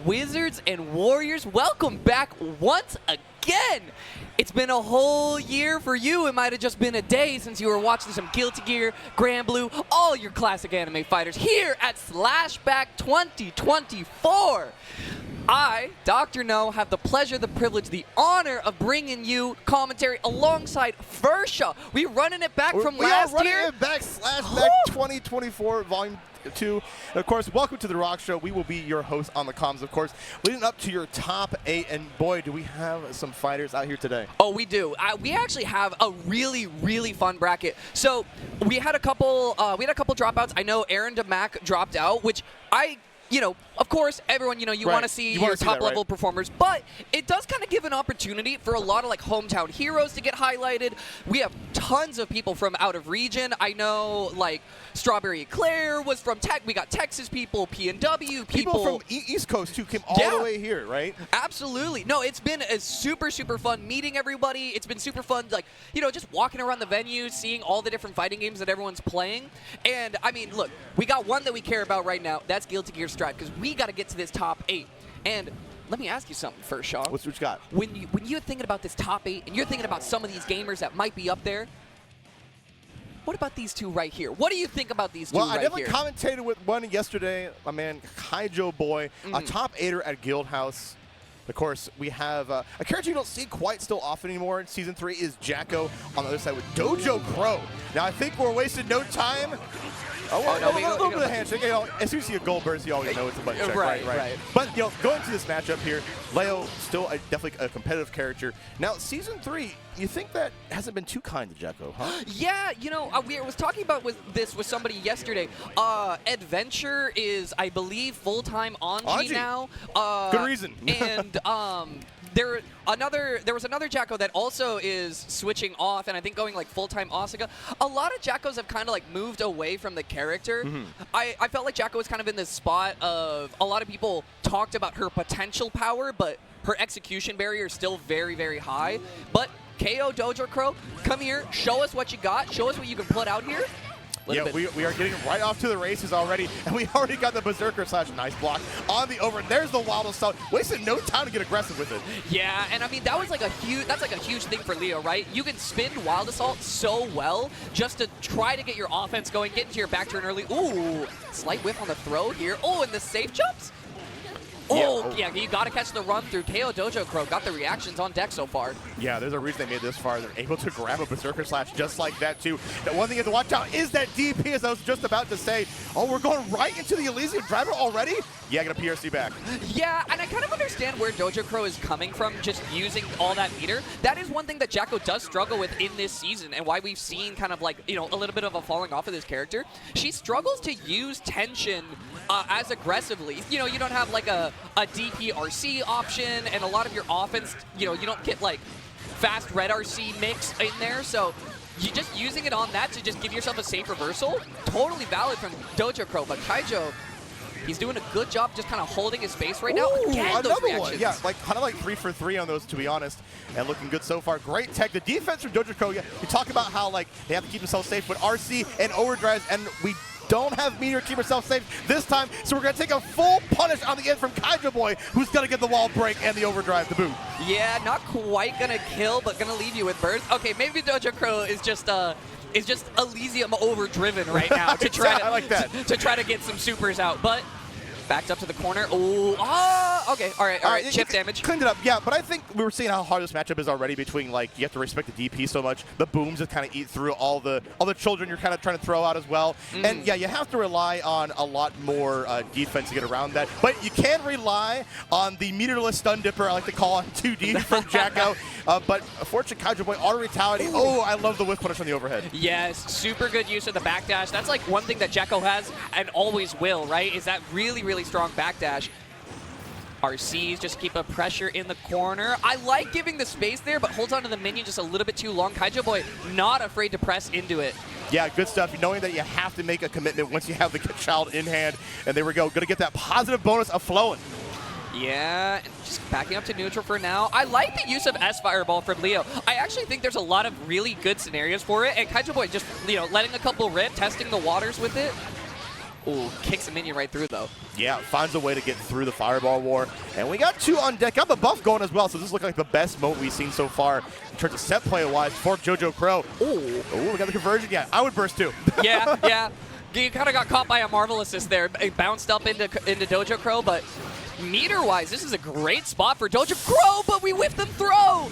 Wizards and Warriors, welcome back once again. It's been a whole year for you. It might have just been a day since you were watching some Guilty Gear, Grand Blue, all your classic anime fighters here at Slashback 2024. I, Dr. No, have the pleasure, the privilege, the honor of bringing you commentary alongside Fursha. We running it back from last year. We are running it back, Slashback 2024, Volume 2. And of course, welcome to the Rock Show. We will be your host on the comms, of course, leading up to your top 8. And boy, do we have some fighters out here today. Oh, we do. We actually have a really, really fun bracket. So we had a couple dropouts. I know Aaron DeMac dropped out, which of course, everyone, you want to see your top-level performers, but it does kind of give an opportunity for a lot of, hometown heroes to get highlighted. We have tons of people from out of region. I know, Strawberry Eclair was from Tech. We got Texas people, PNW people from East Coast, too, came all the way here, right? Absolutely. No, it's been a super, super fun meeting everybody. It's been super fun, just walking around the venue, seeing all the different fighting games that everyone's playing. And, I mean, look, we got one that we care about right now. That's Guilty Gear Strive, because we got to get to this top 8. And let me ask you something first, Shaw. What's what you got? When you're thinking about this top 8 and you're thinking about some of these gamers that might be up there, what about these two right here? What do you think about these two right here? Well, I definitely commentated with one yesterday, my man Kaijo Boy, a top 8er at Guildhouse. Of course, we have a character you don't see quite still often anymore in Season 3 is Jacko on the other side with Dojo Crow. Now, I think we're wasting no time. A little bit of handshake. As soon as you see a gold burst, you always know it's a butt check. Right. But, going to this matchup here, Leo, still definitely a competitive character. Now, Season 3, you think that hasn't been too kind to Jacko, huh? Yeah, we was talking about this with somebody yesterday. Adventure is, I believe, full-time Anji now. Good reason. And there was another Jacko that also is switching off, and I think going full-time Asuka. A lot of Jackos have kind of moved away from the character. I felt like Jacko was kind of in this spot of a lot of people talked about her potential power, but her execution barrier is still very, very high. But KO Dojo Crow, come here, show us what you got, show us what you can put out here. Yeah, we are getting right off to the races already, and we already got the Berserker / nice block on the over. There's the Wild Assault. Wasted no time to get aggressive with it. Yeah, and I mean that was that's a huge thing for Leo, right? You can spin Wild Assault so well just to try to get your offense going, get into your back turn early. Ooh, slight whiff on the throw here. Oh, and the safe jumps. Oh, yeah, you got to catch the run through. KO Dojo Crow got the reactions on deck so far. Yeah, there's a reason they made this far. They're able to grab a Berserker / just like that, too. The one thing you have to watch out is that DP, as I was just about to say. Oh, we're going right into the Elysium Driver already? Yeah, get a PRC back. Yeah, and I kind of understand where Dojo Crow is coming from, just using all that meter. That is one thing that Jacko does struggle with in this season, and why we've seen kind of a little bit of a falling off of this character. She struggles to use tension as aggressively. You don't have a DP RC option, and a lot of your offense, you don't get fast red RC mix in there, so you're just using it on that to just give yourself a safe reversal. Totally valid from Dojo Crow, but Kaijo, he's doing a good job just kind of holding his space right now. Again, another one. Yeah, kind of 3 for 3 on those, to be honest, and looking good so far. Great tech. The defense from Dojo Crow, you talk about how they have to keep themselves safe, but RC and overdrives, and we don't have Meteor to keep herself safe this time, so we're going to take a full punish on the end from Kaijo Boy, who's going to get the wall break and the overdrive to boot. Yeah, not quite going to kill, but going to leave you with burst. Okay, maybe Dojo Crow is just Elysium overdriven right now to try I like that. to try to get some supers out, but backed up to the corner. Okay, all right. Chip damage. Cleaned it up, yeah, but I think we were seeing how hard this matchup is already between, you have to respect the DP so much. The booms that kind of eat through all the children you're kind of trying to throw out as well. And, yeah, you have to rely on a lot more defense to get around that. But you can rely on the meterless stun dipper, I like to call on 2D from Jacko. But fortunately, Kaijo Boy, auto retaliate. Oh, I love the whiff punish on the overhead. Yes, super good use of the backdash. That's one thing that Jacko has and always will, right? Is that really, really strong backdash. RCs just keep a pressure in the corner. I like giving the space there, but holds onto the minion just a little bit too long. Kaijo Boy not afraid to press into it. Yeah, good stuff. Knowing that you have to make a commitment once you have the child in hand. And there we go. Going to get that positive bonus of flowing. Yeah, just backing up to neutral for now. I like the use of S-Fireball from Leo. I actually think there's a lot of really good scenarios for it. And Kaijo Boy just, letting a couple rip, testing the waters with it. Ooh, kicks a minion right through, though. Yeah, finds a way to get through the Fireball War. And we got 2 on deck. Got the buff going as well, so this looks like the best moment we've seen so far in terms of set play-wise for JoJo Crow. Ooh, we got the conversion. Yeah, I would burst too. Yeah, yeah. You kind of got caught by a Marvel assist there. It bounced up into Dojo Crow, but meter-wise, this is a great spot for Dojo Crow, but we whiffed them throw.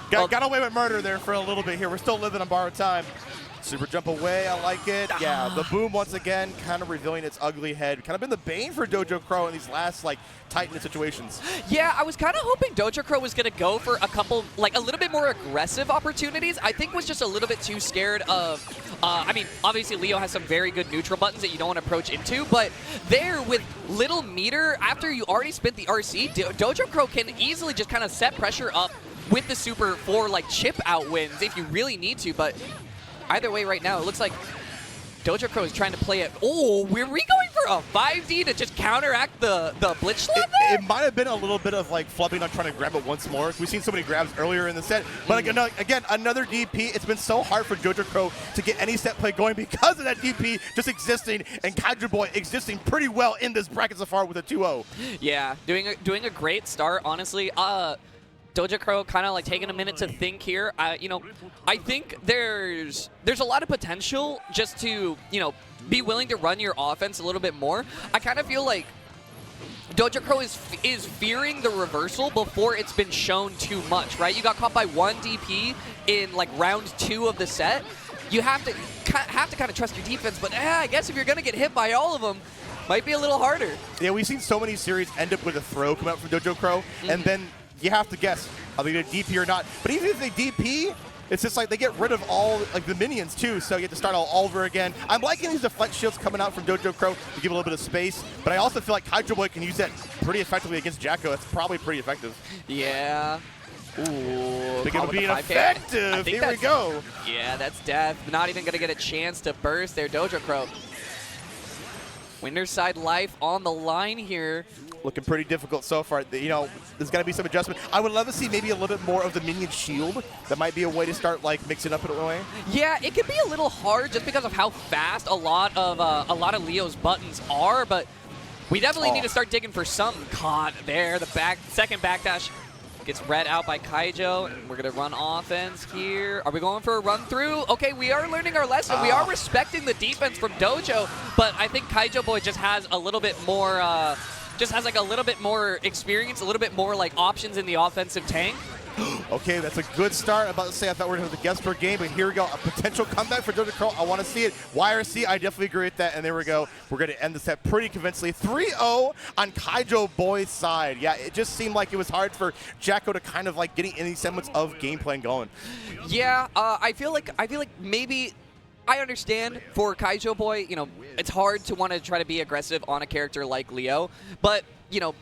Got away with murder there for a little bit here. We're still living on borrowed time. Super jump away, I like it. Yeah, the boom once again kind of revealing its ugly head. Kind of been the bane for Dojo Crow in these last like tight-knit situations. Yeah, I was kind of hoping Dojo Crow was going to go for a couple, like a little bit more aggressive opportunities. I think was just a little bit too scared of, I mean, obviously Leo has some very good neutral buttons that you don't want to approach into, but there with little meter, after you already spent the RC, Dojo Crow can easily just kind of set pressure up with the super for like chip out wins if you really need to, but either way right now, it looks like Dojo Crow is trying to play it. Oh, were we going for a 5D to just counteract the Blitz Slap there? It might have been a little bit of like flubbing on trying to grab it once more. We've seen so many grabs earlier in the set. But again, another DP. It's been so hard for Dojo Crow to get any set play going because of that DP just existing and Kaiju Boy existing pretty well in this bracket so far with a 2-0. Yeah, doing a great start, honestly. Dojo Crow kind of like taking a minute to think here. You know, I think there's a lot of potential just to, you know, be willing to run your offense a little bit more. I kind of feel like Dojo Crow is fearing the reversal before it's been shown too much, right? You got caught by 1 DP in like round 2 of the set. You have to kind of trust your defense, but I guess if you're gonna get hit by all of them, might be a little harder. Yeah, we've seen so many series end up with a throw come out from Dojo Crow, and then you have to guess, are they going to DP or not? But even if they DP, it's just like they get rid of all like the minions too, so you have to start all over again. I'm liking these deflect shields coming out from Dojo Crow to give a little bit of space, but I also feel like Kaiju Boy can use that pretty effectively against Jacko. That's probably pretty effective. Yeah. Ooh. They're going to be effective. Here we go. Yeah, that's death. Not even going to get a chance to burst there, Dojo Crow. Winner's side life on the line here. Looking pretty difficult so far. You know, there's got to be some adjustment. I would love to see maybe a little bit more of the minion shield. That might be a way to start like mixing up in a way. Yeah, it could be a little hard just because of how fast a lot of Leo's buttons are, but we definitely need to start digging for something. Caught there, the second backdash gets read out by Kaijo, and we're gonna run offense here. Are we going for a run through? Okay, we are learning our lesson. We are respecting the defense from Dojo, but I think Kaijo Boy just has a little bit more. Just has like a little bit more experience, a little bit more like options in the offensive tank. Okay, that's a good start. I'm about to say I thought we were going to have the guest per game, but here we go. A potential comeback for Dojo Crow. I want to see it. YRC, I definitely agree with that. And there we go. We're going to end the set pretty convincingly. 3-0 on Kaijo Boy's side. Yeah, it just seemed like it was hard for Jacko to kind of like getting any semblance of game plan going. Yeah, I feel like maybe I understand for Kaijo Boy, you know, it's hard to want to try to be aggressive on a character like Leo, but you know,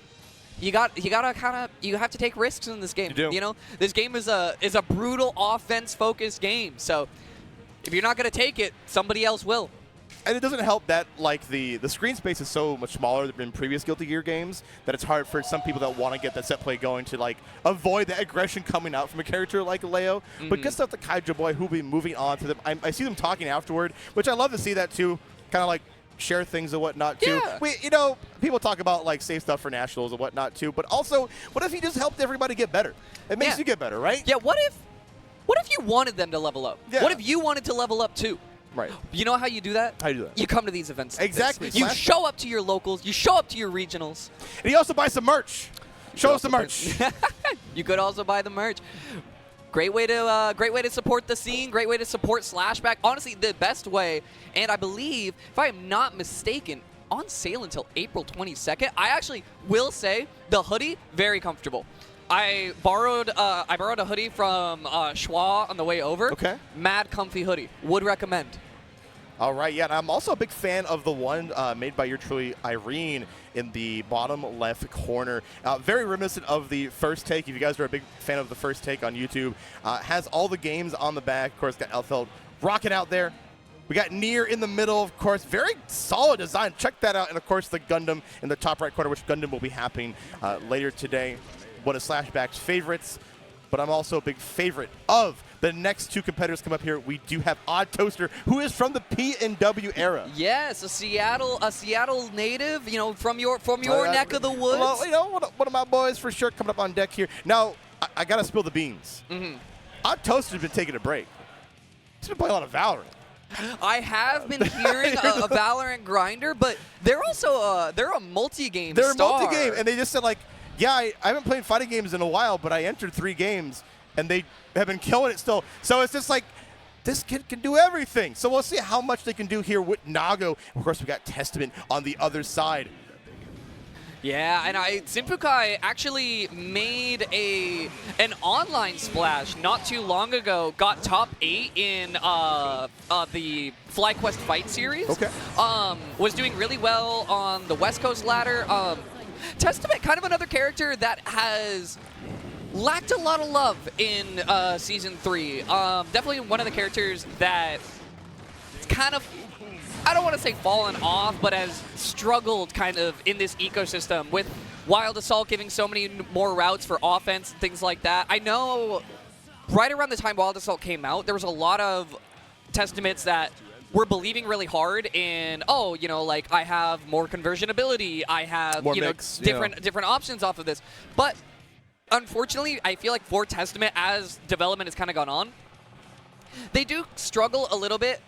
you have to take risks in this game. You do. You know, this game is a brutal offense-focused game. So if you're not going to take it, somebody else will. And it doesn't help that like the screen space is so much smaller than in previous Guilty Gear games that it's hard for some people that want to get that set play going to like avoid the aggression coming out from a character like Leo. But good stuff to Kaijo Boy, who'll be moving on to them. I see them talking afterward, which I love to see that too. Kind of like share things and whatnot too. Yeah. You know, people talk about like save stuff for nationals and whatnot too. But also, what if you just helped everybody get better? It makes you get better, right? Yeah. What if you wanted them to level up? Yeah. What if you wanted to level up too? Right. You know how you do that? How you do that? You come to these events. Like exactly. You show up to your locals. You show up to your regionals. And you also buy some merch. Show us the merch. You could also buy the merch. Great way to support the scene. Great way to support Slashback. Honestly, the best way, and I believe, if I am not mistaken, on sale until April 22nd. I actually will say the hoodie, very comfortable. I borrowed a hoodie from Schwa on the way over. Okay. Mad comfy hoodie. Would recommend. All right, yeah, and I'm also a big fan of the one made by your truly Irene in the bottom left corner. Very reminiscent of the First Take. If you guys are a big fan of the First Take on YouTube, has all the games on the back. Of course, got Elfeld rocking out there. We got Nier in the middle, of course. Very solid design. Check that out. And, of course, the Gundam in the top right corner, which Gundam will be happening later today. One of Slashback's favorites. but I'm also a big favorite of the next two competitors come up here. We do have Odd Toaster, who is from the P&W era. Yes, a Seattle native, you know, from your neck of the woods. Well, you know, one of my boys for sure coming up on deck here. Now, I got to spill the beans. Odd Toaster's been taking a break. He's been playing a lot of Valorant. I have been hearing a Valorant grinder, but they're also they're a multi-game star. They're a multi-game, and they just said, like, yeah, I haven't played fighting games in a while, but I entered 3 games, and they have been killing it still. So it's just like, this kid can do everything. So we'll see how much they can do here with Nago. Of course, we got Testament on the other side. Yeah, and Simfukai actually made an online splash not too long ago. Got top 8 in the FlyQuest Fight series. Okay. Was doing really well on the West Coast ladder. Testament, kind of another character that has lacked a lot of love in Season 3. Definitely one of the characters that kind of, I don't want to say fallen off, but has struggled kind of in this ecosystem with Wild Assault giving so many more routes for offense and things like that. I know right around the time Wild Assault came out, there was a lot of Testaments that were believing really hard in, oh, you know, like I have more conversion ability, I have, more you know, mix, different options off of this. But unfortunately, I feel like for Testament, as development has kind of gone on, they do struggle a little bit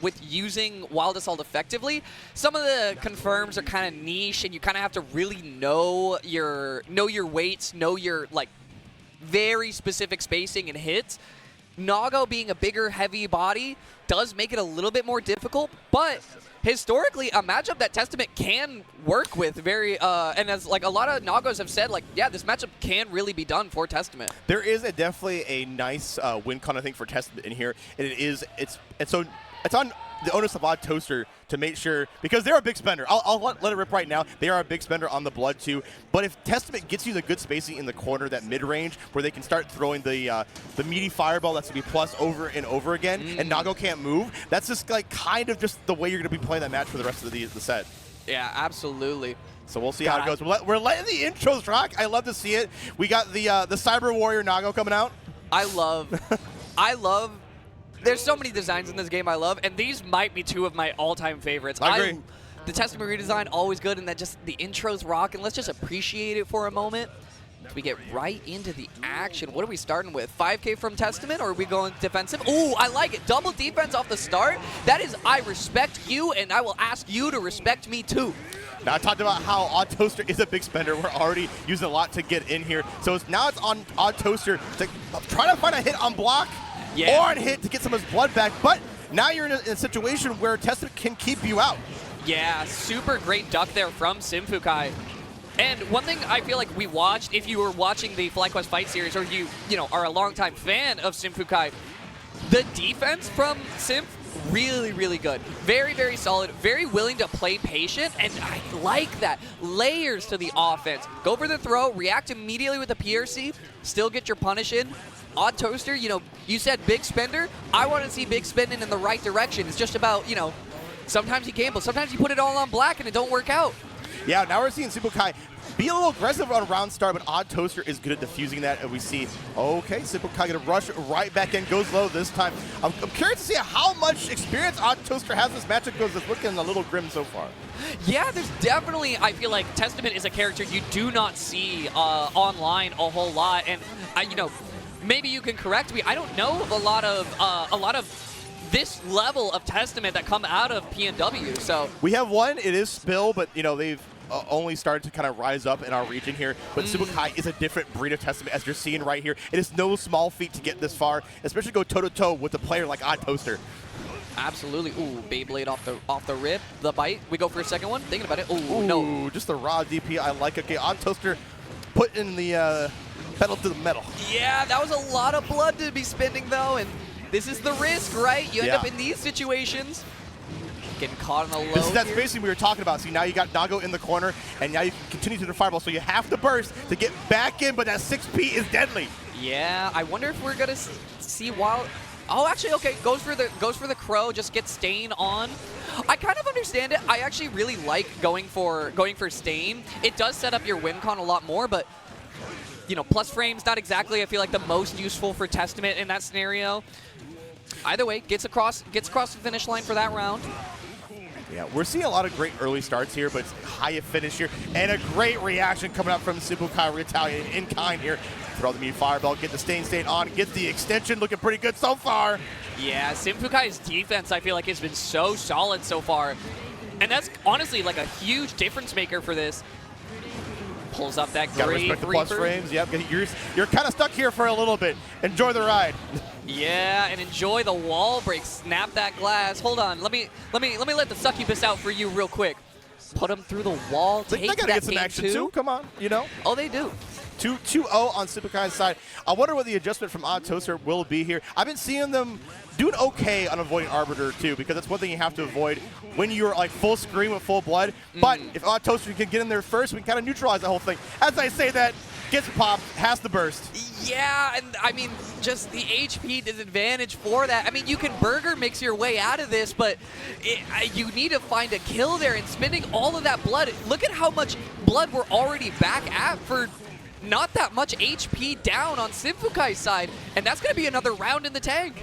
with using Wild Assault effectively. Some of the confirms are kind of niche, and you kind of have to really know your weights, know your like very specific spacing and hits. Nago being a bigger, heavy body does make it a little bit more difficult, but historically, a matchup that Testament can work with very, and as like a lot of Nagos have said, like, yeah, this matchup can really be done for Testament. There is definitely a nice win con, I think, for Testament in here, and it's on the onus of Odd Toaster to make sure, because they're a big spender. I'll let it rip right now. They are a big spender on the Blood too. But if Testament gets you the good spacing in the corner, that mid-range, where they can start throwing the meaty fireball that's going to be plus over and over again, and Nago can't move, that's just like kind of just the way you're going to be playing that match for the rest of the set. Yeah, absolutely. So we'll see how it goes. We're letting the intros rock. I love to see it. We got the Cyber Warrior Nago coming out. I love. There's so many designs in this game I love, and these might be 2 of my all-time favorites. I agree. The Testament redesign, always good, and that just the intros rock, and let's just appreciate it for a moment. We get right into the action. What are we starting with? 5K from Testament, or are we going defensive? Ooh, I like it. Double defense off the start. That is, I respect you, and I will ask you to respect me too. Now, I talked about how Odd Toaster is a big spender. We're already using a lot to get in here. So now it's on Odd Toaster to try to find a hit on block. Yeah. Or a hit to get some of his blood back, but now you're in a situation where Testament can keep you out. Yeah, super great duck there from Simfukai. And one thing I feel like we watched, if you were watching the FlyQuest Fight series, or you know, are a longtime fan of Simfukai, the defense from Simf, really, really good. Very, very solid, very willing to play patient, and I like that. Layers to the offense. Go for the throw, react immediately with the PRC, still get your punish in. Odd Toaster, you know, you said big spender. I want to see big spending in the right direction. It's just about, you know, sometimes you gamble, sometimes you put it all on black and it don't work out. Yeah, now we're seeing Simfukai be a little aggressive on round start, but Odd Toaster is good at diffusing that, and we see, okay, Simfukai gonna rush right back in, goes low this time. I'm curious to see how much experience Odd Toaster has this matchup, because it's looking a little grim so far. Yeah, there's definitely, I feel like Testament is a character you do not see online a whole lot, and, you know, maybe you can correct me. I don't know of a lot of this level of Testament that come out of P&W. So we have one. It is Spill, but you know they've only started to kind of rise up in our region here. But Simfukai is a different breed of Testament, as you're seeing right here. It is no small feat to get this far, especially go toe-to-toe with a player like Odd Toaster. Absolutely. Ooh, Beyblade off the rip. The bite. We go for a second one. Thinking about it. Ooh, no. Just the raw DP. I like it. Okay, Odd Toaster put in the pedal to the metal. Yeah, that was a lot of blood to be spending, though, and this is the risk, right? You end up in these situations, getting caught on a low. That's basically what we were talking about. See, now you got Nago in the corner, and now you can continue to the fireball, so you have to burst to get back in, but that 6P is deadly. Yeah, I wonder if we're gonna see Wild. Oh, actually, okay, goes for the crow, just gets Stain on. I kind of understand it. I actually really like going for Stain. It does set up your win con a lot more, but you know, plus frames, not exactly, I feel like, the most useful for Testament in that scenario. Either way, gets across the finish line for that round. Yeah, we're seeing a lot of great early starts here, but it's high finish here, and a great reaction coming up from Simbukai Retaliate in kind here. Throw the Mute Fireball, get the Stain on, get the extension, looking pretty good so far. Yeah, Simfukai's defense, I feel like, has been so solid so far. And that's honestly like a huge difference maker for this. Pulls up that Gotta great respect the plus frames. Yep, you're kind of stuck here for a little bit. Enjoy the ride. Yeah, and enjoy the wall break. Snap that glass. Hold on, let me let the succubus out for you real quick. Put him through the wall. They gotta get some action too. Come on, you know. Oh, they do. 2-0 on Simukai's side. I wonder what the adjustment from Odd Toaster will be here. I've been seeing them doing okay on avoiding Arbiter too, because that's one thing you have to avoid when you're like full screen with full blood. But if Odd Toaster can get in there first, we can kind of neutralize the whole thing. As I say that, gets popped, has the burst. Yeah, and I mean, just the HP disadvantage for that. I mean, you can burger mix your way out of this, but you need to find a kill there, and spending all of that blood. Look at how much blood we're already back at for not that much HP down on Simfukai's side, and that's going to be another round in the tank.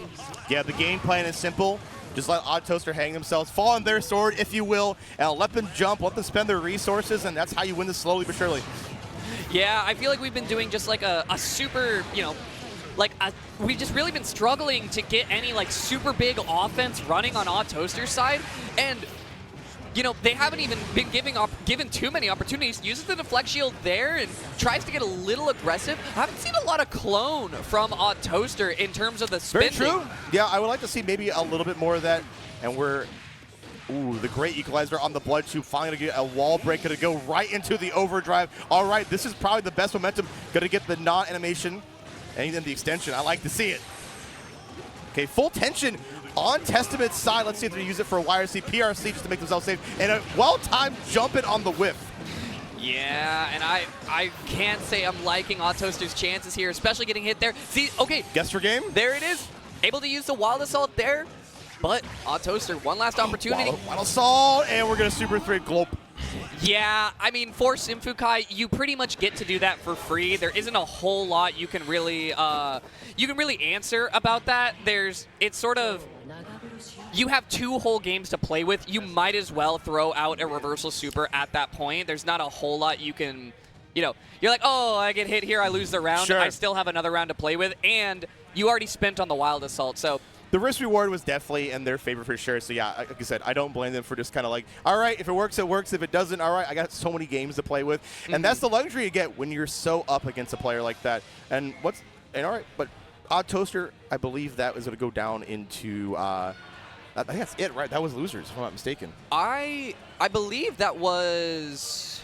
Yeah, the game plan is simple. Just let Odd Toaster hang themselves, fall on their sword, if you will, and let them jump, let them spend their resources, and that's how you win this slowly but surely. Yeah, I feel like we've been doing just like a super, you know, we've just really been struggling to get any like super big offense running on Odd Toaster's side, and you know, they haven't even been given too many opportunities. Uses the deflect shield there and tries to get a little aggressive. I haven't seen a lot of clone from Odd Toaster in terms of the spending. Very true. Yeah, I would like to see maybe a little bit more of that. And we're, ooh, the great equalizer on the Blood Tube. Finally going to get a wall break, going to go right into the overdrive. All right, this is probably the best momentum. Going to get the non-animation and then the extension. I like to see it. Okay, full tension on Testament's side. Let's see if they use it for a YRC, PRC just to make themselves safe. And a well-timed jumping on the whiff. Yeah, and I can't say I'm liking Odd Toaster's chances here, especially getting hit there. See, okay. Guess for game? There it is. Able to use the Wild Assault there, but Odd Toaster, one last opportunity. Wild Assault, and we're going to Super 3 Glop. Yeah, I mean, for Simfukai, you pretty much get to do that for free. There isn't a whole lot you can really answer about that. It's sort of, you have 2 whole games to play with. You might as well throw out a reversal super at that point. There's not a whole lot you can, you know, you're like, oh, I get hit here, I lose the round. Sure. I still have another round to play with, and you already spent on the Wild Assault, so. The risk reward was definitely in their favor for sure. So yeah, like I said, I don't blame them for just kind of like, all right, if it works, it works. If it doesn't, all right, I got so many games to play with. And that's the luxury you get when you're so up against a player like that. And all right, but Odd Toaster, I believe that was going to go down into, I think that's it, right? That was losers, if I'm not mistaken. I believe that was...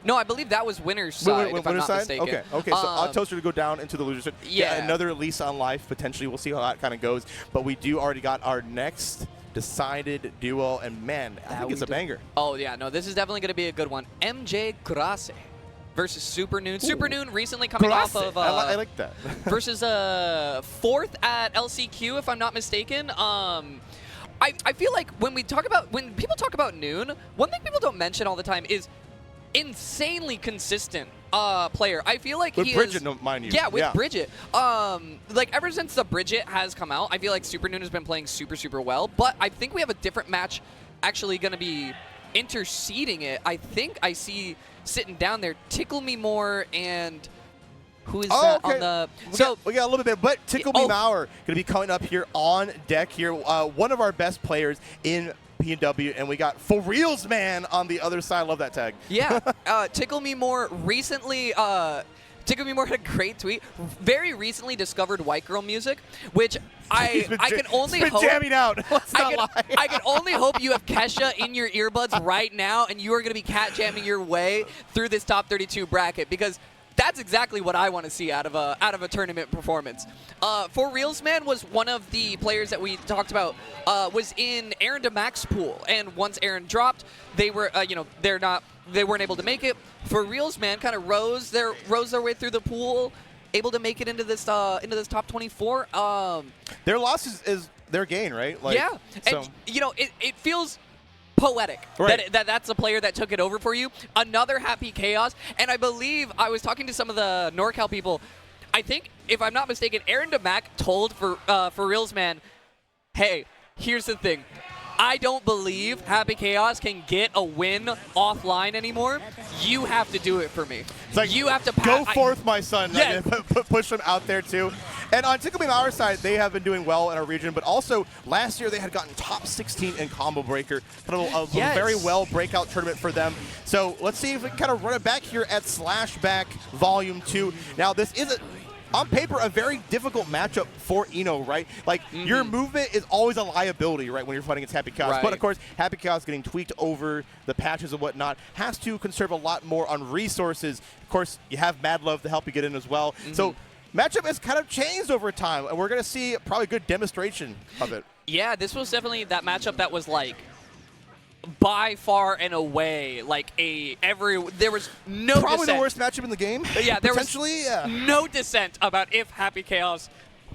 No, I believe that was winner's side, if I'm not mistaken. Okay, so Odd Toaster to go down into the loser side. Yeah. Another lease on life, potentially. We'll see how that kind of goes. But we do already got our next decided duo, and man, I think it's a banger. Oh, yeah, no, this is definitely going to be a good one. MJ Kurase versus Super Noon. Ooh. Super Noon recently coming off of... I like that. versus 4th at LCQ, if I'm not mistaken. I feel like when people talk about Noon, one thing people don't mention all the time is insanely consistent player. I feel like with Bridget, mind you. Yeah, with Bridget. Like ever since the Bridget has come out, I feel like Super Noon has been playing super, super well. But I think we have a different match actually going to be interceding it. I think I see sitting down there Tickle Me More and who is that on the... We got a little bit, but Tickle Me More going to be coming up here on deck here. One of our best players in PW, and we got For Reals Man on the other side. I love that tag. Yeah, Tickle Me More recently, Tickle Me More had a great tweet. Very recently discovered white girl music, which I can only hope. Jamming out. Let's not lie. I can only hope you have Kesha in your earbuds right now, and you are going to be cat jamming your way through this top 32 bracket, because that's exactly what I want to see out of a tournament performance. For Reals Man was one of the players that we talked about. Was in Aaron DeMac's pool, and once Aaron dropped, they were they weren't able to make it. For Reals Man kind of rose their way through the pool, able to make it into this top 24. Their loss is their gain, right? Like, yeah, and you know it feels poetic. Right. That's a player that took it over for you. Another Happy Chaos, and I believe I was talking to some of the NorCal people. I think, if I'm not mistaken, Aaron DeMack told for Reals Man, hey, here's the thing. I don't believe Happy Chaos can get a win offline anymore. You have to do it for me. It's like, you have to go forth, my son. Yes. Push them out there, too. And on FunkyP our side, they have been doing well in our region, but also last year they had gotten top 16 in Combo Breaker. Kind of a very well breakout tournament for them. So let's see if we can kind of run it back here at Slashback Volume 2. Now, this is on paper, a very difficult matchup for Eno, right? Like, your movement is always a liability, right, when you're fighting against Happy Chaos. Right. But, of course, Happy Chaos getting tweaked over the patches and whatnot has to conserve a lot more on resources. Of course, you have Mad Love to help you get in as well. So, matchup has kind of changed over time, and we're going to see probably a good demonstration of it. Yeah, this was definitely that matchup that was like, by far and away, like there was no probably dissent. the worst matchup in the game. Yeah, there was yeah. no dissent about if Happy Chaos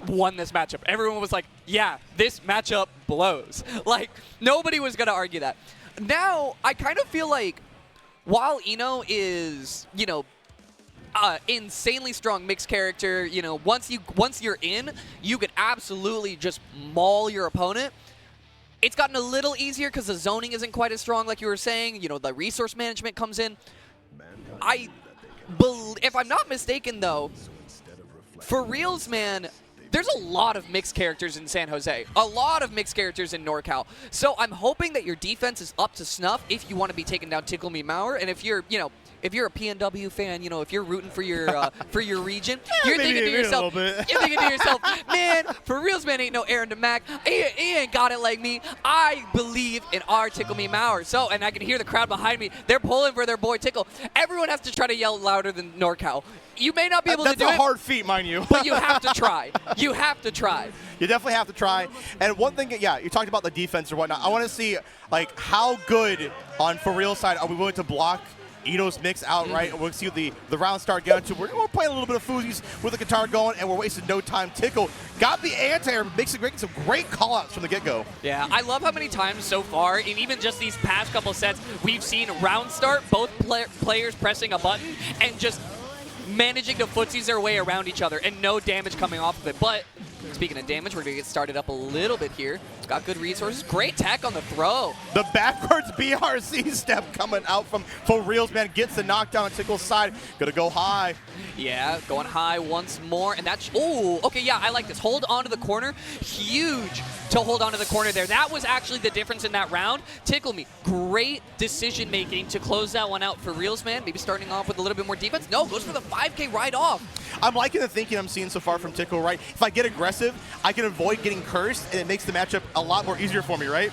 won this matchup. Everyone was like, yeah, this matchup blows. Like, nobody was going to argue that. Now, I kind of feel like while Eno is, you know, insanely strong mixed character, you know, once you're in, you could absolutely just maul your opponent. It's gotten a little easier because the zoning isn't quite as strong, like you were saying. You know, the resource management comes in. If I'm not mistaken, though, for Reals, man, there's a lot of mixed characters in San Jose. A lot of mixed characters in NorCal. So I'm hoping that your defense is up to snuff if you want to be taking down Tickle Me Mauer. And if you're, you know, if you're a PNW fan, you know, if you're rooting for your region, you're thinking to yourself, man, for Reals, man, ain't no Aaron DeMack. He ain't got it like me. I believe in our Tickle Me Mauer. So, and I can hear the crowd behind me. They're pulling for their boy Tickle. Everyone has to try to yell louder than NorCal. You may not be able to do it. That's a hard feat, mind you. But you have to try. You have to try. You definitely have to try. And one thing, yeah, you talked about the defense or whatnot. I want to see, like, how good on For Real side are we willing to block Eno's mix outright. We'll see the round start going to. We're playing a little bit of Fuzies with the guitar going, and we're wasting no time. Tickle got the anti-air, making some great call-outs from the get-go. Yeah, I love how many times so far, and even just these past couple sets, we've seen round start, both players pressing a button and just managing to footsies their way around each other and no damage coming off of it. But speaking of damage, we're going to get started up a little bit here. Got good resources. Great tech on the throw. The backwards BRC step coming out from For Reals, man. Gets the knockdown on Tickle's side. Going to go high. Yeah, going high once more. And that's, oh, okay, yeah, I like this. Hold on to the corner. Huge to hold on to the corner there. That was actually the difference in that round. Tickle Me. Great decision making to close that one out for Reals, man. Maybe starting off with a little bit more defense. No, goes for the 5K right off. I'm liking the thinking I'm seeing so far from Tickle, right? If I get aggressive, I can avoid getting cursed, and it makes the matchup a lot more easier for me, right?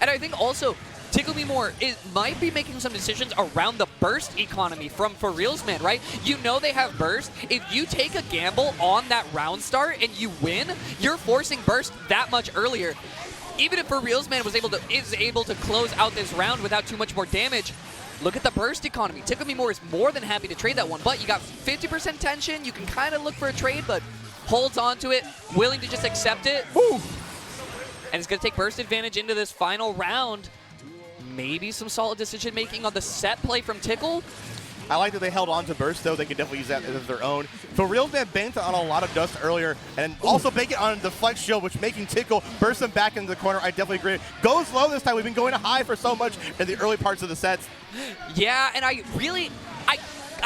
And I think also, Tickle Me More might be making some decisions around the burst economy from For Reals, man, right? You know they have burst. If you take a gamble on that round start and you win, you're forcing burst that much earlier. Even if For Reals, man is able to close out this round without too much more damage, look at the burst economy. Tickle Me More is more than happy to trade that one, but you got 50% tension. You can kind of look for a trade, but holds on to it, willing to just accept it. Woo. And it's going to take burst advantage into this final round. Maybe some solid decision-making on the set play from Tickle. I like that they held on to burst, though. They can definitely use that as their own. For Real, man banked on a lot of dust earlier, and also bank it on the flex shield, which making Tickle burst them back into the corner. I definitely agree. Goes low this time. We've been going high for so much in the early parts of the sets. Yeah, and I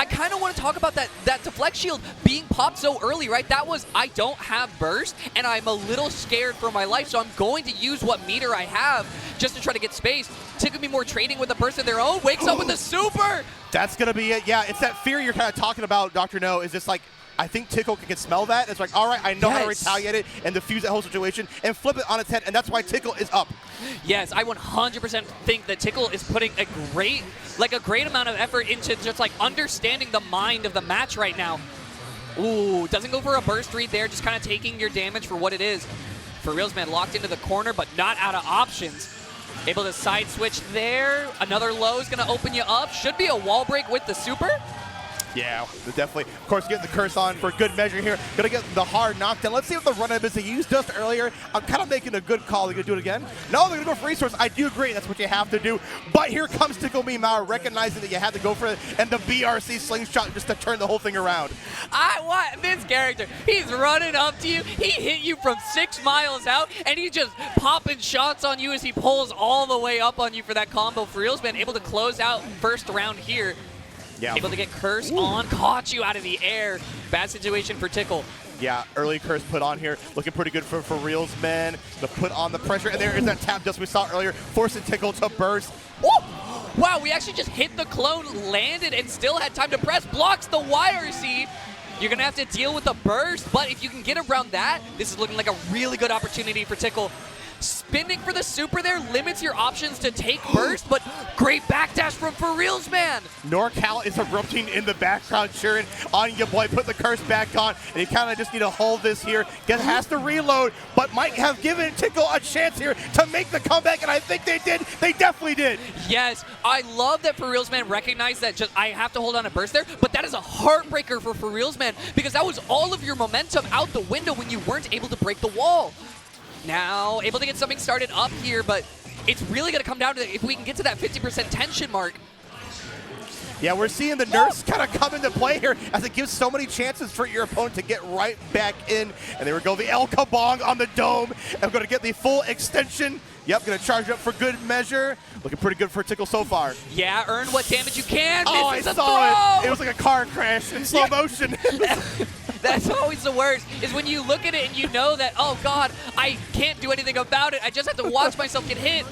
kind of want to talk about that deflect shield being popped so early, right? That was, I don't have burst, and I'm a little scared for my life, so I'm going to use what meter I have just to try to get space. Tickle Me More trading with a burst of their own, wakes up with the super! That's going to be it. Yeah, it's that fear you're kind of talking about, Dr. No, is just like, I think Tickle can smell that. It's like, all right, I know how to retaliate it and defuse that whole situation and flip it on its head, and that's why Tickle is up. Yes, I 100% think that Tickle is putting a great amount of effort into just like understanding the mind of the match right now. Ooh, doesn't go for a burst read there, just kind of taking your damage for what it is. For Reals, man locked into the corner, but not out of options. Able to side switch there. Another low is going to open you up. Should be a wall break with the super. Yeah, definitely. Of course, getting the curse on for good measure here. Gonna get the hard knockdown. Let's see what the run-up is they used just earlier. I'm kind of making a good call. They're gonna do it again. No, they're gonna go for resource. I do agree. That's what you have to do. But here comes Tickle Me Mauer, recognizing that you had to go for it, and the BRC slingshot just to turn the whole thing around. I want this character. He's running up to you. He hit you from 6 miles out, and he's just popping shots on you as he pulls all the way up on you for that combo. For Reals, man, able to close out first round here. Yeah. Able to get curse on, caught you out of the air. Bad situation for Tickle. Yeah, early curse put on here. Looking pretty good for Reals, man. To put on the pressure, and there is that tap just we saw earlier, forcing Tickle to burst. Woo! Wow, we actually just hit the clone, landed, and still had time to press. Blocks the YRC. You're going to have to deal with the burst, but if you can get around that, this is looking like a really good opportunity for Tickle. Spinning for the super there limits your options to take burst, but great backdash from For Reals, man. NorCal is erupting in the background, cheering on your boy. Put the curse back on, and you kind of just need to hold this here. Has to reload, but might have given Tickle a chance here to make the comeback, and I think they did. They definitely did. Yes, I love that For Reals, man recognized that just I have to hold on a burst there, but that is a heartbreaker for Reals, man, because that was all of your momentum out the window when you weren't able to break the wall. Now, able to get something started up here, but it's really going to come down to if we can get to that 50% tension mark. Yeah, we're seeing the nurse kind of come into play here as it gives so many chances for your opponent to get right back in. And there we go, the El Kabong on the dome. And we're going to get the full extension. Yep, going to charge up for good measure. Looking pretty good for Tickle so far. Yeah, earn what damage you can. Oh, I saw it. It was like a car crash in slow motion. That's always the worst, is when you look at it and you know that, oh God, I can't do anything about it. I just have to watch myself get hit.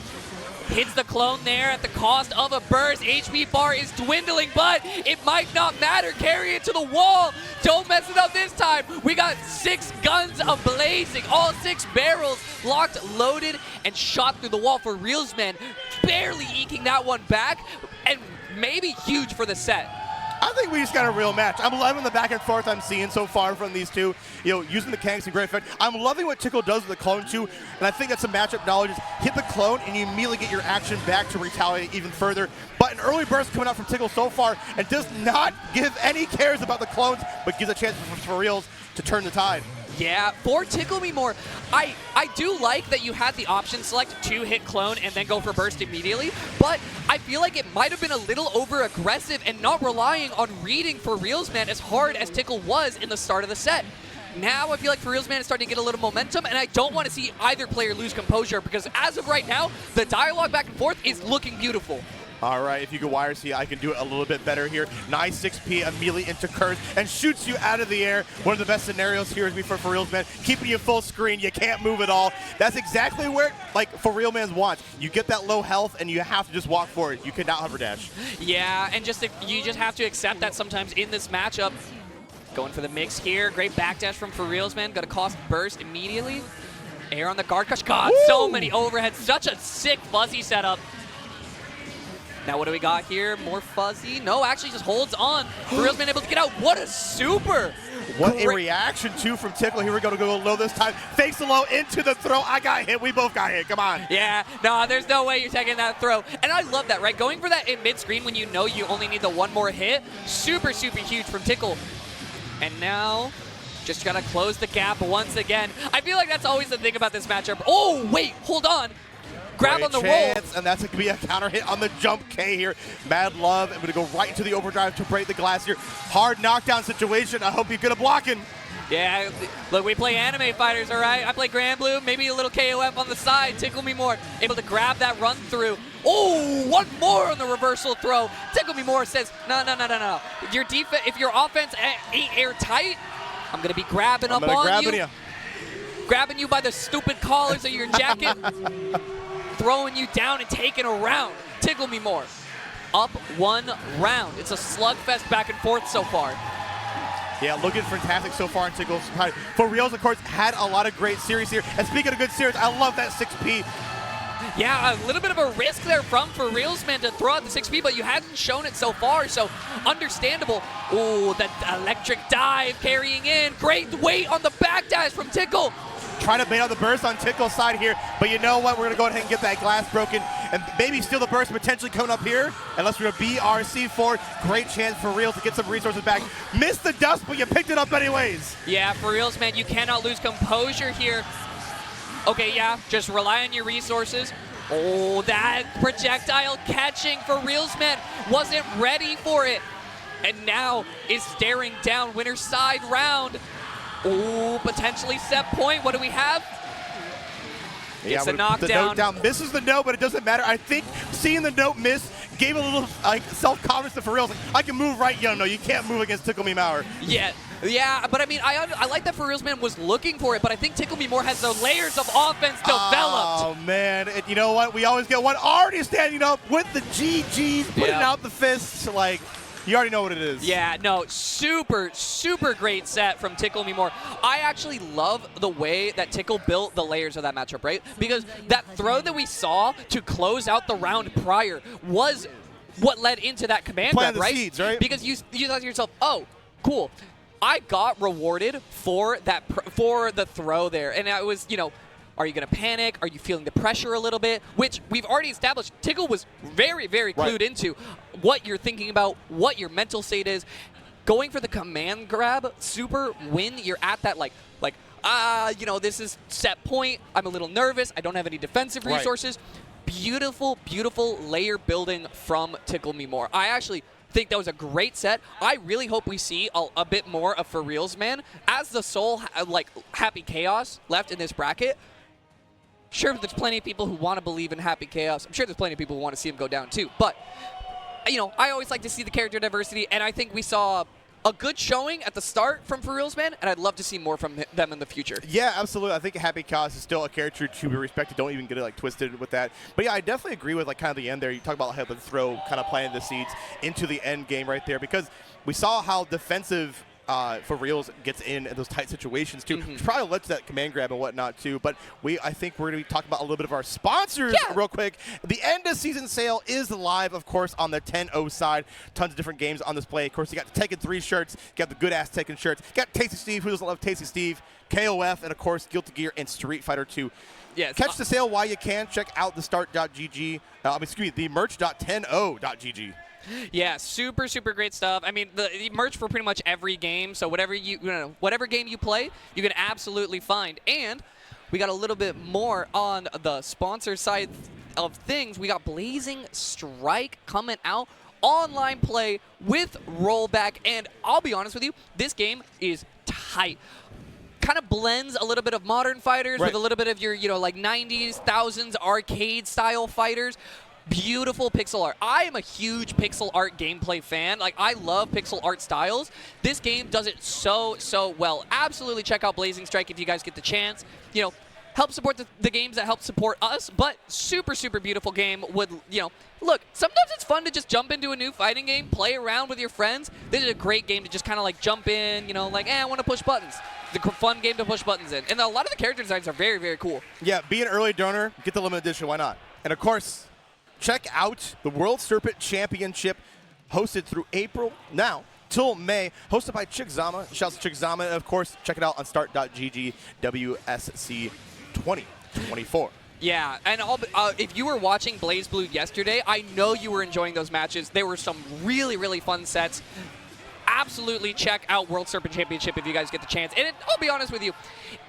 Hits the clone there at the cost of a burst. HP bar is dwindling, but it might not matter. Carry it to the wall. Don't mess it up this time. We got 6 guns ablazing, all 6 barrels locked, loaded, and shot through the wall for Reals, man. Barely eking that one back, and maybe huge for the set. I think we just got a real match. I'm loving the back and forth I'm seeing so far from these two. You know, using the Kangs in great effect. I'm loving what Tickle does with the clone too, and I think that's some matchup knowledge. Is hit the clone and you immediately get your action back to retaliate even further. But an early burst coming out from Tickle so far, and does not give any cares about the clones, but gives a chance for Reals to turn the tide. Yeah, for Tickle Me More, I do like that you had the option select to hit clone and then go for burst immediately, but I feel like it might have been a little over-aggressive and not relying on reading For Reals, man, as hard as Tickle was in the start of the set. Now I feel like For Reals, man is starting to get a little momentum, and I don't want to see either player lose composure, because as of right now, the dialogue back and forth is looking beautiful. All right, if you can wire see, I can do it a little bit better here. Nice 6P immediately into curse and shoots you out of the air. One of the best scenarios here is for Reals, man. Keeping you full screen, you can't move at all. That's exactly where, like, For Real Man's wants. You get that low health and you have to just walk forward. You cannot hover dash. Yeah, and you just have to accept that sometimes in this matchup. Going for the mix here. Great backdash from For Reals, man. Got to cost burst immediately. Air on the guard crush. God, Woo! So many overheads. Such a sick fuzzy setup. Now what do we got here? More fuzzy? No, actually just holds on. For Reals, man able to get out. What a super! What a reaction, too, from Tickle. Here we go to go low this time. Fakes the low into the throw. I got hit. We both got hit. Come on. Yeah, no, there's no way you're taking that throw. And I love that, right? Going for that in mid-screen when you know you only need the one more hit. Super, super huge from Tickle. And now, just gotta close the gap once again. I feel like that's always the thing about this matchup. Oh, wait, hold on. Grab on the roll. And that's going to be a counter hit on the jump K here. Mad Love. I'm going to go right into the overdrive to break the glass here. Hard knockdown situation. I hope you're good at blocking. Yeah, look, we play anime fighters, all right? I play Grand Blue, maybe a little KOF on the side. Tickle Me More. Able to grab that run through. Oh, one more on the reversal throw. Tickle Me More says, no. Your defense, if your offense ain't airtight, I'm going to be grabbing up on you. Grabbing you by the stupid collars of your jacket. Throwing you down and taking a round. Tickle Me More. Up 1 round. It's a slugfest back and forth so far. Yeah, looking fantastic so far in Tickle's side. For Reals, of course, had a lot of great series here. And speaking of good series, I love that 6P. Yeah, a little bit of a risk there from For Reals, man, to throw out the 6P, but you hadn't shown it so far, so understandable. Ooh, that electric dive carrying in. Great weight on the backdash from Tickle. trying to bait out the burst on Tickle's side here, but you know what? We're going to go ahead and get that glass broken and maybe steal the burst potentially coming up here. Unless we're going to BRC forward. Great chance for Real to get some resources back. Missed the dust, but you picked it up anyways. Yeah, for reals, man, you cannot lose composure here. Okay, yeah, just rely on your resources. Oh, that projectile catching for reals, man. Wasn't ready for it. And now is staring down winner's side round. Oh, potentially set point. What do we have? It's a knockdown. The note down misses the note, but it doesn't matter. I think seeing the note miss gave a little self-confidence to Pharrell's. Like, I can move right. No, you can't move against Tickle Me Mauer. Yeah, but I mean, I like that Reals Man was looking for it, but I think Tickle Me More has the layers of offense developed. Oh, man. And you know what? We always get one already standing up with the GGs, putting out the fists. Like, you already know what it is. Yeah, no, super, super great set from Tickle Me More. I actually love the way that Tickle built the layers of that matchup, right? Because that throw that we saw to close out the round prior was what led into that command grab, right? Seeds, right? Because you thought to yourself, oh, cool. I got rewarded for that for the throw there, and I was, are you going to panic? Are you feeling the pressure a little bit? Which we've already established. Tickle was very, very clued into what you're thinking about, what your mental state is. Going for the command grab, super when you're at that this is set point. I'm a little nervous. I don't have any defensive resources. Beautiful, beautiful layer building from Tickle Me More. I actually think that was a great set. I really hope we see a bit more of For Reals Man as the sole Happy Chaos left in this bracket. Sure, there's plenty of people who want to believe in Happy Chaos. I'm sure there's plenty of people who want to see him go down too. But I always like to see the character diversity, and I think we saw a good showing at the start from For Reals Man, and I'd love to see more from them in the future. Yeah, absolutely. I think Happy Chaos is still a character to be respected. Don't even get it twisted with that. But yeah, I definitely agree with kind of the end there. You talk about how the throw kind of planting the seeds into the end game right there, because we saw how defensive For Reals gets in those tight situations too. Which probably led to that command grab and whatnot too. But I think we're going to be talking about a little bit of our sponsors real quick. The end of season sale is live, of course, on the 10-0 side. Tons of different games on display. Of course, you got the Tekken 3 shirts. You got the good ass Tekken shirts. You got Tasty Steve. Who doesn't love Tasty Steve? KOF, and of course, Guilty Gear and Street Fighter 2. Yes. Catch the sale while you can. Check out the start.gg. The merch.10o.gg. Yeah, super, super great stuff. I mean, the merch for pretty much every game. So whatever whatever game you play, you can absolutely find. And we got a little bit more on the sponsor side of things. We got Blazing Strike coming out. Online play with rollback. And I'll be honest with you, this game is tight. Kind of blends a little bit of modern fighters with a little bit of your, 90s, 1000s arcade style fighters. Beautiful pixel art. I am a huge pixel art gameplay fan. I love pixel art styles. This game does it so, so well. Absolutely check out Blazing Strike if you guys get the chance. Help support the games that help support us, but super, super beautiful game. Look, sometimes it's fun to just jump into a new fighting game, play around with your friends. This is a great game to just kind of jump in, I want to push buttons. It's a fun game to push buttons in. And a lot of the character designs are very, very cool. Yeah, be an early donor, get the limited edition, why not? And of course, check out the World Serpent Championship hosted through April now till May, hosted by Chickzama. Shouts to Chickzama. And of course, check it out on start.gg WSC 2024. Yeah, and if you were watching BlazBlue yesterday, I know you were enjoying those matches. There were some really, really fun sets. Absolutely check out World Serpent Championship if you guys get the chance. And I'll be honest with you,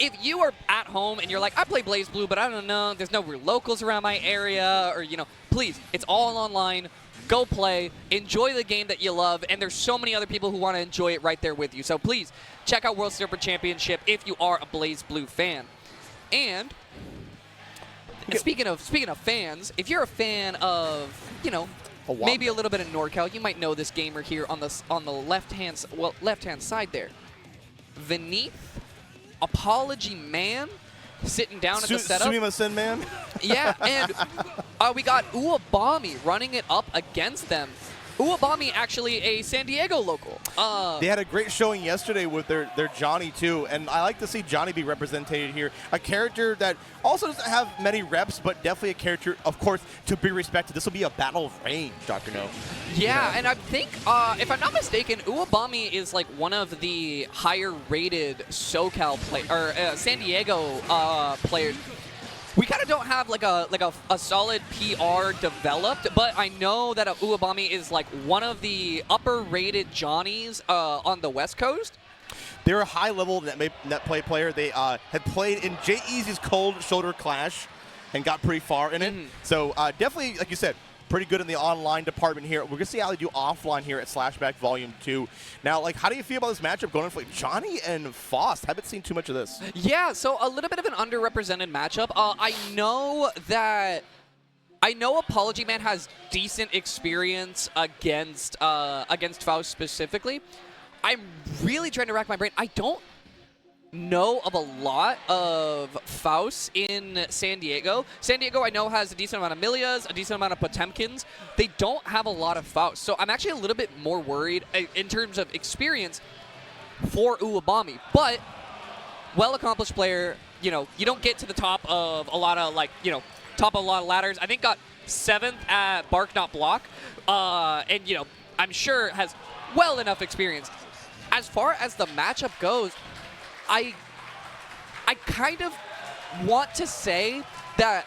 if you are at home and you're like, I play BlazBlue, but I don't know, there's no real locals around my area, or, please, it's all online. Go play, enjoy the game that you love, and there's so many other people who want to enjoy it right there with you. So please, check out World Serpent Championship if you are a BlazBlue fan. And speaking of fans, if you're a fan of, maybe a little bit of NorCal, you might know this gamer here on the left-hand side there. Beneath Apology Man, sitting down at the setup. Sumimasen Man. Yeah, and we got Uwabami running it up against them. Uwabami actually a San Diego local. They had a great showing yesterday with their Johnny too, and I like to see Johnny be represented here. A character that also doesn't have many reps, but definitely a character, of course, to be respected. This will be a battle of range, Dr. No. Yeah, and I think, if I'm not mistaken, Uwabami is like one of the higher rated SoCal San Diego players. We kind of don't have like a solid PR developed, but I know that Uwabami is like one of the upper rated Johnnies on the West Coast. They're a high-level net play player. They had played in J-Eazy's Cold Shoulder Clash and got pretty far in it. So definitely, like you said, pretty good in the online department here. We're going to see how they do offline here at Slashback Volume 2. Now, like, how do you feel about this matchup going for like Johnny and Faust? Haven't seen too much of this. Yeah, so a little bit of an underrepresented matchup. I know Apology Man has decent experience against Faust specifically. I'm really trying to rack my brain. I don't know of a lot of Faust in San Diego. San Diego, I know, has a decent amount of Milias, a decent amount of Potemkins. They don't have a lot of Faust, so I'm actually a little bit more worried in terms of experience for Uwabami. But well-accomplished player, you know, you don't get to the top of a lot of, like, you know, top of a lot of ladders. I think got 7th at Bark Not Block, and, you know, I'm sure has well enough experience. As far as the matchup goes, I kind of want to say that,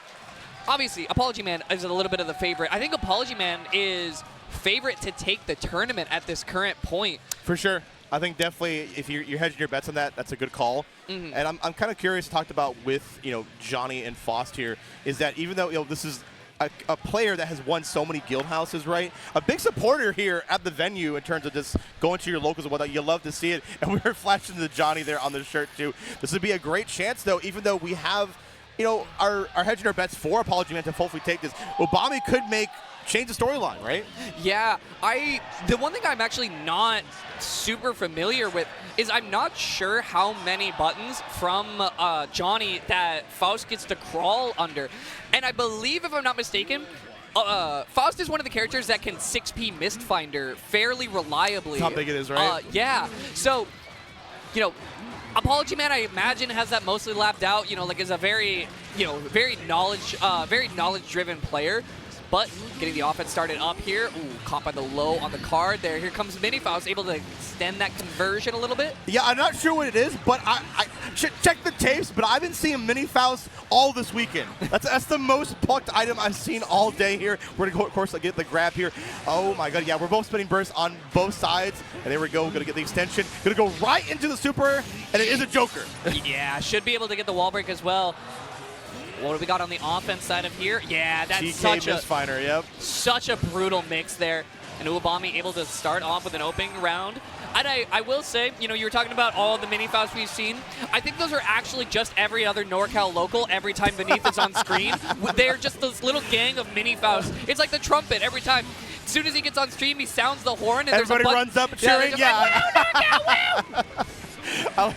obviously, Apology Man is a little bit of the favorite. I think Apology Man is favorite to take the tournament at this current point. For sure. I think definitely if you're hedging your bets on that, that's a good call. And I'm kind of curious, talked about with, you know, Johnny and Faust here, is that even though, you know, this is a player that has won so many Guildhouses, right? A big supporter here at the venue in terms of just going to your locals and whatnot. You love to see it. And we were flashing the Johnny there on the shirt too. This would be a great chance though, even though we have, you know, our hedging our bets for Apology Man to hopefully take this. Uwabami could change the storyline, right? Yeah, the one thing I'm actually not super familiar with is I'm not sure how many buttons from Johnny that Faust gets to crawl under. And I believe, if I'm not mistaken, Faust is one of the characters that can 6P Mistfinder fairly reliably. That's how big it is, right? Yeah, so, you know, Apology Man, I imagine, has that mostly lapped out, you know, like is a very, you know, very knowledge-driven player. But getting the offense started up here. Ooh, caught by the low on the card there. Here comes Mini Faust, able to extend that conversion a little bit. Yeah, I'm not sure what it is, but I should check the tapes, but I've been seeing Mini Faust all this weekend. That's the most plucked item I've seen all day here. We're going to go, of course, get the grab here. Oh, my God. Yeah, we're both spinning bursts on both sides. And there we go. Going to get the extension. Going to go right into the super, and it is a Joker. Yeah, should be able to get the wall break as well. What do we got on the offense side of here? Yeah, that's such a brutal mix there. And Uwabami able to start off with an opening round. And I will say, you know, you were talking about all the mini Faust we've seen. I think those are actually just every other NorCal local every time Beneath is on screen. They're just this little gang of mini Faust. It's like the trumpet every time. As soon as he gets on stream, he sounds the horn. And everybody runs up cheering. Yeah. Like, NorCal, woo!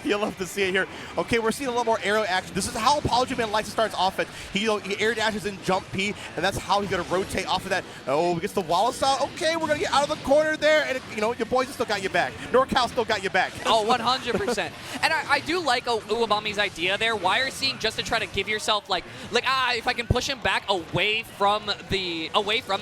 You'll love to see it here. Okay, we're seeing a little more arrow action. This is how Apology Man likes to start his offense. He air dashes in jump P, and that's how he's going to rotate off of that. Oh, he gets the wall style. Okay, we're going to get out of the corner there, and, you know, your boys still got you back. NorCal still got you back. Oh, 100%. And I do like Uwabami's idea there. Wire seeing just to try to give yourself, if I can push him back away from the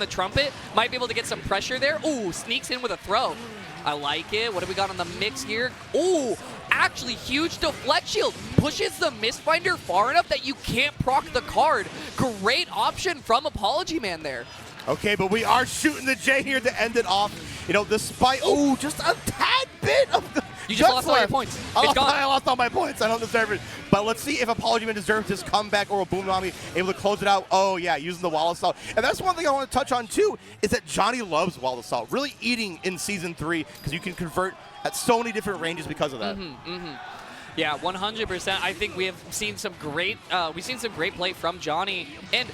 trumpet, might be able to get some pressure there. Ooh, sneaks in with a throw. I like it. What do we got on the mix here? Ooh, actually huge deflect shield. Pushes the Mistfinder far enough that you can't proc the card. Great option from Apology Man there. Okay, but we are shooting the J here to end it off. You know, despite, just a tad bit of the... You just lost all your points. I lost all my points. I don't deserve it. But let's see if Apology Man deserves this comeback or Uwabami able to close it out. Oh, yeah, using the wall assault. And that's one thing I want to touch on, too, is that Johnny loves wall assault. Really eating in Season 3 because you can convert at so many different ranges because of that. Yeah, 100%. I think we have seen some great play from Johnny. And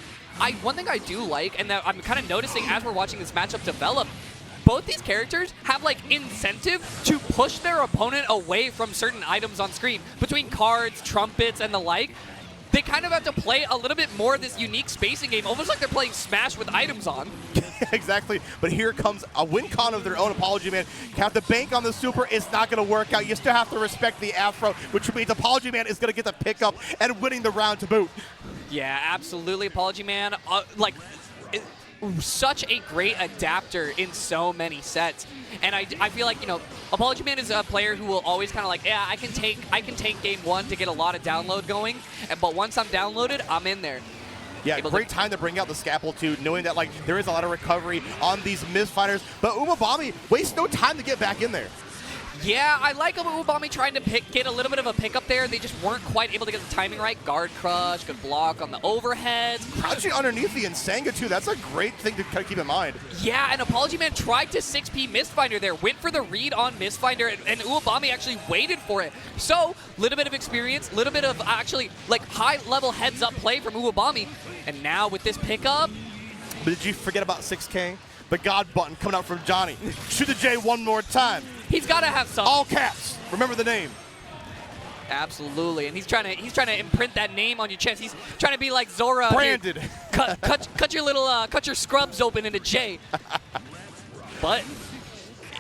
one thing I do like, and that I'm kind of noticing as we're watching this matchup develop, both these characters have incentive to push their opponent away from certain items on screen. Between cards, trumpets, and the like, they kind of have to play a little bit more of this unique spacing game, almost like they're playing Smash with items on. Exactly, but here comes a win con of their own. Apology Man, you have to bank on the super. It's not going to work out. You still have to respect the Afro, which means Apology Man is going to get the pickup and winning the round to boot. Yeah, absolutely, Apology Man. Such a great adapter in so many sets, and I feel like, you know, Apology Man is a player who will always kind of like, yeah, I can take game one to get a lot of download going, but once I'm downloaded, I'm in there. Yeah, great time to bring out the scalpel too, knowing that like there is a lot of recovery on these misfighters, but Umabami wastes no time to get back in there. Yeah, I like Umabami trying to get a little bit of a pickup there. They just weren't quite able to get the timing right. Guard crush, good block on the overheads. Crouching underneath the Insanga too, that's a great thing to kind of keep in mind. Yeah, and Apology Man tried to 6P Mistfinder there, went for the read on Mistfinder, and Umabami actually waited for it. So, little bit of experience, little bit of actually like high-level heads-up play from Umabami, and now with this pickup. But did you forget about 6K? The God button coming out from Johnny. Shoot the J one more time. He's got to have some. All caps. Remember the name. Absolutely, and he's trying to imprint that name on your chest. He's trying to be like Zora. Branded. Here. Cut your little cut your scrubs open into J. But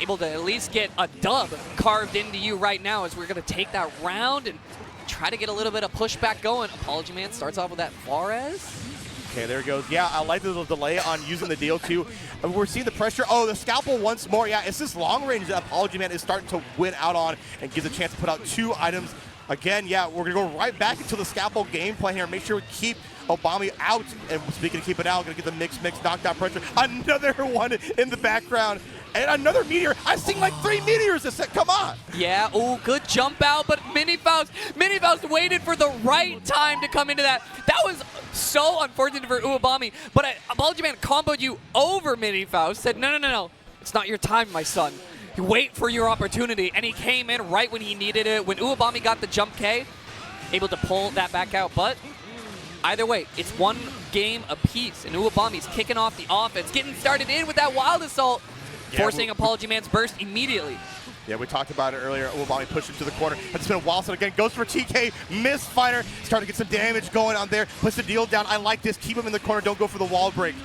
able to at least get a dub carved into you right now, as we're gonna take that round and try to get a little bit of pushback going. Apology Man starts off with that Fares. Okay, there it goes. Yeah, I like the little delay on using the deal too. We're seeing the pressure. Oh, the scalpel once more. Yeah, it's this long range that Apology Man is starting to win out on and gives a chance to put out 2 items. Again, yeah, we're going to go right back into the scalpel gameplay here. Make sure we keep Obami out. And speaking of keep it out, going to get the mix knockdown pressure. Another one in the background. And another meteor. I've seen like 3 meteors this set. Come on. Yeah, oh, good jump out, but Minifaust waited for the right time to come into that. That was so unfortunate for Uabami, but Apology Man comboed you over Minifaust, said, no, it's not your time, my son. You wait for your opportunity, and he came in right when he needed it. When Uabami got the jump K, able to pull that back out, but either way, it's 1 game apiece, and Uabami's kicking off the offense, getting started in with that Wild Assault, forcing Apology Man's burst immediately. Yeah, we talked about it earlier. Uabami pushed into the corner. It's been a while, so again, goes for TK, misfire, starting to get some damage going on there, puts the deal down. I like this. Keep him in the corner. Don't go for the wall break.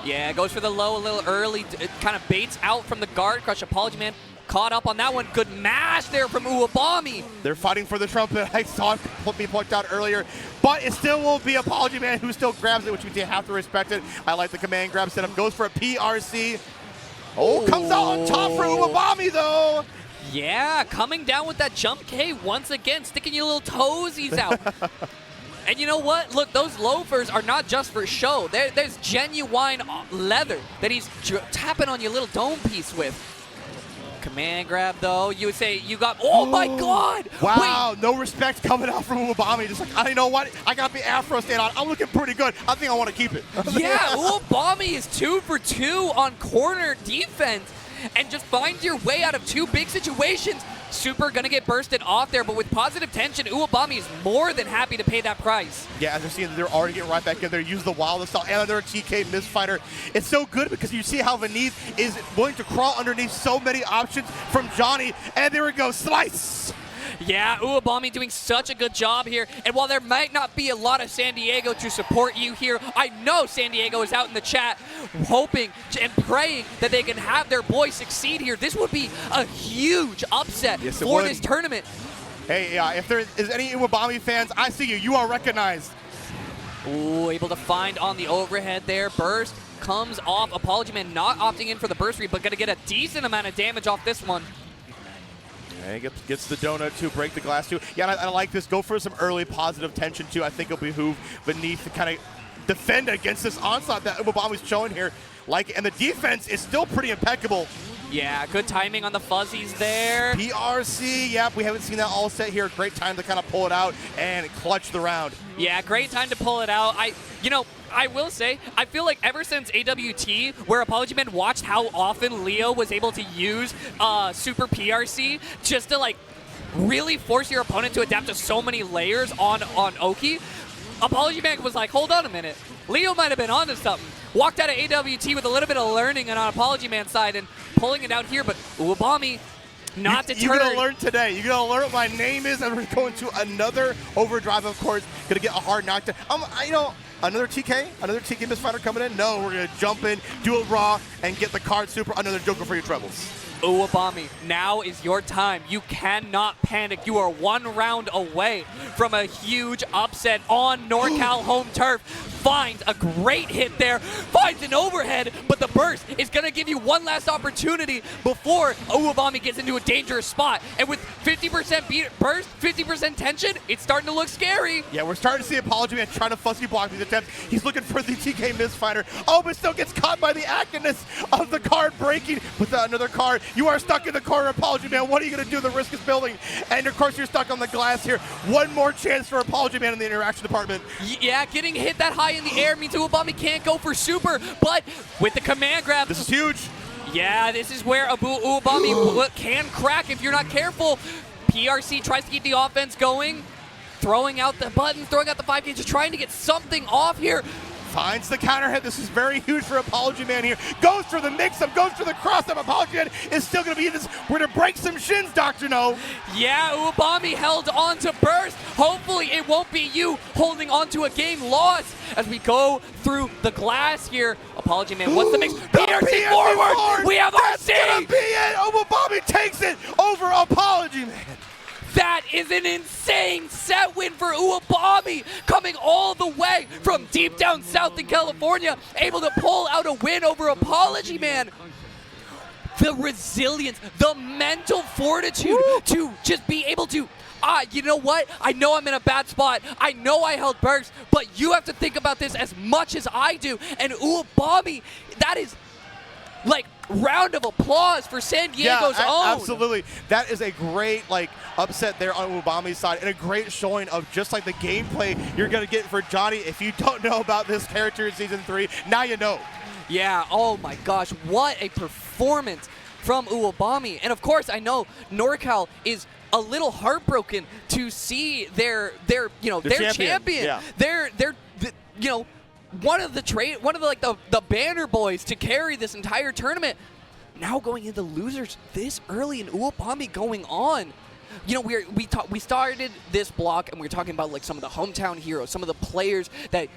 Yeah, goes for the low a little early. It kind of baits out from the guard crush. Apology Man caught up on that one. Good mash there from Uabami. They're fighting for the trumpet. I saw it be pointed out earlier, but it still will be Apology Man who still grabs it, which means you have to respect it. I like the command grab setup. Goes for a PRC. Oh, comes out on top for Uabami, though. Yeah, coming down with that jump K once again, sticking your little toesies out. And you know what? Look, those loafers are not just for show. There's genuine leather that he's tapping on your little dome piece with. Command grab, though. You would say you got... Oh, my God! Wow, wait. No respect coming out from Uabami. Just like, you know what? I got the Afro stand on. I'm looking pretty good. I think I want to keep it. Yeah, Uabami is 2 for 2 on corner defense and just finds your way out of 2 big situations. Super gonna get bursted off there, but with positive tension, Uabami is more than happy to pay that price. Yeah, as you're seeing, they're already getting right back in there. Use the Wild Assault and another TK misfighter. It's so good because you see how Venise is willing to crawl underneath so many options from Johnny, and there we go, slice! Yeah, Uabami doing such a good job here. And while there might not be a lot of San Diego to support you here, I know San Diego is out in the chat hoping and praying that they can have their boy succeed here. This would be a huge upset for this tournament. Hey, if there is any Uabami fans, I see you. You are recognized. Ooh, able to find on the overhead there. Burst comes off. Apology Man not opting in for the burst read, but going to get a decent amount of damage off this one. And he gets the donut to break the glass too. Yeah, I like this. Go for some early positive tension too. I think it'll behoove Beneath to kind of defend against this onslaught that Uabami's showing here. And the defense is still pretty impeccable. Yeah, good timing on the fuzzies there. PRC, yep, we haven't seen that all set here. Great time to kind of pull it out and clutch the round. Yeah, great time to pull it out. I will say, I feel like ever since AWT, where Apology Man watched how often Leo was able to use Super PRC just to really force your opponent to adapt to so many layers on Oki, Apology Man was like, hold on a minute. Leo might have been onto something. Walked out of AWT with a little bit of learning on Apology Man's side and pulling it out here, but Uabami Not deterred. You're going to learn today. You're going to learn what my name is, and we're going to another overdrive, of course. Going to get a hard knockdown. Another TK? Another TK misfighter coming in? No, we're going to jump in, do a raw, and get the card super. Another Joker for your trebles. Uwabami, now is your time. You cannot panic. You are 1 round away from a huge upset on NorCal home turf. Finds a great hit there, finds an overhead, but the burst is going to give you one last opportunity before Uwabami gets into a dangerous spot. And with 50% burst, 50% tension, it's starting to look scary. Yeah, we're starting to see Apology Man trying to fussy block these attempts. He's looking for the TK misfighter. Oh, but still gets caught by the activeness of the card breaking with another card. You are stuck in the corner, Apology Man. What are you going to do? The risk is building. And of course, you're stuck on the glass here. One more chance for Apology Man in the interaction department. Yeah, getting hit that high in the air means Uwabami can't go for super, but with the command grab. This is huge. Yeah, this is where Uwabami can crack if you're not careful. PRC tries to keep the offense going, throwing out the buttons, throwing out the 5K, just trying to get something off here. Finds the counter hit. This is very huge for Apology Man here. Goes for the mix-up, goes for the cross-up. Apology Man is still going to be in this. We're going to break some shins, Dr. No. Yeah, Uwabami held on to burst. Hopefully it won't be you holding on to a game loss as we go through the glass here. Apology Man, what's the mix? PRC forward! We have That's RC! going to be it! Uwabami takes it over Apology Man. That is an insane set win for Uwabami, coming all the way from deep down south in California, able to pull out a win over Apology Man. The resilience, the mental fortitude to just be able to, you know what? I know I'm in a bad spot. I know I held burst, but you have to think about this as much as I do. And Uwabami, that is like round of applause for San Diego's own. Absolutely. That is a great upset there on Uwabami's side, and a great showing of just like the gameplay you're going to get for Johnny. If you don't know about this character in Season 3, now you know. Yeah, oh my gosh, what a performance from Uwabami. And of course, I know NorCal is a little heartbroken to see their champion. Yeah. They're one of the banner boys to carry this entire tournament. Now going into losers this early, and Uwabami going on. We started this block and we were talking about some of the hometown heroes, some of the players that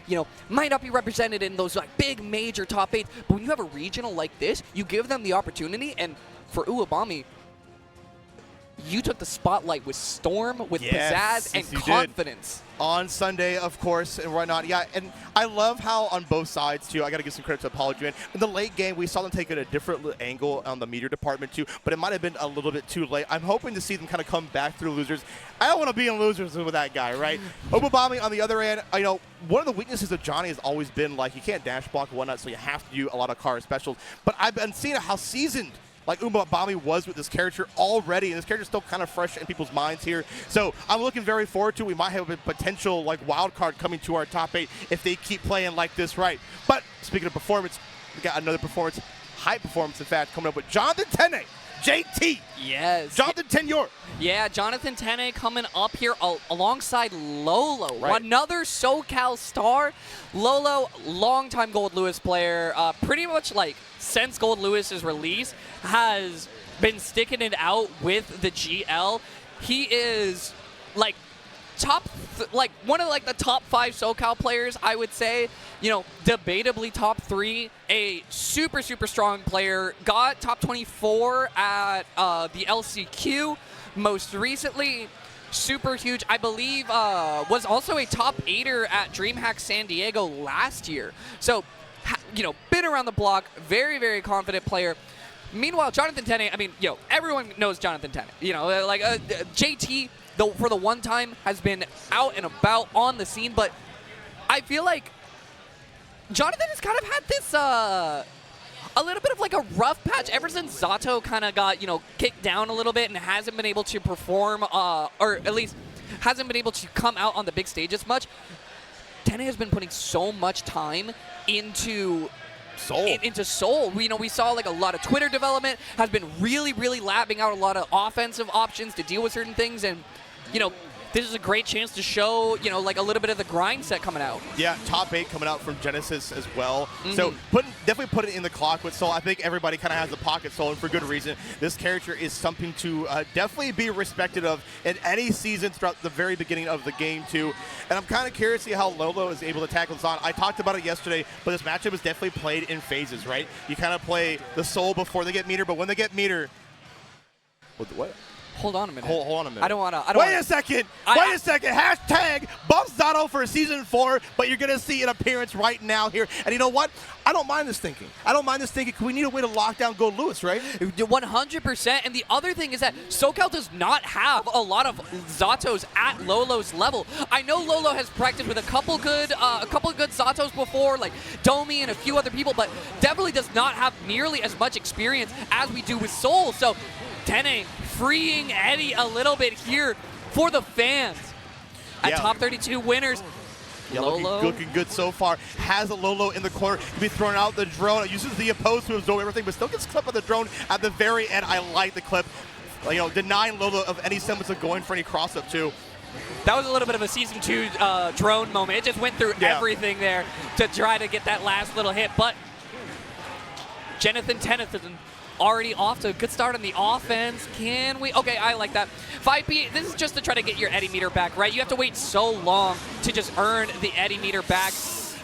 might not be represented in those big major top 8s. But when you have a regional like this, you give them the opportunity. And for Uwabami, you took the spotlight with storm, with pizzazz, and confidence. On Sunday, of course, and whatnot. Yeah, and I love how on both sides, too, I got to give some credit to Apology Man. In the late game, we saw them take it a different angle on the meteor department, too, but it might have been a little bit too late. I'm hoping to see them kind of come back through losers. I don't want to be in losers with that guy, right? Uwabami, on the other end, one of the weaknesses of Johnny has always been, he can't dash block and whatnot, so you have to do a lot of card specials. But I've been seeing how seasoned Uwabami was with this character already, and this character's still kind of fresh in people's minds here. So I'm looking very forward to it. We might have a potential wild card coming to our top 8 if they keep playing like this right. But speaking of performance, we got another performance, high performance in fact, coming up with Jonathan Tene. JT. Yes. Jonathan Tenyor. Yeah, Jonathan Tene coming up here alongside Lolo, right. Another SoCal star. Lolo, longtime Gold Lewis player, pretty much since Gold Lewis's release, has been sticking it out with the GL. He is one of the top 5 SoCal players, I would say. Debatably top 3. A super strong player. Got top 24 at the LCQ most recently. Super huge. I believe was also a top 8er at DreamHack San Diego last year. So, been around the block. Very confident player. Meanwhile, Jonathan Tene, everyone knows Jonathan Tene. JT, for the one time, has been out and about on the scene, but I feel like Jonathan has kind of had this a little bit of a rough patch ever since Zato kind of got kicked down a little bit and hasn't been able to perform, or at least hasn't been able to come out on the big stage as much. Tene has been putting so much time into Seoul. We saw a lot of Twitter development, has been really labbing out a lot of offensive options to deal with certain things, and this is a great chance to show, you know, like a little bit of the grind set coming out. Yeah, top 8 coming out from Genesis as well. So definitely put it in the clock with Soul. I think everybody kind of has a pocket Soul, and for good reason. This character is something to definitely be respected of in any season throughout the very beginning of the game too. And I'm kind of curious to see how Lolo is able to tackle Zon. I talked about it yesterday, but this matchup is definitely played in phases, right? You kind of play the Soul before they get meter, but when they get meter, what? Hold on a minute. Hold on a minute. I don't want to. Wait a second. Wait a second. Hashtag bump Zato for season 4, but you're going to see an appearance right now here. And you know what? I don't mind this thinking. I don't mind this thinking. We need a way to lock down Guidlhouse, right? 100%. And the other thing is that SoCal does not have a lot of Zatos at Lolo's level. I know Lolo has practiced with a couple good Zatos before, like Domi and a few other people, but definitely does not have nearly as much experience as we do with Soul. So Tene freeing Eddie a little bit here for the fans. At top 32 winners. Yeah, Lolo looking good so far. Has a Lolo in the corner. He'll be throwing out the drone. Uses the opposed to absorb everything, but still gets clipped on the drone at the very end. I like the clip. You know, denying Lolo of any semblance of going for any cross up too. That was a little bit of a Season 2 drone moment. It just went through everything there to try to get that last little hit. But Jonathan Tennyson already off to a good start on the offense. Can we? Okay, I like that. FunkyP, this is just to try to get your Eddie meter back, right? You have to wait so long to just earn the Eddie meter back.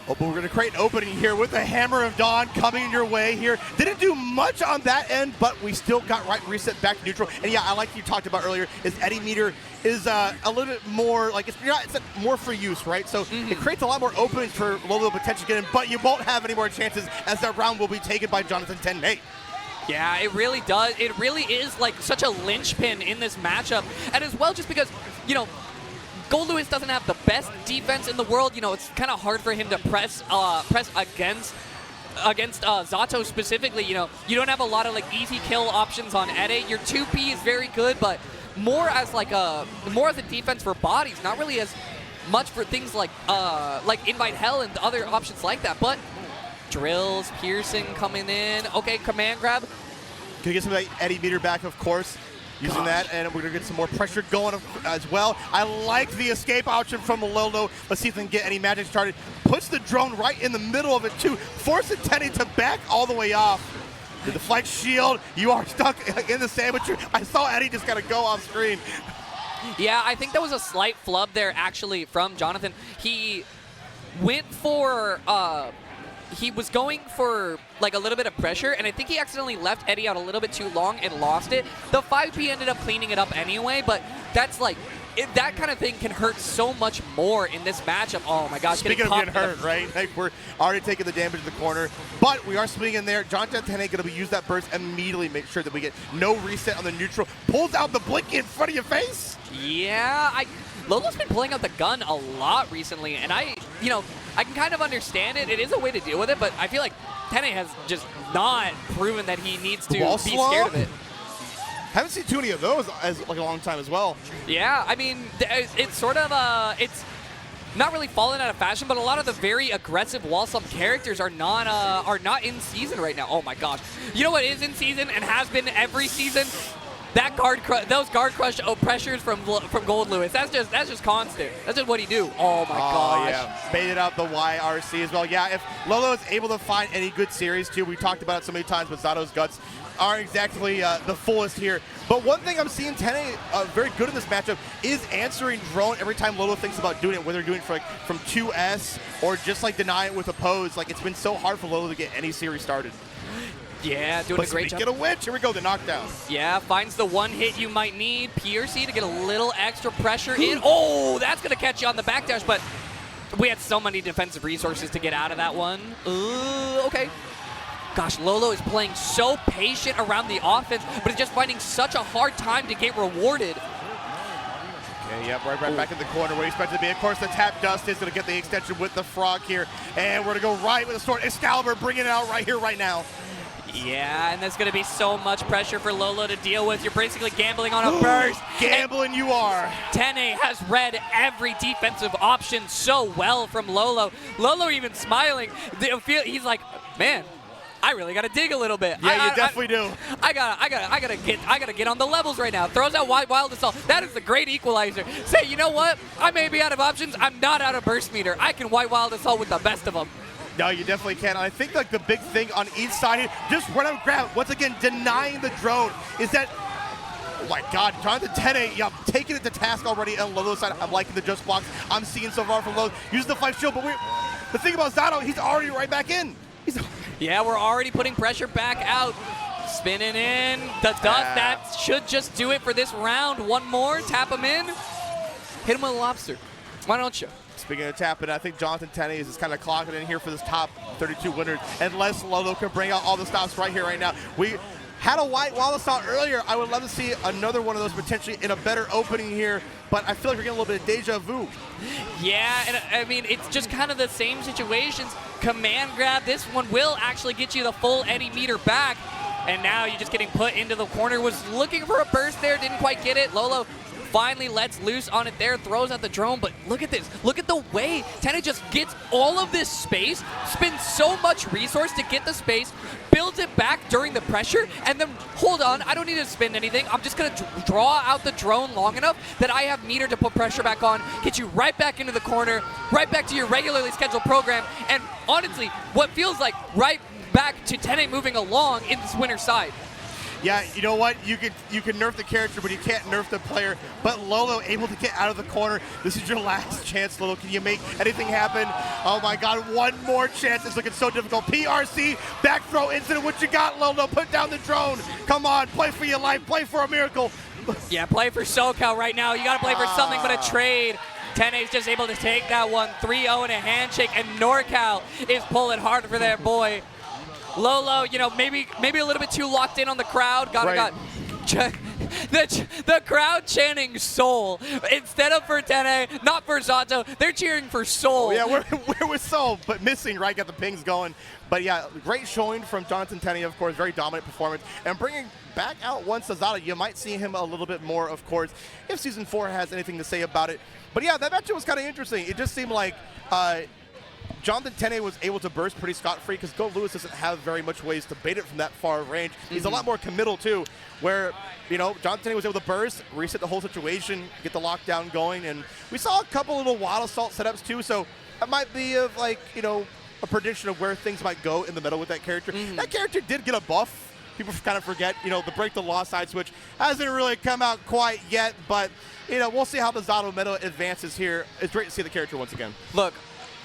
Oh, but we're going to create an opening here with the Hammer of Dawn coming your way here. Didn't do much on that end, but we still got right reset back to neutral. And yeah, I like you talked about earlier, is Eddie meter is a little bit more, like, it's more for use, right? So it creates a lot more openings for Lolo to potentially get in, but you won't have any more chances as that round will be taken by Jonathan 10-8. Yeah, it really does. It really is like such a linchpin in this matchup. And as well, just because, you know, Guidlhouse doesn't have the best defense in the world. You know, it's kind of hard for him to press against Zato specifically. You know, you don't have a lot of like easy kill options on Eddie. Your 2P is very good, but more as a defense for bodies, not really as much for things like Invite Hell and other options like that. But drills, piercing coming in. Okay, command grab. Can get some of that Eddie meter back, of course. Using that, and we're going to get some more pressure going as well. I like the escape option from Lolo. Let's see if we can get any magic started. Puts the drone right in the middle of it, too. Forcing Teddy to back all the way off. The deflect shield. You are stuck in the sandwich. I saw Eddie just kind of go off screen. Yeah, I think that was a slight flub there, actually, from Jonathan. He went for... he was going for like a little bit of pressure, and I think he accidentally left Eddie out a little bit too long and lost it. The 5P ended up cleaning it up anyway, but that's like, that kind of thing can hurt so much more in this matchup. Oh my gosh. Speaking of getting hurt, right? Like, we're already taking the damage in the corner, but we are swinging in there. Jonathan Tene going to use that burst immediately, make sure that we get no reset on the neutral. Pulls out the blink in front of your face. Yeah, Lolo's been pulling out the gun a lot recently, and I can kind of understand it. It is a way to deal with it, but I feel like Tene has just not proven that he needs to be scared of it. Haven't seen too many of those as like a long time as well. Yeah, I mean, it's sort of it's not really fallen out of fashion, but a lot of the very aggressive wall sub characters are not in season right now. Oh my gosh! You know what is in season and has been every season? That those guard crush pressures from Guidlhouse. That's just constant. That's just what he do. Oh my gosh. Yeah, baited out the YRC as well. Yeah, if Lolo is able to find any good series too, we talked about it so many times, but Zato's guts aren't exactly the fullest here. But one thing I'm seeing Tene very good in this matchup is answering drone every time Lolo thinks about doing it, whether doing it for, like, from 2S or just like deny it with oppose. Like, it's been so hard for Lolo to get any series started. Yeah, doing a great job. Speaking of which, here we go, the knockdown. Yeah, finds the one hit you might need. PRC to get a little extra pressure in. Oh, that's going to catch you on the backdash, but we had so many defensive resources to get out of that one. Okay. Gosh, Lolo is playing so patient around the offense, but is just finding such a hard time to get rewarded. Okay, yep, right back in the corner where he expected to be. Of course, the tap dust is going to get the extension with the frog here, and we're going to go right with the sword. Excalibur bringing it out right here, right now. Yeah, and there's going to be so much pressure for Lolo to deal with. You're basically gambling on a burst. Gambling you are. Tene has read every defensive option so well from Lolo. Lolo even smiling. He's like, man, I really gotta dig a little bit. Yeah, you definitely do. I gotta get on the levels right now. Throws out Wild Assault. That is the great equalizer. Say, you know what? I may be out of options. I'm not out of burst meter. I can white Wild Assault with the best of them. No, you definitely can. And I think like the big thing on each side here, just run out grab. Once again, denying the drone is that. Oh my God, Jonathan Tene, yeah, taking it to task already on Lolo's side. I'm liking the just blocks I'm seeing so far from Lolo. Use the 5 shield, but the thing about Zato, he's already right back in. Yeah, we're already putting pressure back out. Spinning in. The dust, that should just do it for this round. One more, tap him in. Hit him with a lobster. Why don't you? Speaking of tapping, I think Jonathan Tene is just kind of clocking in here for this top 32 winners, unless Lolo can bring out all the stops right here, right now. We had a white Wild Assault earlier. I would love to see another one of those potentially in a better opening here, but I feel like we're getting a little bit of deja vu. Yeah, and I mean, it's just kind of the same situations. Command grab, this one will actually get you the full Eddie meter back, and now you're just getting put into the corner. Was looking for a burst there, didn't quite get it. Lolo finally lets loose on it there, throws out the drone, but look at this. Look at the way Tene just gets all of this space, spends so much resource to get the space, builds it back during the pressure, and then, hold on, I don't need to spend anything. I'm just going to draw out the drone long enough that I have meter to put pressure back on, get you right back into the corner, right back to your regularly scheduled program, and honestly, what feels like right back to Tene moving along in this winner's side. Yeah, you know what? You can nerf the character, but you can't nerf the player. But Lolo able to get out of the corner. This is your last chance, Lolo. Can you make anything happen? Oh my God, one more chance. It's looking so difficult. PRC, back throw incident. What you got, Lolo? Put down the drone. Come on, play for your life. Play for a miracle. Yeah, play for SoCal right now. You got to play for something but a trade. Tene's just able to take that one. 3-0 in a handshake, and NorCal is pulling hard for their boy. Lolo, you know, maybe a little bit too locked in on the crowd. Got the crowd chanting Soul instead of for Tene, not for Zato. They're cheering for Soul. Oh, yeah, we're with Soul, but missing, right? Got the pings going. But yeah, great showing from Jonathan Tene, of course. Very dominant performance. And bringing back out once Zato, you might see him a little bit more, of course, if Season 4 has anything to say about it. But yeah, that matchup was kind of interesting. It just seemed like Jonathan Tene was able to burst pretty scot-free because Gold Lewis doesn't have very much ways to bait it from that far range. He's a lot more committal too, where, you know, Jonathan Tene was able to burst, reset the whole situation, get the lockdown going, and we saw a couple little Wild Assault setups too, so that might be of, like, you know, a prediction of where things might go in the middle with that character. That character did get a buff. People kind of forget, you know, the break the law side switch hasn't really come out quite yet, but, you know, we'll see how the Zato meta advances here. It's great to see the character once again. Look,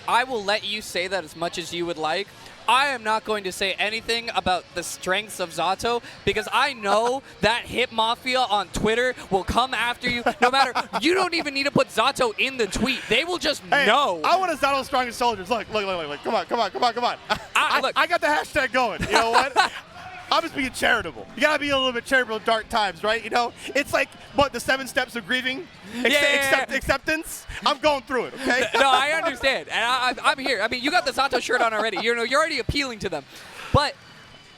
I will let you say that as much as you would like. I am not going to say anything about the strengths of Zato because I know that Hip Mafia on Twitter will come after you no matter. You don't even need to put Zato in the tweet. They will just know. I want a Zato strongest soldiers. Look. Come on. I got the hashtag going. You know what? I'm just being charitable. You gotta be a little bit charitable in dark times, right? You know, it's like, what, the 7 steps of grieving? Acceptance? I'm going through it, okay? No, I understand. And I'm here. I mean, you got the Zato shirt on already. You're already appealing to them. But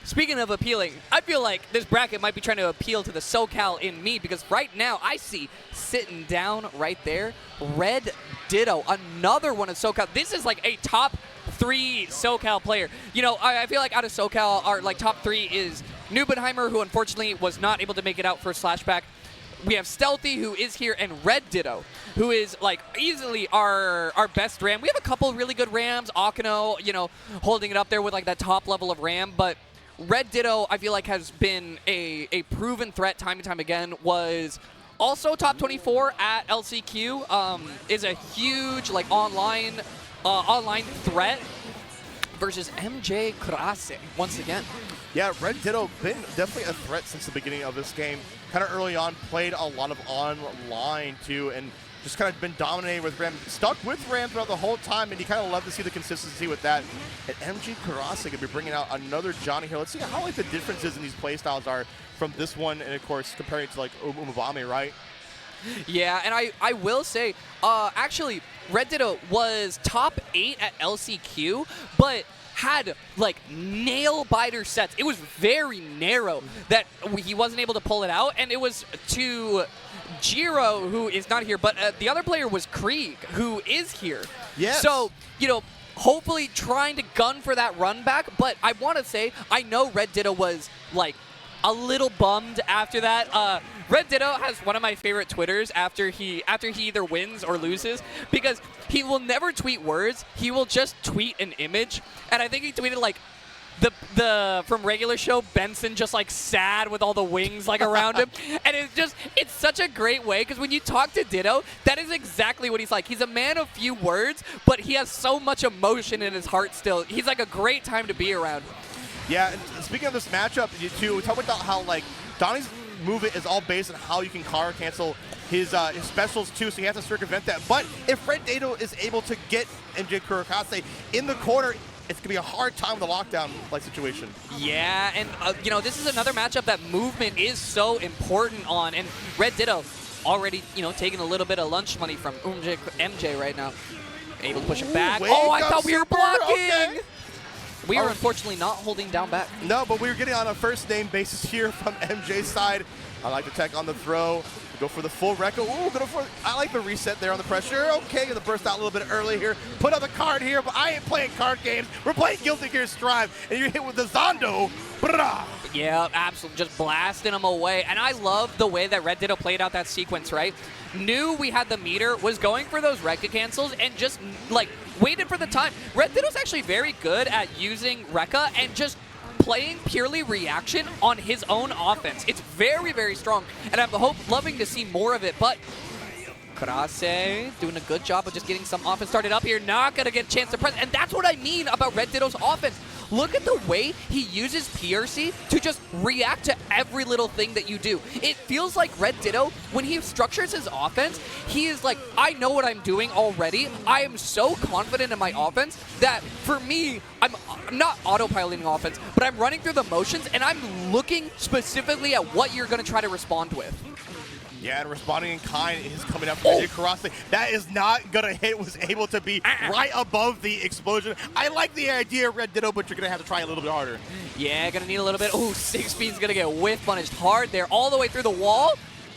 speaking of appealing, I feel like this bracket might be trying to appeal to the SoCal in me because right now I see sitting down right there, Red Ditto, another one of SoCal. This is like a top 3 SoCal player. You know, I feel like out of SoCal, our like top 3 is Nubenheimer, who unfortunately was not able to make it out for Slashback. We have Stealthy, who is here, and Red Ditto, who is like easily our best Ram. We have a couple really good Rams, Akano, you know, holding it up there with like that top level of Ram, but Red Ditto, I feel like, has been a proven threat time and time again, was also top 24 at LCQ, is a huge like online threat versus MJ Krase once again. Yeah, Red Ditto been definitely a threat since the beginning of this game. Kind of early on, played a lot of online too, and just kind of been dominating with Ram. Stuck with Ram throughout the whole time, and you kind of love to see the consistency with that. And MJ Krase could be bringing out another Johnny here. Let's see how like the differences in these playstyles are from this one, and of course comparing it to like Umabami, right? Yeah, and I will say, actually, Red Ditto was top 8 at LCQ, but had like nail-biter sets. It was very narrow that he wasn't able to pull it out, and it was to Jiro, who is not here, but the other player was Krieg, who is here. Yes. So, you know, hopefully trying to gun for that run back. But I want to say, I know Red Ditto was like a little bummed after that. Red Ditto has one of my favorite Twitters after he either wins or loses, because he will never tweet words. He will just tweet an image. And I think he tweeted like the from regular show Benson just like sad with all the wings like around him. And it's such a great way, because when you talk to Ditto, that is exactly what he's like. He's a man of few words, but he has so much emotion in his heart still. He's like a great time to be around. Yeah, and speaking of this matchup, we talked about how like Donnie's movement is all based on how you can car cancel his specials too, so he has to circumvent that. But if Red Ditto is able to get MJ Kurakase in the corner, it's going to be a hard time with a lockdown-like situation. Yeah, and, you know, this is another matchup that movement is so important on. And Red Ditto already, you know, taking a little bit of lunch money from MJ right now. Able to push him back. Oh, I thought we were blocking! Okay. We are unfortunately not holding down back. No, but we were getting on a first-name basis here from MJ's side. I like the tech on the throw. Go for the full Rekka. Ooh, I like the reset there on the pressure. Okay, the burst out a little bit early here. Put up the card here, but I ain't playing card games. We're playing Guilty Gear Strive, and you're hit with the Zondo. Brah. Yeah, absolutely, just blasting him away. And I love the way that Red Ditto played out that sequence, right? Knew we had the meter, was going for those Rekka cancels, and just, like, waited for the time. Red Ditto's actually very good at using Rekka and just playing purely reaction on his own offense. It's very, very strong, and I'm loving to see more of it, but Karase doing a good job of just getting some offense started up here. Not going to get a chance to press, and that's what I mean about Red Ditto's offense. Look at the way he uses PRC to just react to every little thing that you do. It feels like Red Ditto, when he structures his offense, he is like, I know what I'm doing already. I am so confident in my offense that for me, I'm not autopiloting offense, but I'm running through the motions and I'm looking specifically at what you're going to try to respond with. Yeah, and responding in kind is coming up from Karase. That is not going to hit, was able to be right above the explosion. I like the idea, Red Ditto, but you're going to have to try a little bit harder. Yeah, going to need a little bit. Oh, 6Speed's going to get whiff punished hard there, all the way through the wall.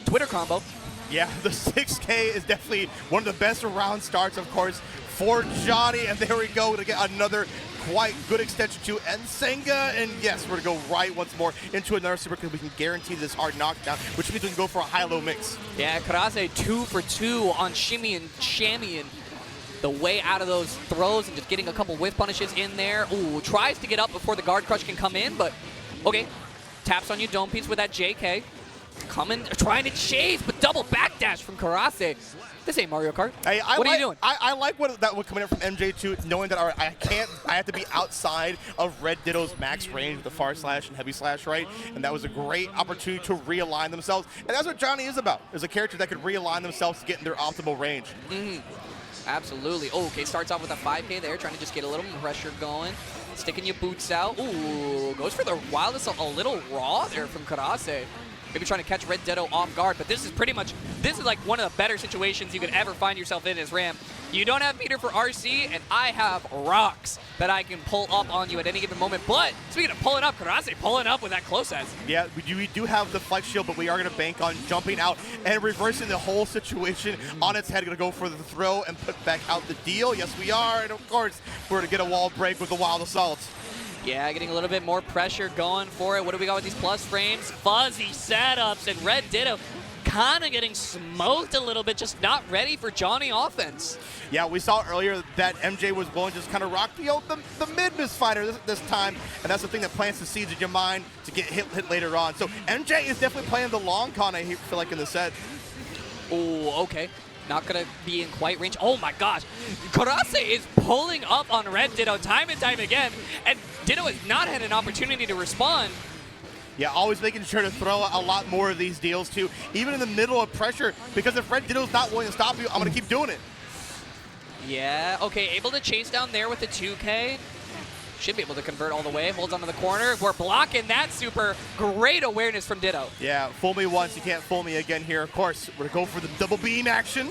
Twitter combo. Yeah, the 6K is definitely one of the best round starts, of course, for Johnny. And there we go to get another quite good extension to Nsenga. And yes, we're going to go right once more into another super because we can guarantee this hard knockdown, which means we can go for a high-low mix. Yeah, Karase 2 for 2 on Shimmy and Shammy, and the way out of those throws and just getting a couple whiff punishes in there. Ooh, tries to get up before the guard crush can come in, but okay. Taps on you, dome piece with that JK. Coming, trying to chase, but double backdash from Karase. This ain't Mario Kart. Hey, what are you doing? I like that was coming in from MJ too, knowing that I have to be outside of Red Ditto's max range with the far slash and heavy slash, right? And that was a great opportunity to realign themselves. And that's what Johnny is about, is a character that could realign themselves to get in their optimal range. Absolutely. Oh, okay, starts off with a 5K there, trying to just get a little pressure going. Sticking your boots out. Ooh, goes for the wildest, a little raw there from Karase. Maybe trying to catch Red Ditto off guard, but this is like one of the better situations you could ever find yourself in as Ram. You don't have meter for RC, and I have rocks that I can pull up on you at any given moment. But speaking of pulling up, Karase pulling up with that close as. Yeah, we do have the flex shield, but we are going to bank on jumping out and reversing the whole situation on its head. Going to go for the throw and put back out the deal. Yes, we are, and of course, we're going to get a wall break with the wild assault. Yeah, getting a little bit more pressure going for it. What do we got with these plus frames? Fuzzy setups, and Red Ditto kind of getting smoked a little bit, just not ready for Johnny offense. Yeah, we saw earlier that MJ was willing to just kind of rock the mid-miss fighter this time, and that's the thing that plants the seeds in your mind to get hit later on. So MJ is definitely playing the long con, I feel like, in the set. Oh, okay. Not going to be in quite range. Oh my gosh. Karase is pulling up on Red Ditto time and time again, and Ditto has not had an opportunity to respond. Yeah, always making sure to throw a lot more of these deals too, even in the middle of pressure, because if Red Ditto's not willing to stop you, I'm going to keep doing it. Yeah, okay, able to chase down there with the 2K. Should be able to convert all the way. Holds onto the corner. We're blocking that super. Great awareness from Ditto. Yeah, fool me once, you can't fool me again here. Of course, we're going to go for the double beam action.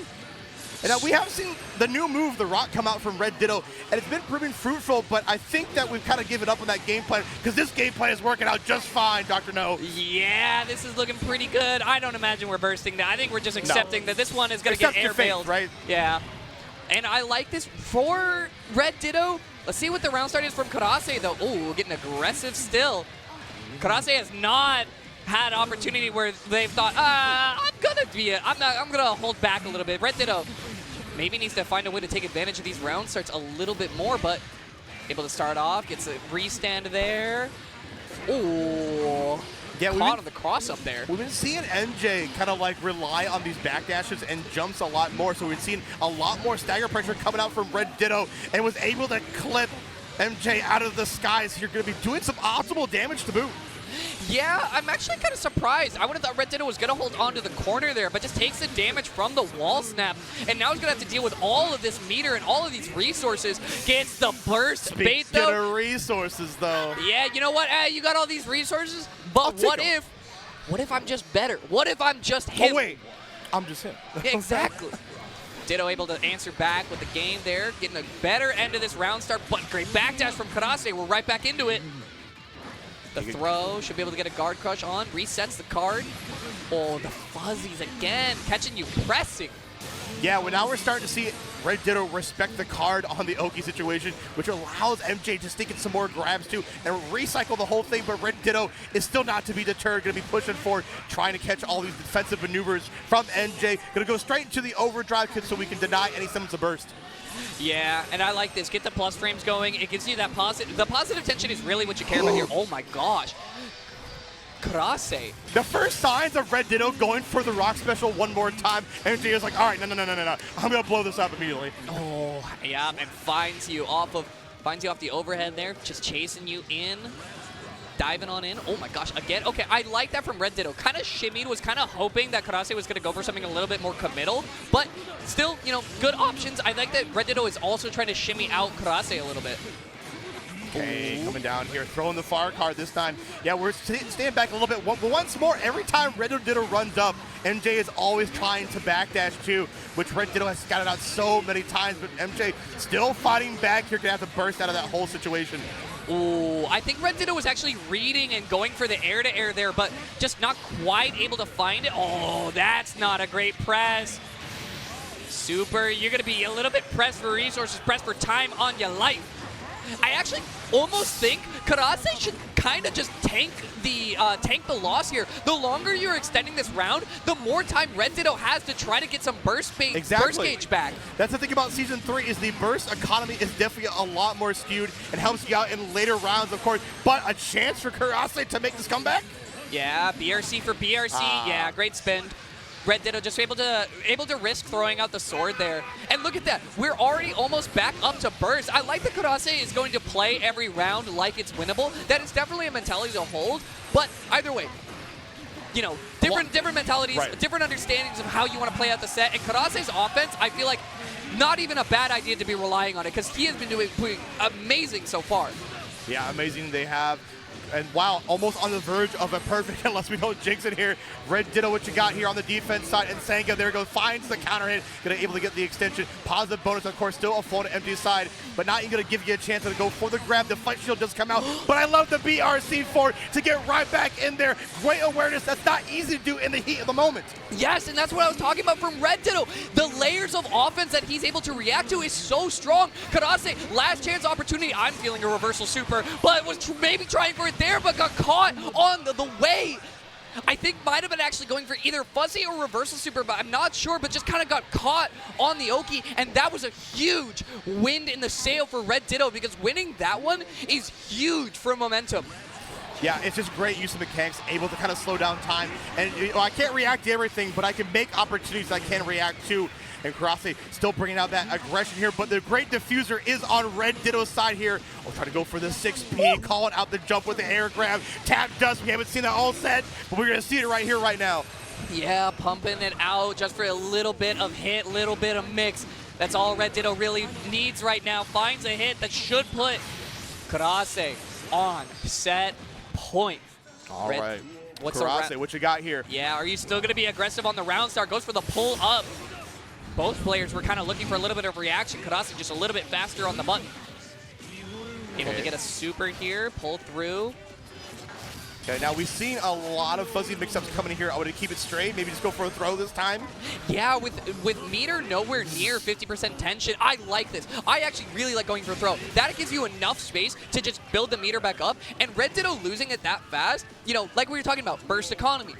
And now we have seen the new move, the rock, come out from Red Ditto, and it's been proving fruitful, but I think that we've kind of given up on that game plan, because this game plan is working out just fine, Dr. No. Yeah, this is looking pretty good. I don't imagine we're bursting that. I think we're just accepting that this one is going to get air-failed. Right? Yeah. And I like this for Red Ditto. Let's see what the round start is from Karase, though. Oh, we're getting aggressive still. Karase has not had opportunity where they've thought, I'm gonna hold back a little bit. Red Ditto maybe needs to find a way to take advantage of these round starts a little bit more, but able to start off, gets a restand there. Oh, yeah, caught on the cross up there. We've been seeing MJ kind of like rely on these backdashes and jumps a lot more, so we've seen a lot more stagger pressure coming out from Red Ditto and was able to clip MJ out of the skies. You're going to be doing some optimal damage to boot. Yeah, I'm actually kind of surprised. I would have thought Red Ditto was going to hold on to the corner there, but just takes the damage from the wall snap. And now he's going to have to deal with all of this meter and all of these resources. Gets the burst bait, though. Speaking of resources, though. Yeah, you know what? You got all these resources, but what if I'm just better? What if I'm just him? Oh, wait. I'm just him. Exactly. Ditto able to answer back with the game there, getting a better end of this round start, but great backdash from Karase. We're right back into it. The throw, should be able to get a guard crush on, resets the card. Oh, the fuzzies again, catching you pressing. Yeah, well, now we're starting to see Red Ditto respect the card on the Oki situation, which allows MJ to stick in some more grabs too and recycle the whole thing, but Red Ditto is still not to be deterred, going to be pushing forward, trying to catch all these defensive maneuvers from MJ. Going to go straight into the overdrive so we can deny any summons of burst. Yeah, and I like this. Get the plus frames going. It gives you that positive. The positive tension is really what you care about here. Oh my gosh. Karase. The first signs of Red Ditto going for the rock special one more time. MJ is like, all right, no. I'm going to blow this up immediately. Oh, yeah, and finds you off the overhead there. Just chasing you in. Diving on in. Oh my gosh, again. Okay, I like that from Red Ditto. Kind of shimmied, was kind of hoping that Karase was going to go for something a little bit more committal, but still, you know, good options. I like that Red Ditto is also trying to shimmy out Karase a little bit. Okay, coming down here, throwing the fire card this time. Yeah, we're staying back a little bit. Once more, every time Red Ditto runs up, MJ is always trying to backdash too, which Red Ditto has scouted out so many times, but MJ still fighting back here, gonna have to burst out of that whole situation. Ooh, I think Red Ditto was actually reading and going for the air-to-air there, but just not quite able to find it. Oh, that's not a great press. Super, you're going to be a little bit pressed for resources, pressed for time on your life. I actually almost think Karase should kind of just tank the loss here. The longer you're extending this round, the more time Red Ditto has to try to get some burst gauge back. That's the thing about Season 3 is the burst economy is definitely a lot more skewed and helps you out in later rounds, of course. But a chance for Karase to make this comeback? Yeah, BRC for BRC. Yeah, great spin. Red Ditto just able to risk throwing out the sword there. And look at that. We're already almost back up to burst. I like that Karase is going to play every round like it's winnable. That is definitely a mentality to hold. But either way, you know, different mentalities, right, different understandings of how you want to play out the set. And Karase's offense, I feel like not even a bad idea to be relying on it because he has been doing amazing so far. Yeah, amazing they have. And wow, almost on the verge of a perfect, unless we don't jinx it here. Red Ditto, what you got here on the defense side, and Senga there goes, finds the counter hit, gonna able to get the extension. Positive bonus, of course, still a full to empty side, but not even gonna give you a chance to go for the grab. The fight shield does come out, but I love the BRC for it to get right back in there. Great awareness, that's not easy to do in the heat of the moment. Yes, and that's what I was talking about from Red Ditto. The layers of offense that he's able to react to is so strong. Karase, last chance opportunity. I'm feeling a reversal super, but was maybe trying for it there, but got caught on the way. I think might have been actually going for either fuzzy or reversal super, but I'm not sure, but just kind of got caught on the Oki, and that was a huge wind in the sail for Red Ditto because winning that one is huge for momentum. Yeah, it's just great use of mechanics, able to kind of slow down time. And you know, I can't react to everything, but I can make opportunities I can react to. And Karase still bringing out that aggression here, but the great diffuser is on Red Ditto's side here. We'll try to go for the 6P, calling out the jump with the air grab. Tap dust, we haven't seen that all set, but we're gonna see it right here, right now. Yeah, pumping it out just for a little bit of hit, little bit of mix. That's all Red Ditto really needs right now. Finds a hit that should put Karase on set point. All right. What's Karase, what you got here? Yeah, are you still gonna be aggressive on the round start? Goes for the pull up. Both players were kind of looking for a little bit of reaction. Karase just a little bit faster on the button. Able to get a super here, pull through. Okay, now we've seen a lot of fuzzy mix-ups coming in here. I would keep it straight, maybe just go for a throw this time. Yeah, with meter nowhere near 50% tension, I like this. I actually really like going for a throw. That gives you enough space to just build the meter back up, and Red Ditto losing it that fast, you know, like we were talking about, burst economy.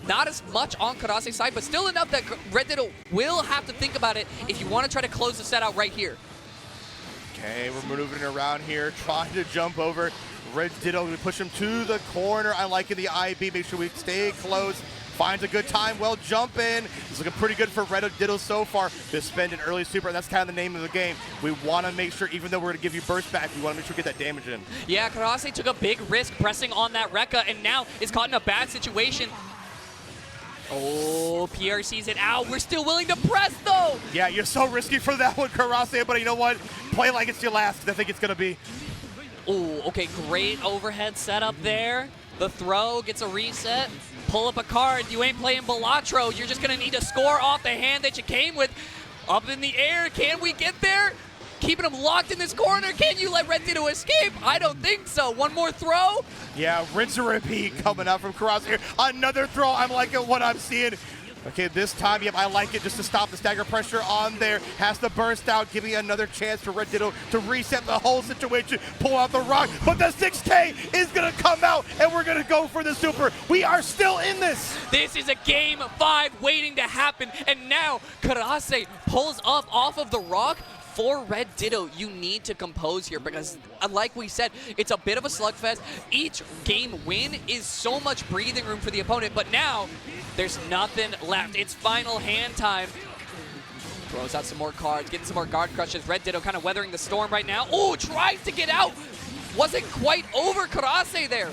Not as much on Karase's side, but still enough that Red Ditto will have to think about it if you want to try to close the set out right here. Okay, we're maneuvering around here, trying to jump over. Red Ditto, we push him to the corner. I like it, the IB, make sure we stay close. Finds a good time, well jump in. It's looking pretty good for Red Ditto so far. To spend an early super, and that's kind of the name of the game. We want to make sure, even though we're going to give you burst back, we want to make sure we get that damage in. Yeah, Karase took a big risk pressing on that Rekka, and now is caught in a bad situation. Oh, PR sees it out. We're still willing to press, though. Yeah, you're so risky for that one, Karase, but you know what? Play like it's your last, because I think it's going to be. Oh, okay, great overhead setup there. The throw gets a reset. Pull up a card. You ain't playing Balatro. You're just going to need to score off the hand that you came with. Up in the air. Can we get there? Keeping him locked in this corner. Can you let Red Ditto escape? I don't think so. One more throw. Yeah, rinse and repeat coming out from Karase here. Another throw. I'm liking what I'm seeing. Okay, this time, yep, I like it just to stop the stagger pressure on there. Has to burst out, giving another chance for Red Ditto to reset the whole situation, pull out the rock, but the 6K is gonna come out, and we're gonna go for the super. We are still in this. This is a game 5 waiting to happen, and now Karase pulls up off of the rock. For Red Ditto, you need to compose here because, like we said, it's a bit of a slugfest. Each game win is so much breathing room for the opponent, but now there's nothing left. It's final hand time. Throws out some more cards, getting some more guard crushes. Red Ditto kind of weathering the storm right now. Oh, tries to get out. Wasn't quite over Karase there.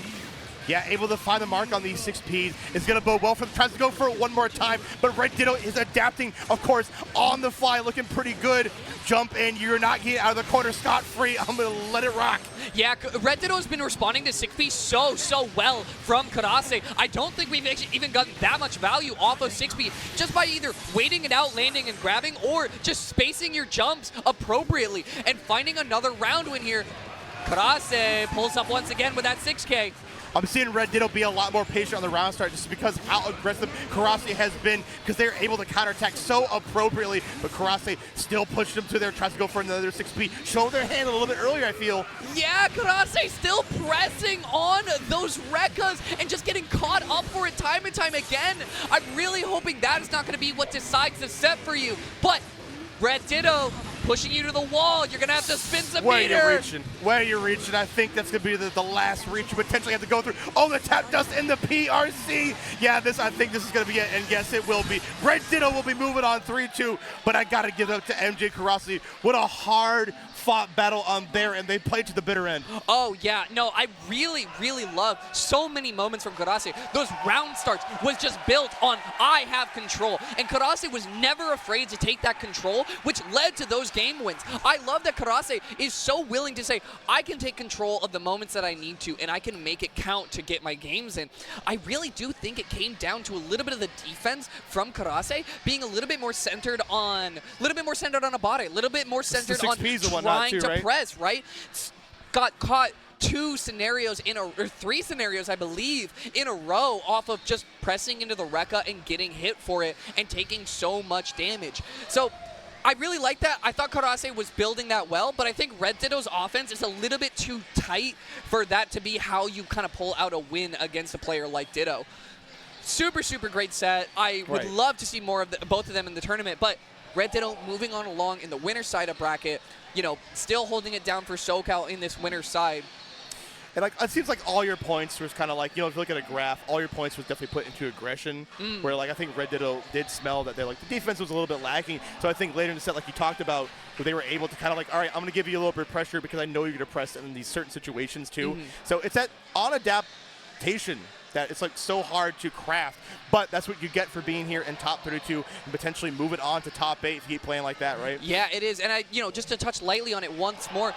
Yeah, able to find the mark on these 6Ps. It's going to bode well for them. Tries to go for it one more time, but Red Ditto is adapting, of course, on the fly, looking pretty good. Jump in. You're not getting out of the corner scot-free. I'm going to let it rock. Yeah, Red Ditto has been responding to 6P so well from Karase. I don't think we've actually even gotten that much value off of 6P just by either waiting it out, landing and grabbing, or just spacing your jumps appropriately and finding another round win here. Karase pulls up once again with that 6K. I'm seeing Red Ditto be a lot more patient on the round start just because how aggressive Karase has been, because they're able to counterattack so appropriately, but Karase still pushed them to there, tries to go for another 6P. Show their hand a little bit earlier, I feel. Yeah, Karase still pressing on those Rekkas and just getting caught up for it time and time again. I'm really hoping that is not going to be what decides the set for you, but Red Ditto pushing you to the wall. You're going to have to spin some meter. Where you're reaching. I think that's going to be the last reach you potentially have to go through. Oh, the tap dust in the PRC. Yeah, I think this is going to be it, and yes, it will be. Red Ditto will be moving on 3-2, but I got to give it up to MJ Karase. What a hard-fought battle on there, and they played to the bitter end. Oh, yeah. No, I really love so many moments from Karase. Those round starts was just built on I have control, and Karase was never afraid to take that control, which led to those game wins. I love that Karase is so willing to say, I can take control of the moments that I need to, and I can make it count to get my games in. I really do think it came down to a little bit of the defense from Karase being a little bit more centered on a body, a little bit more centered on trying to press, right? Got caught 2 scenarios or 3 scenarios, I believe, in a row off of just pressing into the Rekka and getting hit for it and taking so much damage. So I really like that. I thought Karase was building that well, but I think Red Ditto's offense is a little bit too tight for that to be how you kind of pull out a win against a player like Ditto. Super great set. I would love to see more of both of them in the tournament, but Red Ditto moving on along in the winner's side of bracket, you know, still holding it down for SoCal in this winner's side. And like, it seems like all your points was kind of like, you know, if you look at a graph, all your points was definitely put into aggression, where like I think Red Ditto did smell that the defense was a little bit lacking. So I think later in the set, like you talked about, where they were able to kind of like, all right, I'm going to give you a little bit of pressure because I know you're going to press in these certain situations too. So it's that on adaptation that it's like so hard to craft, but that's what you get for being here in top 32 and potentially move it on to top 8 if you keep playing like that, right? Yeah, it is. And just to touch lightly on it once more,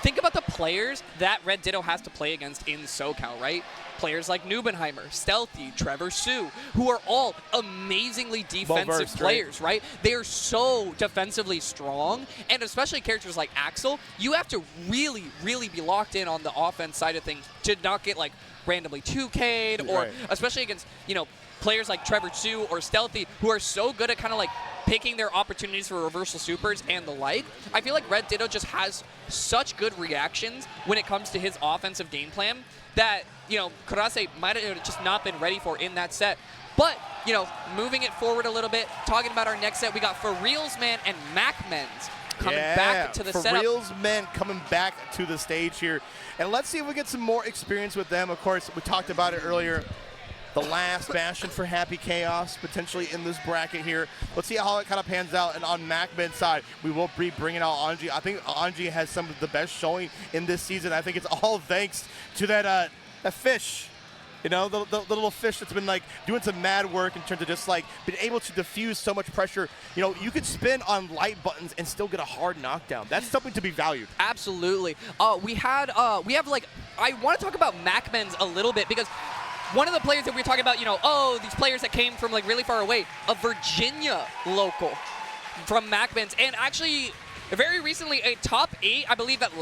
think about the players that Red Ditto has to play against in SoCal, right? players like Nubenheimer, Stealthy, Trevor Sue, who are all amazingly defensive players, right? They are so defensively strong, and especially characters like Axel, you have to really, really be locked in on the offense side of things to not get like randomly 2K'd, or especially against, you know, players like Trevor Sue or Stealthy, who are so good at kind of like picking their opportunities for reversal supers and the like. I feel like Red Ditto just has such good reactions when it comes to his offensive game plan that, you know, Kurase might have just not been ready for in that set. But, you know, moving it forward a little bit, talking about our next set, we got For Reals Man and MacMens coming back to the setup. For Reals Men coming back to the stage here. And let's see if we get some more experience with them. Of course, we talked about it earlier. The last bastion for Happy Chaos, potentially in this bracket here. Let's see how it kind of pans out. And on MacMen's side, we will be bringing out Anji. I think Anji has some of the best showing in this season. I think it's all thanks to that fish. You know, the little fish that's been like doing some mad work in terms of just like being able to diffuse so much pressure. You know, you could spin on light buttons and still get a hard knockdown. That's something to be valued. Absolutely. We have like, I want to talk about MacMen's a little bit, because one of the players that we were talking about, you know, oh, these players that came from like really far away, a Virginia local from MacMen's, and actually very recently a top 8, I believe, at the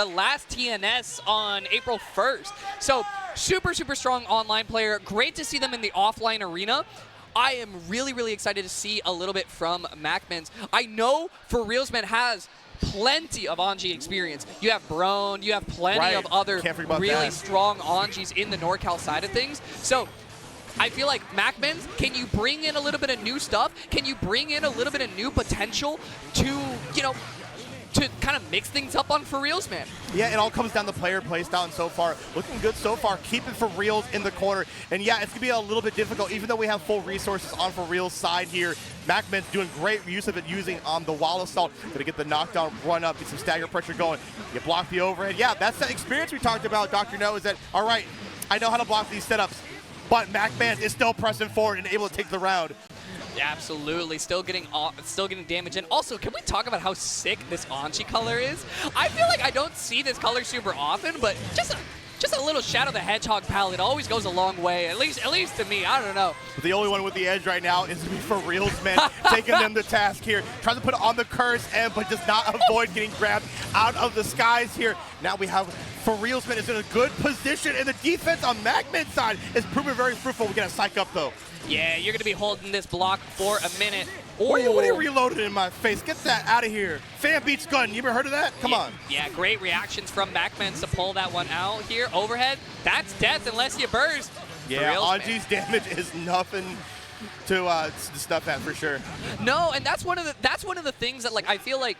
last TNS on April 1st. So super, super strong online player. Great to see them in the offline arena. I am really, really excited to see a little bit from MacMen's. I know For Reals Man has plenty of Anji experience. You have Brone, you have plenty of other really strong Anjis in the NorCal side of things. So I feel like MacMen's, can you bring in a little bit of new stuff? Can you bring in a little bit of new potential to, you know, to kind of mix things up on For Reals Man? Yeah, it all comes down to player play style, and so far, looking good so far. Keeping For Reals in the corner. And yeah, it's going to be a little bit difficult, even though we have full resources on For Reals' side here. MacMen's doing great use of it, using the wall assault. Going to get the knockdown, run up, get some stagger pressure going. You block the overhead. Yeah, that's that experience we talked about, Dr. No, is that, all right, I know how to block these setups, but MacMen is still pressing forward and able to take the round. Absolutely, still getting damage. And also, can we talk about how sick this Anji color is? I feel like I don't see this color super often, but just a little Shadow the Hedgehog palette always goes a long way, at least to me. I don't know. The only one with the edge right now is to be For Reals Man, taking them to task here. Tries to put it on the curse end, but does not avoid getting grabbed out of the skies here. Now we have For Reals Man is in a good position, and the defense on MacMen's side is proving very fruitful. We got to psych up though. Yeah, you're going to be holding this block for a minute. What are you reloading in my face? Get that out of here. Fan beats gun. You ever heard of that? Come on. Yeah, great reactions from MacMen's to pull that one out here. Overhead, that's death unless you burst. Yeah, Anji's damage is nothing to stuff at for sure. No, and that's one of the things that, like, I feel like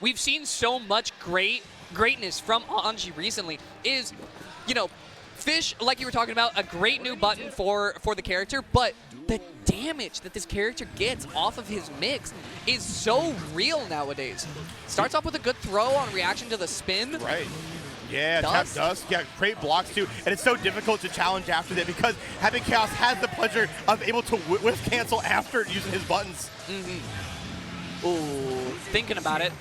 we've seen so much greatness from Anji recently is, you know, Fish, like you were talking about, a great new button for the character, but the damage that this character gets off of his mix is so real nowadays. Starts off with a good throw on reaction to the spin. Right. Yeah, tap dust. Yeah, great blocks too. And it's so difficult to challenge after that because Happy Chaos has the pleasure of able to whiff cancel after using his buttons. Ooh, thinking about it.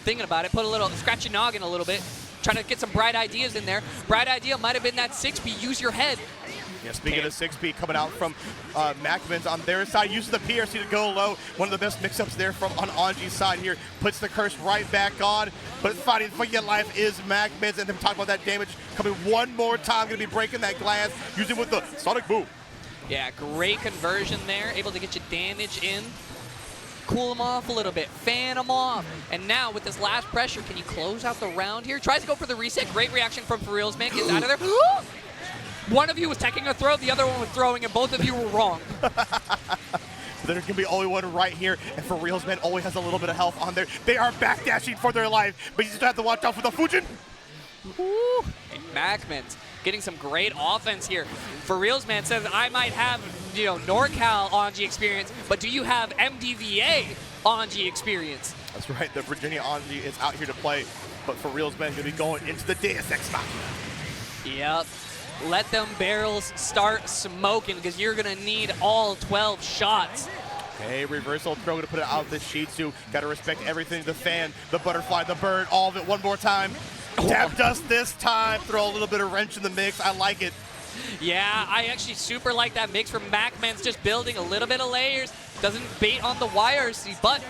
Put a little, scratch your noggin a little bit. Trying to get some bright ideas in there. Bright idea might have been that 6B, use your head. Yeah, speaking of 6B coming out from MacMen's on their side, uses the PRC to go low. One of the best mix-ups there from on Anji's side here. Puts the curse right back on, but fighting for your life is MacMen's, and then talking about that damage coming one more time. Going to be breaking that glass, using with the Sonic Boom. Yeah, great conversion there. Able to get your damage in. Cool him off a little bit, fan him off. And now with this last pressure, can you close out the round here? Tries to go for the reset. Great reaction from For Reals Man. Gets out of there. One of you was taking a throw, the other one was throwing, and both of you were wrong. There's going to be only one right here, and For Reals Man always has a little bit of health on there. They are backdashing for their life, but you just have to watch out for the Fujin. Ooh. And MacMen's getting some great offense here. For Reals Man says, I might have, you know, NorCal Anji experience, but do you have MDVA Anji experience? That's right, the Virginia Anji is out here to play, but For Reals Man is going to be going into the Deus Ex Machina. Yep. Let them barrels start smoking because you're going to need all 12 shots. Okay, reversal throw, going to put it out the Shih Tzu. Got to respect everything, the fan, the butterfly, the bird, all of it one more time. Tap dust this time. Throw a little bit of wrench in the mix. I like it. Yeah, I actually super like that mix from MacMan's, just building a little bit of layers. Doesn't bait on the YRC, but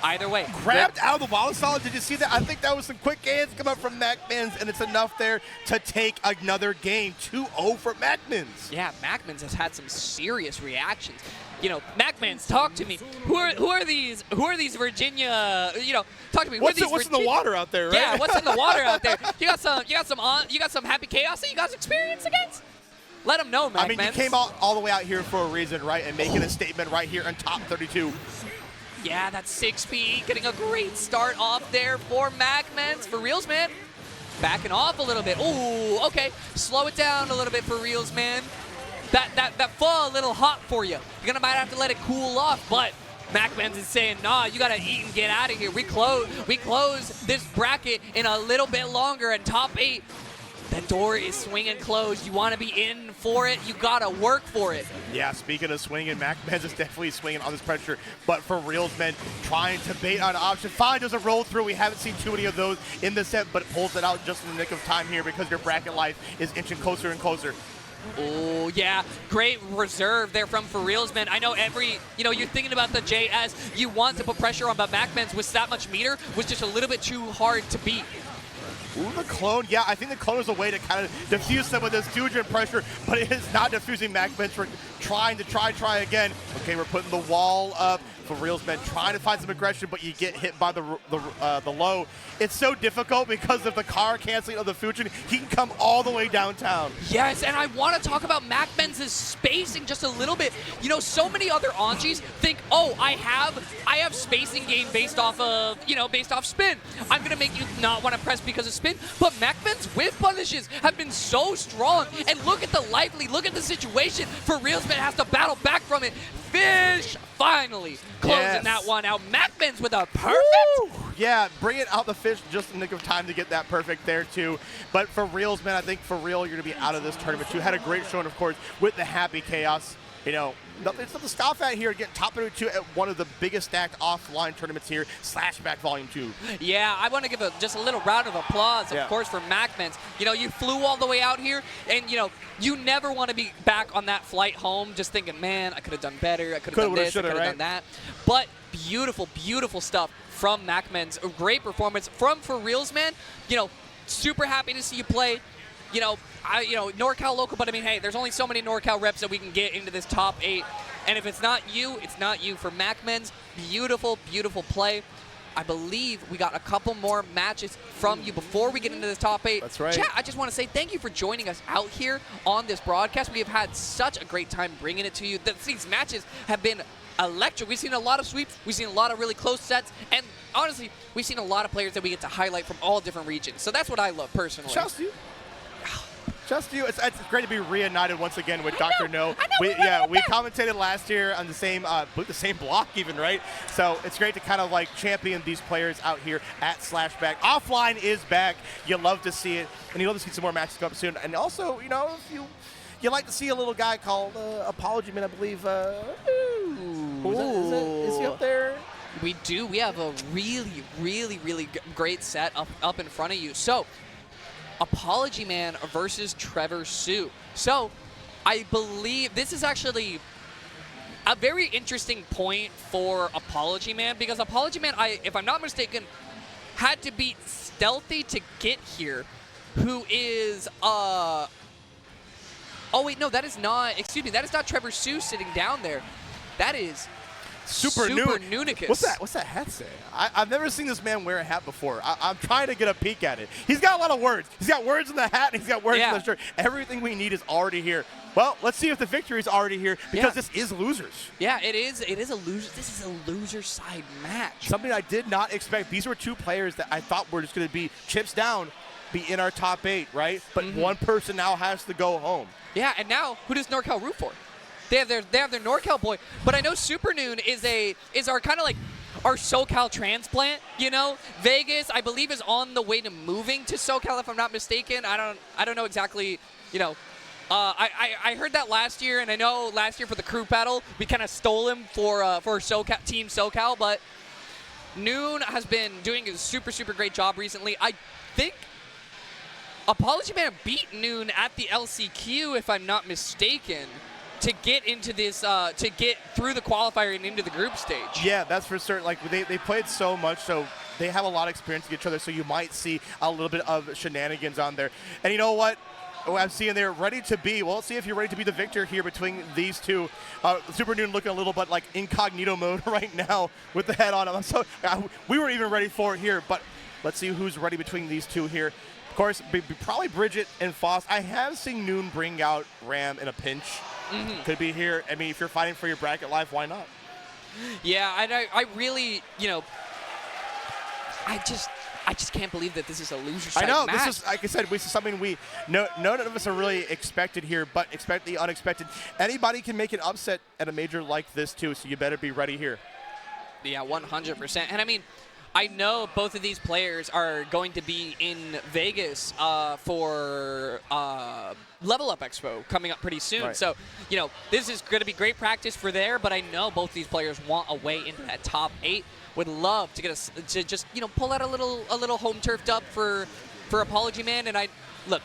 either way. Grabbed out of the wall solid. Did you see that? I think that was some quick hands come up from MacMans, and it's enough there to take another game. 2-0 for MacMans. Yeah, MacMans has had some serious reactions. You know, MacMans, talk to me. Who are these Virginia? You know, talk to me. What's in the water out there, right? Yeah, what's in the water out there? You got some happy chaos that you guys experience against? Let them know, MacMans. I mean, you came all the way out here for a reason, right? And making a statement right here on top 32. Yeah, that's 6P getting a great start off there for MacMans. For reals, man. Backing off a little bit. Ooh, okay. Slow it down a little bit for reals, man. That fall a little hot for you. You're gonna might have to let it cool off, but MacMans is saying, nah, you gotta eat and get out of here. We close this bracket in a little bit longer, and top 8. The door is swinging closed. You want to be in for it. You got to work for it. Yeah, speaking of swinging, MacMans is definitely swinging on this pressure. But for reals, men, trying to bait on option. Fine doesn't roll through. We haven't seen too many of those in the set, but it pulls it out just in the nick of time here because your bracket life is inching closer and closer. Oh, yeah. Great reserve there from For Reals, man. I know you're thinking about the JS. You want to put pressure on, but MacMans with that much meter was just a little bit too hard to beat. Ooh, the clone. Yeah, I think the clone is a way to kind of diffuse some of this Fusion pressure, but it is not diffusing MacMans for trying to try again. Okay, we're putting the wall up. For reals, man, trying to find some aggression, but you get hit by the low. It's so difficult because of the car canceling of the Fusion. He can come all the way downtown. Yes, and I want to talk about MacMans' spacing just a little bit. You know, so many other Anjis think, oh, I have spacing game based off spin. I'm gonna make you not want to press because of spin. But MacMans' whiff punishes have been so strong. And look at look at the situation. For reals, man has to battle back from it. Fish finally closing that one out. MacMans with a perfect. Woo! Yeah, bringing out the fish just in the nick of time to get that perfect there too. But for reals, man, I think for real, you're going to be out of this tournament. You had a great showing, of course, with the Happy Chaos. You know, it's nothing to scoff at here, getting top 32 at one of the biggest stacked offline tournaments here, Slashback Volume 2. Yeah, I want to give just a little round of applause, of course, for MacMans. You know, you flew all the way out here, and, you know, you never want to be back on that flight home just thinking, man, I could have done better, I could have done this, I could have done that. But beautiful, beautiful stuff from MacMans. A great performance from For Reals, man. You know, super happy to see you play. You know, NorCal local, but I mean, hey, there's only so many NorCal reps that we can get into this top 8. And if it's not you, it's not you. For MacMans, beautiful, beautiful play. I believe we got a couple more matches from you before we get into this top 8. That's right. Chat, I just want to say thank you for joining us out here on this broadcast. We have had such a great time bringing it to you. These matches have been electric. We've seen a lot of sweeps. We've seen a lot of really close sets. And honestly, we've seen a lot of players that we get to highlight from all different regions. So that's what I love personally. Just you. Just you. It's great to be reunited once again with Dr. No. We commentated last year on the same block even, right? So it's great to kind of like champion these players out here at Slashback. Offline is back. You love to see it, and you love to see some more matches come up soon. And also, you know, if you like to see a little guy called Apology Man, I believe. Is he up there? We do. We have a really, really, really great set up in front of you. So, Apology Man versus Trevor Sue. So, I believe this is actually a very interesting point for Apology Man, because Apology Man, if I'm not mistaken, had to beat Stealthy to get here, who is oh wait, no, that is not, excuse me, that is not Trevor Sue sitting down there. That is Super Noonicus. What's that hat say? I've never seen this man wear a hat before. I'm trying to get a peek at it. He's got a lot of words. He's got words in the hat, and he's got words in the shirt. Everything we need is already here. Well, let's see if the victory is already here, because this is losers. Yeah, it is a loser. This is a loser side match. Something I did not expect. These were two players that I thought were just going to be chips down, be in our top 8, right? But one person now has to go home. Yeah, and now who does NorCal root for? They have their NorCal boy, but I know Super Noon is our kind of like our SoCal transplant. You know, Vegas, I believe, is on the way to moving to SoCal, if I'm not mistaken. I don't know exactly. You know, I heard that last year, and I know last year for the crew battle we kind of stole him for SoCal, Team SoCal, but Noon has been doing a super great job recently. I think Apology Man beat Noon at the LCQ, if I'm not mistaken, to get into this, to get through the qualifier and into the group stage. Yeah, that's for certain. Like, they played so much, so they have a lot of experience with each other, so you might see a little bit of shenanigans on there. And you know what? I'm seeing they're ready to be. Well, let's see if you're ready to be the victor here between these two. Super Noon looking a little bit like incognito mode right now with the head on him. So we weren't even ready for it here, but let's see who's ready between these two here. Of course, probably Bridget and Foss. I have seen Noon bring out Ram in a pinch. Could be here. I mean, if you're fighting for your bracket life, why not? Yeah, and I really, you know, I just can't believe that this is a loser side I know. match. This is, like I said, this is something none of us are really expected here, but expect the unexpected. Anybody can make an upset at a major like this too, so you better be ready here. Yeah, 100%. And I mean, I know both of these players are going to be in Vegas for Level Up Expo coming up pretty soon. Right. So, you know, this is going to be great practice for there, but I know both these players want a way into that top 8. Would love to get us to just, you know, pull out a little home turf dub for Apology Man. And look,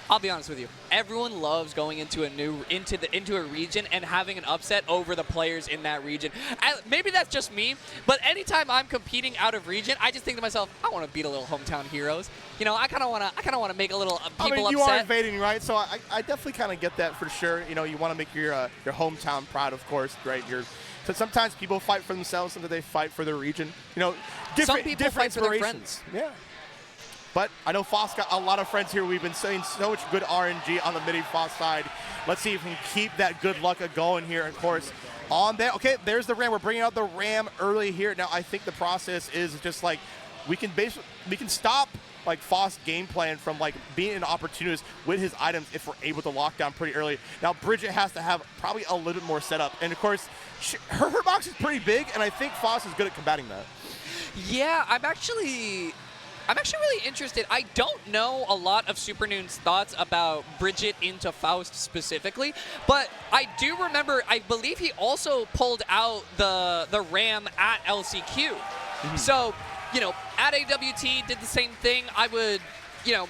I'll be honest with you. Everyone loves going into a region and having an upset over the players in that region. Maybe that's just me, but anytime I'm competing out of region, I just think to myself, I want to beat a little hometown heroes. You know, I kind of want to make a little people upset. You are invading, right? So I definitely kind of get that for sure. You know, you want to make your hometown proud, of course, right? So sometimes people fight for themselves, sometimes they fight for their region. You know, some people fight for their friends. Yeah. But I know Foss got a lot of friends here. We've been seeing so much good RNG on the midi Foss side. Let's see if we can keep that good luck going here, of course. On that, okay, there's the Ram. We're bringing out the Ram early here. Now, I think the process is just like we can stop like Foss game plan from like being an opportunist with his items if we're able to lock down pretty early. Now, Bridget has to have probably a little bit more setup. And, of course, her box is pretty big, and I think Foss is good at combating that. Yeah, I'm actually really interested. I don't know a lot of Super Noon's thoughts about Bridget into Faust specifically, but I do remember, I believe he also pulled out the Ram at LCQ. So, you know, at AWT did the same thing. I would, you know,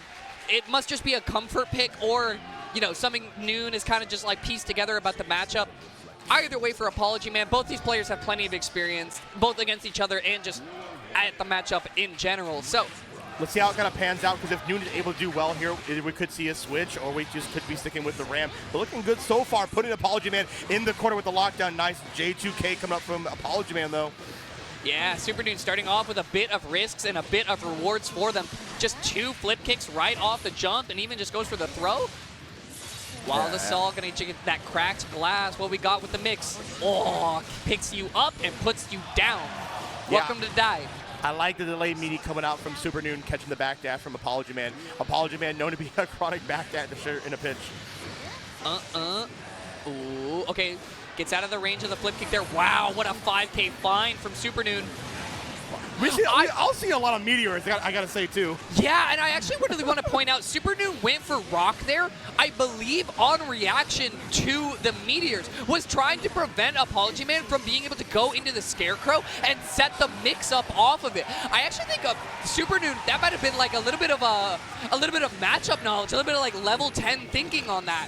it must just be a comfort pick or, you know, something Noon is kind of just like pieced together about the matchup. Either way for Apology Man, both these players have plenty of experience, both against each other and just at the matchup in general. So let's see how it kind of pans out, because if Noon is able to do well here, we could see a switch, or we just could be sticking with the Ram. But looking good so far, putting Apology Man in the corner with the lockdown. Nice J2K coming up from Apology Man, though. Yeah, Super Noon starting off with a bit of risks and a bit of rewards for them. Just 2 flip kicks right off the jump, and even just goes for the throw. While the Saul gonna get that cracked glass, what we got with the mix. Oh, picks you up and puts you down. Welcome to dive. I like the delayed meaty coming out from Super Noon, catching the backdash from Apology Man. Apology Man known to be a chronic backdash in a pinch. Ooh, okay. Gets out of the range of the flip kick there. Wow, what a 5K fine from Super Noon. I'll see a lot of meteors, I gotta say, too. Yeah, and I actually really want to point out, Super Noon went for rock there, I believe on reaction to the meteors, was trying to prevent Apology Man from being able to go into the Scarecrow and set the mix-up off of it. I actually think Super Noon, that might have been like a little bit of matchup knowledge, a little bit of like level 10 thinking on that.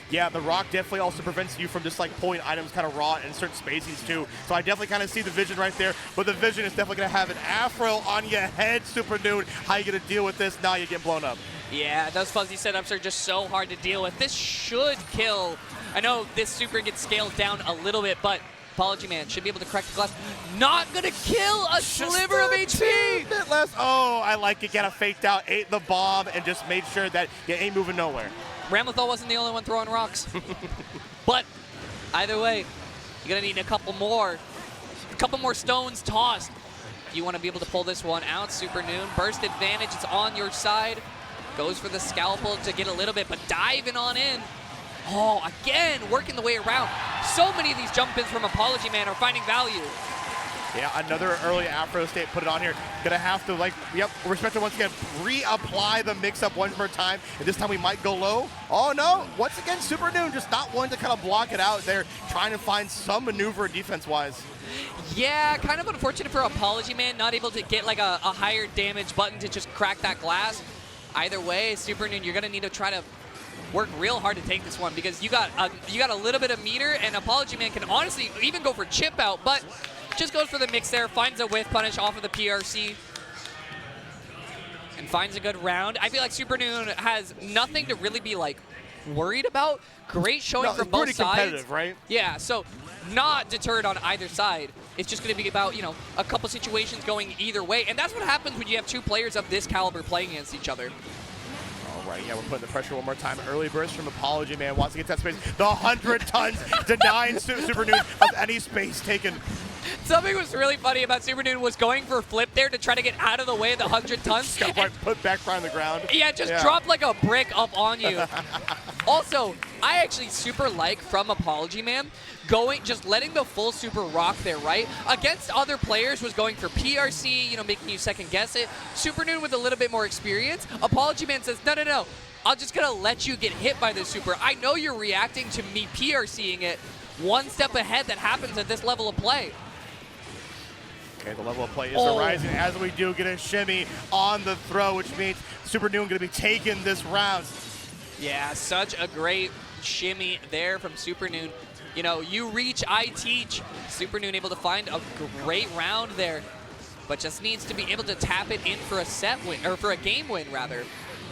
Yeah, the rock definitely also prevents you from just like pulling items kind of raw in certain spacings too. So I definitely kind of see the vision right there. But the vision is definitely going to have an afro on your head, Super Noon. How you going to deal with this? Now you're getting blown up. Yeah, those fuzzy setups are just so hard to deal with. This should kill. I know this Super gets scaled down a little bit, but Apology Man should be able to crack the glass. Not going to kill a sliver of HP. Bit less. Oh, I like it. Got a faked out, ate the bomb, and just made sure that you ain't moving nowhere. Ramlethal wasn't the only one throwing rocks. But either way, you're going to need a couple more stones tossed. You want to be able to pull this one out. Super Noon, burst advantage, it's on your side. Goes for the scalpel to get a little bit, but diving on in. Oh, again, working the way around. So many of these jump-ins from Apology Man are finding value. Yeah, another early Afro state, put it on here. Gonna have to, like, respect it once again, reapply the mix-up one more time, and this time we might go low. Oh, no, once again, Super Noon just not wanting to kind of block it out there, trying to find some maneuver defense-wise. Yeah, kind of unfortunate for Apology Man, not able to get, like, a higher damage button to just crack that glass. Either way, Super Noon, you're going to need to try to work real hard to take this one because you got a little bit of meter, and Apology Man can honestly even go for chip out, but just goes for the mix there, finds a whiff punish off of the PRC, and finds a good round. I feel like Super Noon has nothing to really be like worried about. Great showing from both pretty sides. competitive, right? Yeah, so not deterred on either side. It's just going to be about, you know, a couple situations going either way, and that's what happens when you have two players of this caliber playing against each other. All right, yeah, we're putting the pressure one more time. Early burst from Apology Man, wants to get that space. The 100 tons denying Super Noon of any space taken. Something was really funny about Super Noon was going for a flip there to try to get out of the way of the 100 tons. Got right, put back on the ground. Yeah, just dropped like a brick up on you. Also, I actually super like from Apology Man just letting the full super rock there, right? Against other players was going for PRC, you know, making you second guess it. Super Noon with a little bit more experience. Apology Man says, no. I'm just gonna let you get hit by this super. I know you're reacting to me PRCing it. One step ahead that happens at this level of play. Okay, the level of play is arising as we do get a shimmy on the throw, which means Super Noon going to be taking this round. Yeah, such a great shimmy there from Super Noon. You know, you reach, I teach. Super Noon able to find a great round there, but just needs to be able to tap it in for a set win, or for a game win, rather.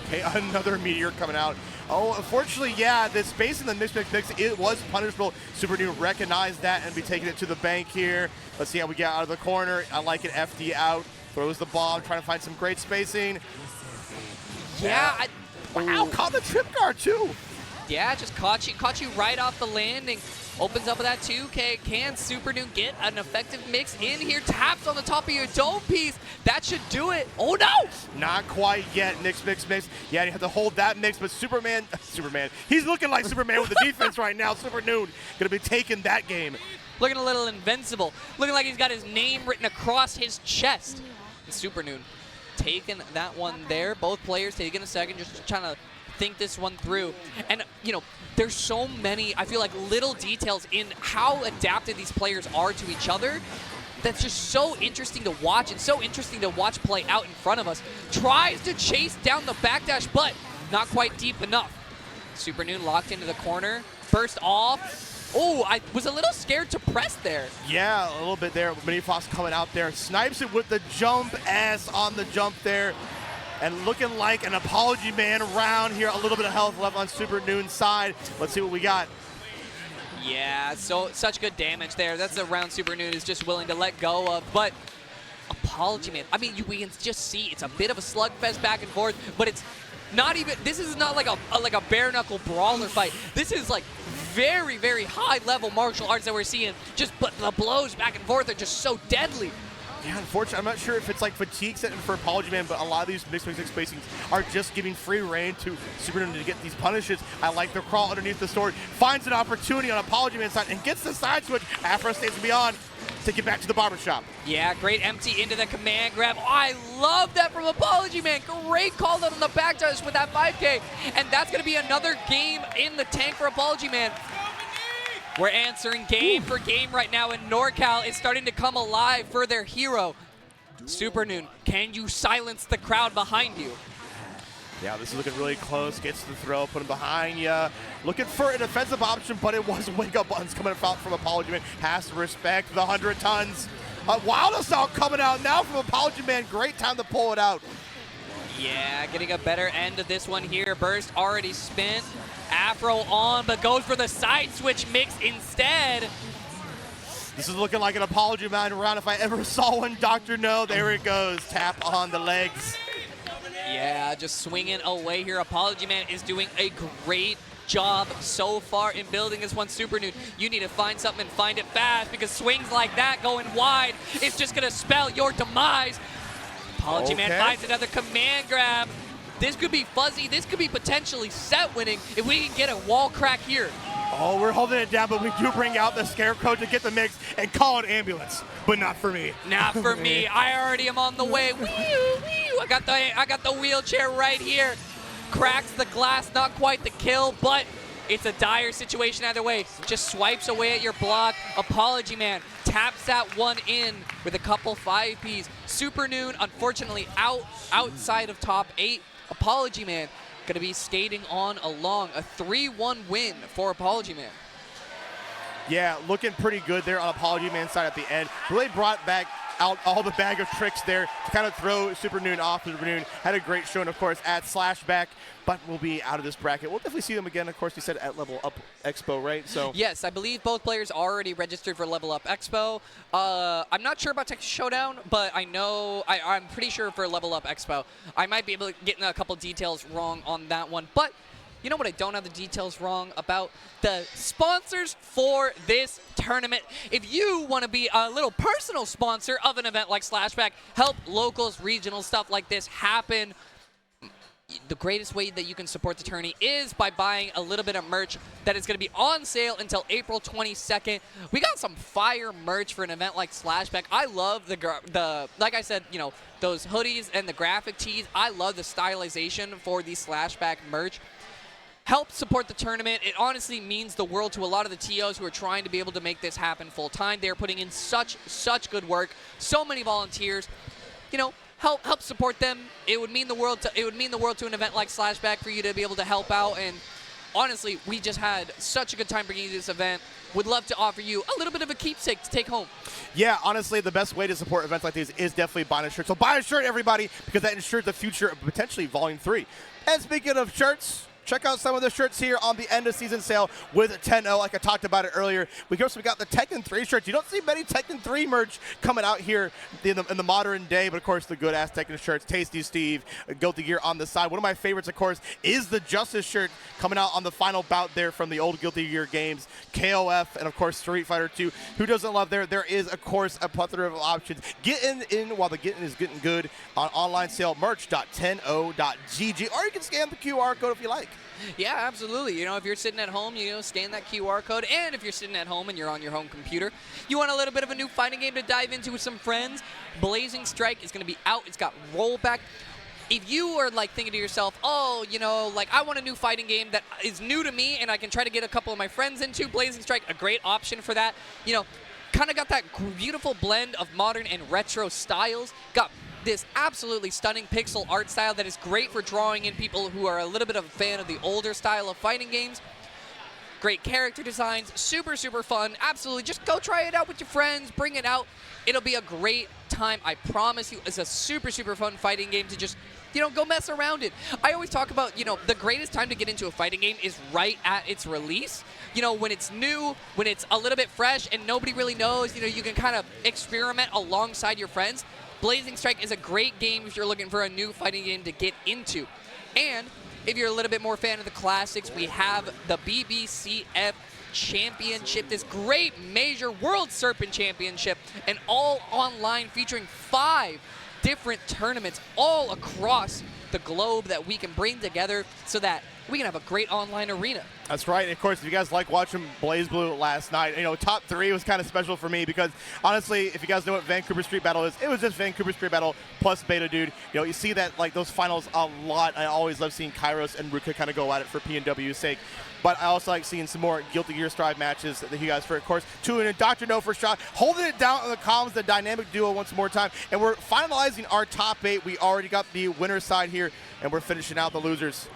Okay, another meteor coming out. Oh, unfortunately, yeah, the space in the mix, it was punishable. Super Noon recognized that and be taking it to the bank here. Let's see how we get out of the corner. I like it, FD out, throws the bomb, trying to find some great spacing. Yeah. Wow, caught the trip guard too. Yeah, just caught you right off the landing. Opens up with that 2K. Can Super Noon get an effective mix in here? Taps on the top of your dome piece. That should do it. Oh, no! Not quite yet. Mix. Yeah, you have to hold that mix, but Superman, he's looking like Superman with the defense right now. Super Noon going to be taking that game. Looking a little invincible. Looking like he's got his name written across his chest. And Super Noon taking that one there. Both players taking a second, just trying to think this one through. And, you know, there's so many, I feel like, little details in how adapted these players are to each other that's just so interesting to watch and so interesting to watch play out in front of us. Tries to chase down the backdash, but not quite deep enough. Super Noon locked into the corner. Burst off. Oh, I was a little scared to press there. Yeah, a little bit there. Minifox coming out there. Snipes it with the jump S on the jump there. And looking like an Apology Man round here. A little bit of health left on Super Noon's side. Let's see what we got. Yeah, so such good damage there. That's a round Super Noon is just willing to let go of. But Apology Man, I mean, we can just see it's a bit of a slugfest back and forth, but it's not even, this is not like a bare knuckle brawler fight. This is like very, very high level martial arts that we're seeing. Just, but the blows back and forth are just so deadly. Yeah, unfortunately, I'm not sure if it's like fatigue setting for Apology Man, but a lot of these mixed spacings are just giving free reign to Super Noon to get these punishes. I like the crawl underneath the sword, finds an opportunity on Apology Man's side, and gets the side switch. Afro stays beyond to get back to the barbershop. Yeah, great empty into the command grab. Oh, I love that from Apology Man. Great call out on the back touch with that 5K, and that's going to be another game in the tank for Apology Man. We're answering game for game right now, and NorCal is starting to come alive for their hero. Super Noon, can you silence the crowd behind you? Yeah, this is looking really close. Gets the throw, put him behind you. Looking for an offensive option, but it was wake-up buttons coming out from Apology Man. Has to respect the 100 tons. Wild Assault coming out now from Apology Man. Great time to pull it out. Yeah, getting a better end of this one here. Burst already spent. Afro on, but goes for the side switch mix instead. This is looking like an Apology Man round. If I ever saw one, Dr. No, there it goes. Tap on the legs. Yeah, just swinging away here. Apology Man is doing a great job so far in building this one. Super Noon, you need to find something and find it fast, because swings like that going wide is just going to spell your demise. Apology Man finds another command grab. This could be fuzzy. This could be potentially set winning if we can get a wall crack here. Oh, we're holding it down, but we do bring out the Scarecrow to get the mix and call an ambulance, but not for me. Not for me. I already am on the way. Wee, wee. I got the wheelchair right here. Cracks the glass, not quite the kill, but it's a dire situation either way. Just swipes away at your block. Apology Man taps that one in with a couple 5Ps. Super Noon, unfortunately, outside of top 8. Apology Man going to be skating on along. A 3-1 win for Apology Man. Yeah, looking pretty good there on Apology Man's side at the end. Really brought back out all the bag of tricks there to kind of throw Super Noon off. Super Noon had a great showing, of course, at Slashback, but we'll be out of this bracket. We'll definitely see them again, of course, you said at Level Up Expo, right? So yes, I believe both players already registered for Level Up Expo. I'm not sure about Texas Showdown, but I know, I'm pretty sure for Level Up Expo. I might be able to get a couple details wrong on that one, but you know what I don't have the details wrong about? The sponsors for this tournament. If you want to be a little personal sponsor of an event like Slashback, help locals, regional stuff like this happen, the greatest way that you can support the tourney is by buying a little bit of merch that is going to be on sale until April 22nd. We got some fire merch for an event like Slashback. I love the like I said, you know, those hoodies and the graphic tees. I love the stylization for the Slashback merch. Help support the tournament. It honestly means the world to a lot of the TOs who are trying to be able to make this happen full time. They're putting in such good work. So many volunteers. You know, help support them. It would mean the world to an event like Slashback for you to be able to help out. And honestly, we just had such a good time bringing you this event. Would love to offer you a little bit of a keepsake to take home. Yeah, honestly, the best way to support events like these is definitely buying a shirt. So buy a shirt, everybody, because that ensures the future of potentially Volume 3. And speaking of shirts, check out some of the shirts here on the end of season sale with 10-0, like I talked about it earlier. We also got the Tekken 3 shirts. You don't see many Tekken 3 merch coming out here in the modern day, but of course the good-ass Tekken shirts, Tasty Steve, Guilty Gear on the side. One of my favorites, of course, is the Justice shirt coming out on the final bout there from the old Guilty Gear games, KOF, and of course Street Fighter 2. Who doesn't love there? There is, of course, a plethora of options. Getting in while the getting is getting good on online sale, merch.10o.gg, or you can scan the QR code if you like. Yeah, absolutely. You know, if you're sitting at home, you know, scan that QR code. And if you're sitting at home and you're on your home computer, you want a little bit of a new fighting game to dive into with some friends, Blazing Strike is going to be out. It's got rollback. If you are, like, thinking to yourself, oh, you know, like, I want a new fighting game that is new to me and I can try to get a couple of my friends into, Blazing Strike, a great option for that. You know, kind of got that beautiful blend of modern and retro styles. Got this absolutely stunning pixel art style that is great for drawing in people who are a little bit of a fan of the older style of fighting games. Great character designs, super fun. Absolutely, just go try it out with your friends, bring it out. It'll be a great time, I promise you. It's a super fun fighting game to just, you know, go mess around in. I always talk about, you know, the greatest time to get into a fighting game is right at its release. You know, when it's new, when it's a little bit fresh and nobody really knows, you know, you can kind of experiment alongside your friends. Blazing Strike is a great game if you're looking for a new fighting game to get into. And if you're a little bit more fan of the classics, we have the BBCF Championship, this great major World Serpent Championship, and all online featuring 5 different tournaments all across the globe that we can bring together so that we can have a great online arena. That's right. And of course, if you guys like watching BlazBlue last night, you know, top 3 was kind of special for me because honestly, if you guys know what Vancouver Street Battle is, it was just Vancouver Street Battle plus Beta Dude. You know, you see that, like, those finals a lot. I always love seeing Kairos and Ruka kind of go at it for P&W's sake. But I also like seeing some more Guilty Gear Strive matches that you guys, for, of course, to an Dr. No for shot, holding it down on the comms, the dynamic duo once more time. And we're finalizing our top 8. We already got the winner's side here, and we're finishing out the losers.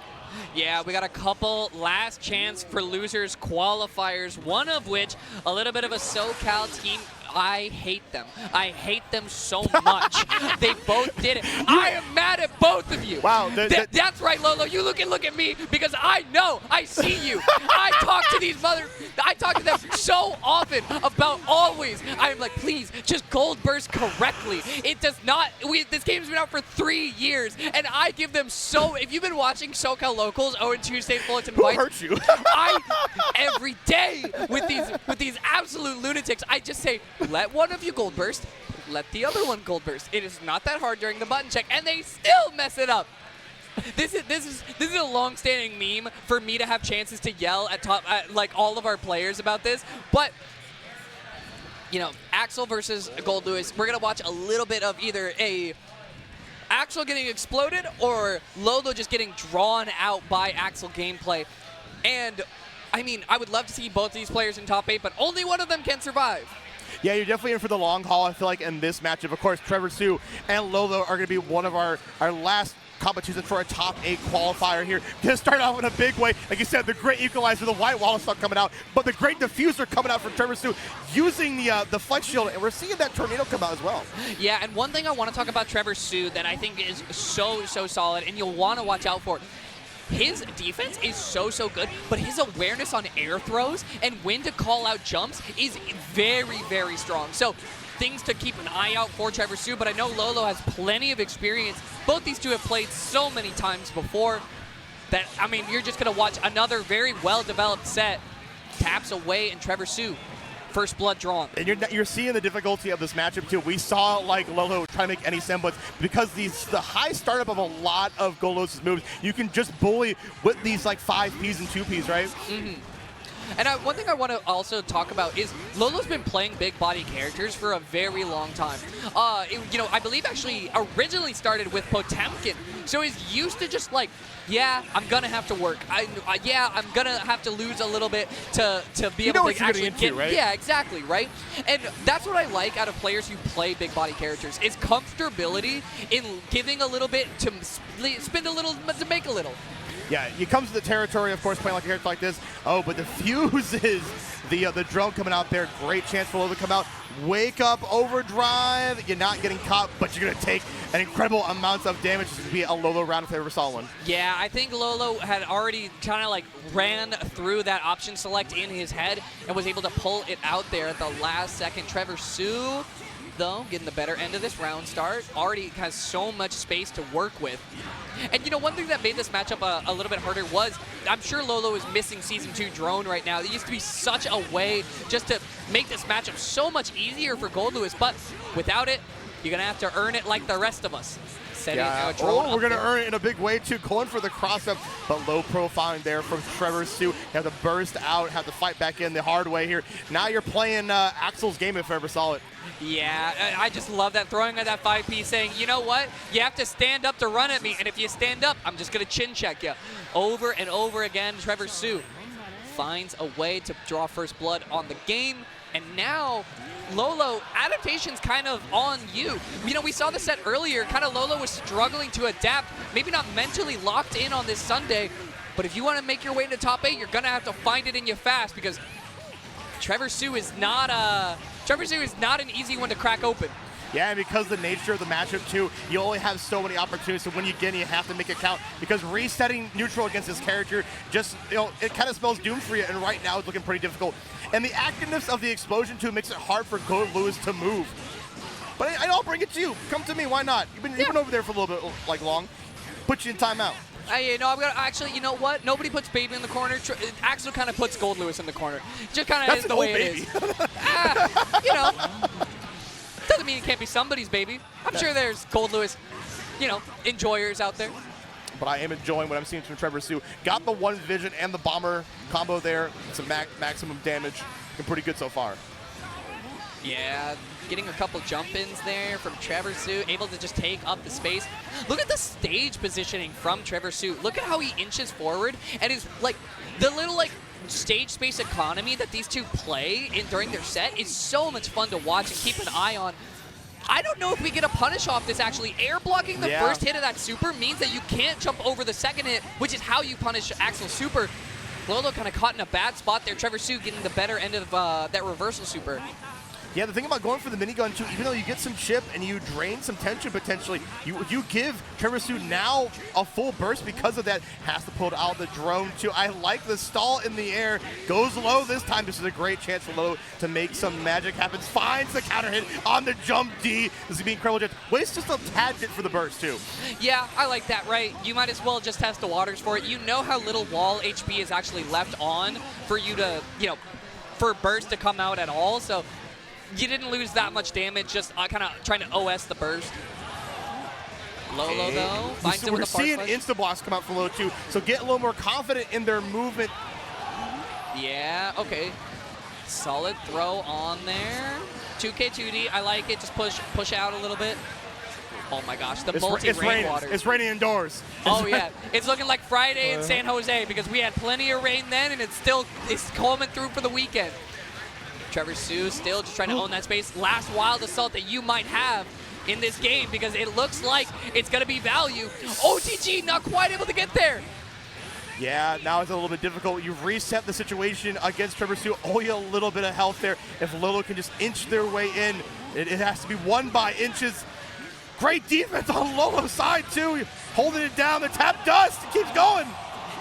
Yeah, we got a couple last chance for losers qualifiers, one of which a little bit of a SoCal team. I hate them. I hate them so much. They both did it. I am mad at both of you. Wow. That's right, Lolo. You look at me because I know. I see you. I talk to these I talk to them so often about always. I'm like, please, just gold burst correctly. It does not. This game's been out for 3 years, and I give them so. If you've been watching SoCal Locals, 0-2 State Fullerton Who Fights, hurt you? every day with these absolute lunatics, I just say, let one of you gold burst, let the other one gold burst. It is not that hard during the button check, and they still mess it up. This is a long-standing meme for me to have chances to yell at like all of our players about this, but you know, Axel versus Gold Lewis, we're gonna watch a little bit of either a Axel getting exploded or Lolo just getting drawn out by Axel gameplay. And I mean, I would love to see both of these players in top 8, but only one of them can survive. Yeah, you're definitely in for the long haul. I feel like in this matchup, of course, Trevor Sue and Lolo are going to be one of our last competition for a top 8 qualifier here. Gonna start off in a big way. Like you said, the great equalizer, the white wall stuff coming out, but the great diffuser coming out from Trevor Sue using the flex shield, and we're seeing that tornado come out as well. Yeah, and one thing I want to talk about Trevor Sue that I think is so solid, and you'll want to watch out for. His defense is so good, but his awareness on air throws and when to call out jumps is very strong. So things to keep an eye out for Trevor Sue, but I know Lolo has plenty of experience. Both these two have played so many times before that, I mean, you're just going to watch another very well-developed set. Taps away, and Trevor Sue, first blood drawn. And you're seeing the difficulty of this matchup too. We saw like Lolo try to make any semblance because the high startup of a lot of Guidlhouse's moves, you can just bully with these like 5Ps and 2Ps, right? Mm-hmm. And one thing I want to also talk about is Lolo's been playing big body characters for a very long time. You know, I believe actually originally started with Potemkin, so he's used to just like, yeah, I'm gonna have to work. Yeah, I'm gonna have to lose a little bit to be able to actually get. Right? Yeah, exactly, right. And that's what I like out of players who play big body characters is comfortability in giving a little bit to spend a little to make a little. Yeah, he comes to the territory, of course, playing like a character like this. Oh, but the fuse is the drone coming out there. Great chance for Lolo to come out. Wake up, overdrive. You're not getting caught, but you're going to take an incredible amount of damage. It's going to be a Lolo round if I ever saw one. Yeah, I think Lolo had already kind of like ran through that option select in his head and was able to pull it out there at the last second. Trevor Sue, though, getting the better end of this round start, already has so much space to work with. And, you know, one thing that made this matchup a little bit harder was, I'm sure Lolo is missing Season 2 drone right now. There used to be such a way just to make this matchup so much easier for Guidlhouse, but without it, you're going to have to earn it like the rest of us. Yeah. Oh, we're going to earn it in a big way, too. Going for the cross-up, but low profiling there from Trevor Sue. Have to burst out, have to fight back in the hard way here. Now you're playing Axel's game if I ever saw it. Yeah, I just love that, throwing at that 5P saying, you know what? You have to stand up to run at me, and if you stand up, I'm just going to chin check you. Over and over again, Trevor Sue finds a way to draw first blood on the game, and now Lolo, adaptation's kind of on you. You know, we saw the set earlier, kind of Lolo was struggling to adapt, maybe not mentally locked in on this Sunday, but if you want to make your way into top 8, you're going to have to find it in you fast because Trevor Sue is not an easy one to crack open. Yeah, and because the nature of the matchup, too, you only have so many opportunities. So when you get in, you have to make it count. Because resetting neutral against this character, just, you know, it kind of spells doom for you. And right now, it's looking pretty difficult. And the activeness of the explosion, too, makes it hard for Guidlhouse to move. But I'll bring it to you. Come to me. Why not? You've been over there for a little bit, like, long. Put you in timeout. You know, I'm gonna actually. You know what? Nobody puts Baby in the corner. Axel kind of puts Guidlhouse in the corner. Just kind of is the way it is. You know, doesn't mean it can't be somebody's baby. I'm sure there's Guidlhouse, you know, enjoyers out there. But I am enjoying what I'm seeing from Trevor Sue. Got the one vision and the bomber combo there. Some maximum damage. Looking pretty good so far. Yeah, getting a couple jump-ins there from Trevor Sue, able to just take up the space. Look at the stage positioning from Trevor Sue. Look at how he inches forward and is like the little like stage space economy that these two play in during their set is so much fun to watch and keep an eye on. I don't know if we get a punish off this actually. Air blocking the first hit of that super means that you can't jump over the second hit, which is how you punish Axel's super. Lolo kind of caught in a bad spot there. Trevor Sue getting the better end of that reversal super. Yeah, the thing about going for the minigun, too, even though you get some chip and you drain some tension potentially, you give Trevor Sue now a full burst because of that. Has to pull out the drone, too. I like the stall in the air. Goes low this time. This is a great chance for Lolo to make some magic happen. Finds the counter hit on the jump D. This is being incredible. Just waste just a tad bit for the burst, too. Yeah, I like that, right? You might as well just test the waters for it. You know how little wall HP is actually left on for you to, you know, for burst to come out at all. So you didn't lose that much damage, just kind of trying to OS the burst. Lolo, though, finds him with the We're seeing insta-blocks come out from Lolo, too, so get a little more confident in their movement. Yeah, okay. Solid throw on there. 2K2D, I like it. Just push out a little bit. Oh, my gosh, the multi-rain water. It's raining indoors. Oh, yeah. It's looking like Friday in San Jose because we had plenty of rain then, and it's coming through for the weekend. Trevor Sue still just trying to own that space. Last wild assault that you might have. in this game because it looks like it's going to be value. OTG not quite able to get there. Yeah, now it's a little bit difficult. You've reset the situation against Trevor Sue. Only a little bit of health there. If Lolo can just inch their way in, it has to be won by inches. Great defense on Lolo's side, too. Holding it down. The tap dust. It keeps going.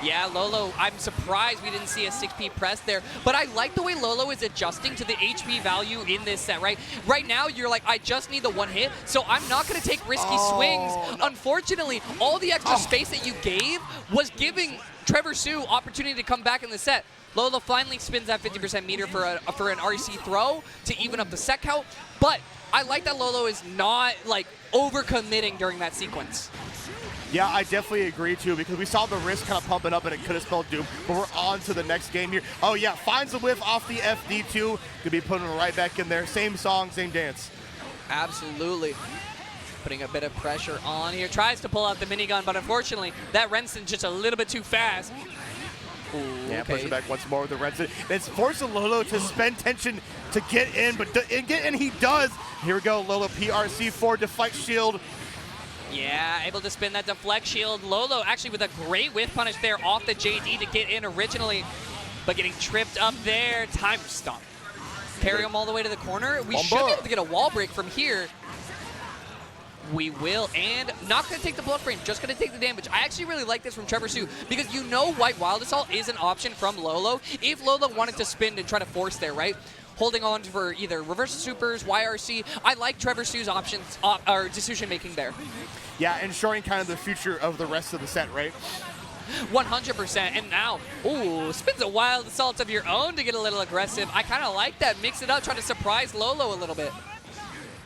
Yeah, Lolo, I'm surprised we didn't see a 6P press there, but I like the way Lolo is adjusting to the HP value in this set, right? Right now, you're like, I just need the one hit, so I'm not going to take risky swings. No. Unfortunately, all the extra space that you gave was giving Trevor Sue opportunity to come back in the set. Lolo finally spins that 50% meter for an RC throw to even up the set count, but I like that Lolo is not like overcommitting during that sequence. Yeah, I definitely agree, too, because we saw the wrist kind of pumping up, and it could have spelled doom. But we're on to the next game here. Oh, yeah, finds the whiff off the FD2. Could be putting it right back in there. Same song, same dance. Absolutely. Putting a bit of pressure on here. Tries to pull out the minigun, but unfortunately, that Renson's just a little bit too fast. Ooh, yeah, okay. pushing back once more with the Renson. It's forcing Lolo to spend tension to get in, but and he does. Here we go, Lolo PRC for deflect shield. Yeah, able to spin that deflect shield. Lolo actually with a great whiff punish there off the JD to get in originally, but getting tripped up there. Time stop. Carry him all the way to the corner. We should be able to get a wall break from here. We will, and not going to take the blood frame, just going to take the damage. I actually really like this from Trevor Sue because you know White Wild Assault is an option from Lolo if Lolo wanted to spin and try to force there, right? Holding on for either reverse supers, YRC. I like Trevor Sue's options or decision making there. Yeah, ensuring kind of the future of the rest of the set, right? 100%. And now, ooh, spins a Wild Assault of your own to get a little aggressive. I kind of like that. Mix it up, try to surprise Lolo a little bit.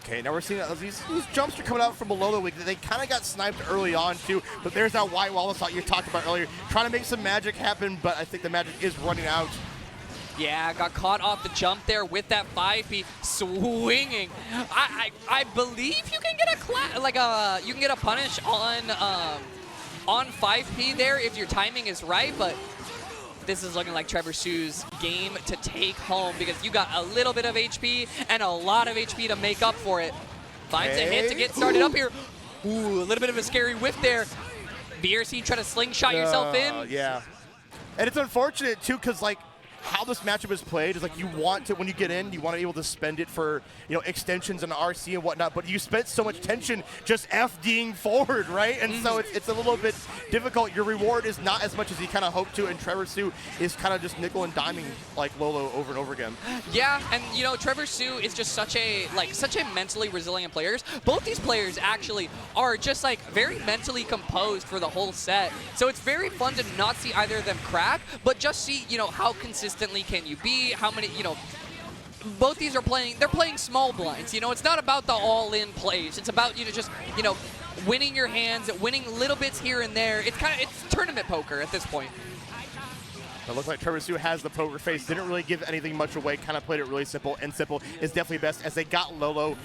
Okay, now we're seeing that these jumps are coming out from below the wing. They kind of got sniped early on, too. But there's that White Wall Assault you talked about earlier. Trying to make some magic happen, but I think the magic is running out. Yeah, got caught off the jump there with that 5P swinging. I believe you can get you can get a punish on 5P there if your timing is right, but this is looking like Trevor Sue's game to take home because you got a little bit of HP and a lot of HP to make up for it. Finds a hit to get started up here. Ooh, a little bit of a scary whiff there. BRC try to slingshot yourself in. Yeah. And it's unfortunate, too, because, like, how this matchup is played is like you want to, when you get in, you want to be able to spend it for, you know, extensions and RC and whatnot, but you spent so much tension just FDing forward, right? And so it's a little bit difficult. Your reward is not as much as you kind of hope to, and Trevor Sue is kind of just nickel and diming like Lolo over and over again. Yeah, and you know, Trevor Sue is just such a mentally resilient player. Both these players actually are just like very mentally composed for the whole set. So it's very fun to not see either of them crack, but just see, you know, how consistently can you be, how many, you know, both these are they're playing small blinds. You know, it's not about the all-in plays. It's about, you know, just, you know, winning your hands, winning little bits here and there. It's tournament poker at this point. It looks like Trevor Sue has the poker face. Didn't really give anything much away. Kind of played it really simple, and simple is definitely best as they got Lolo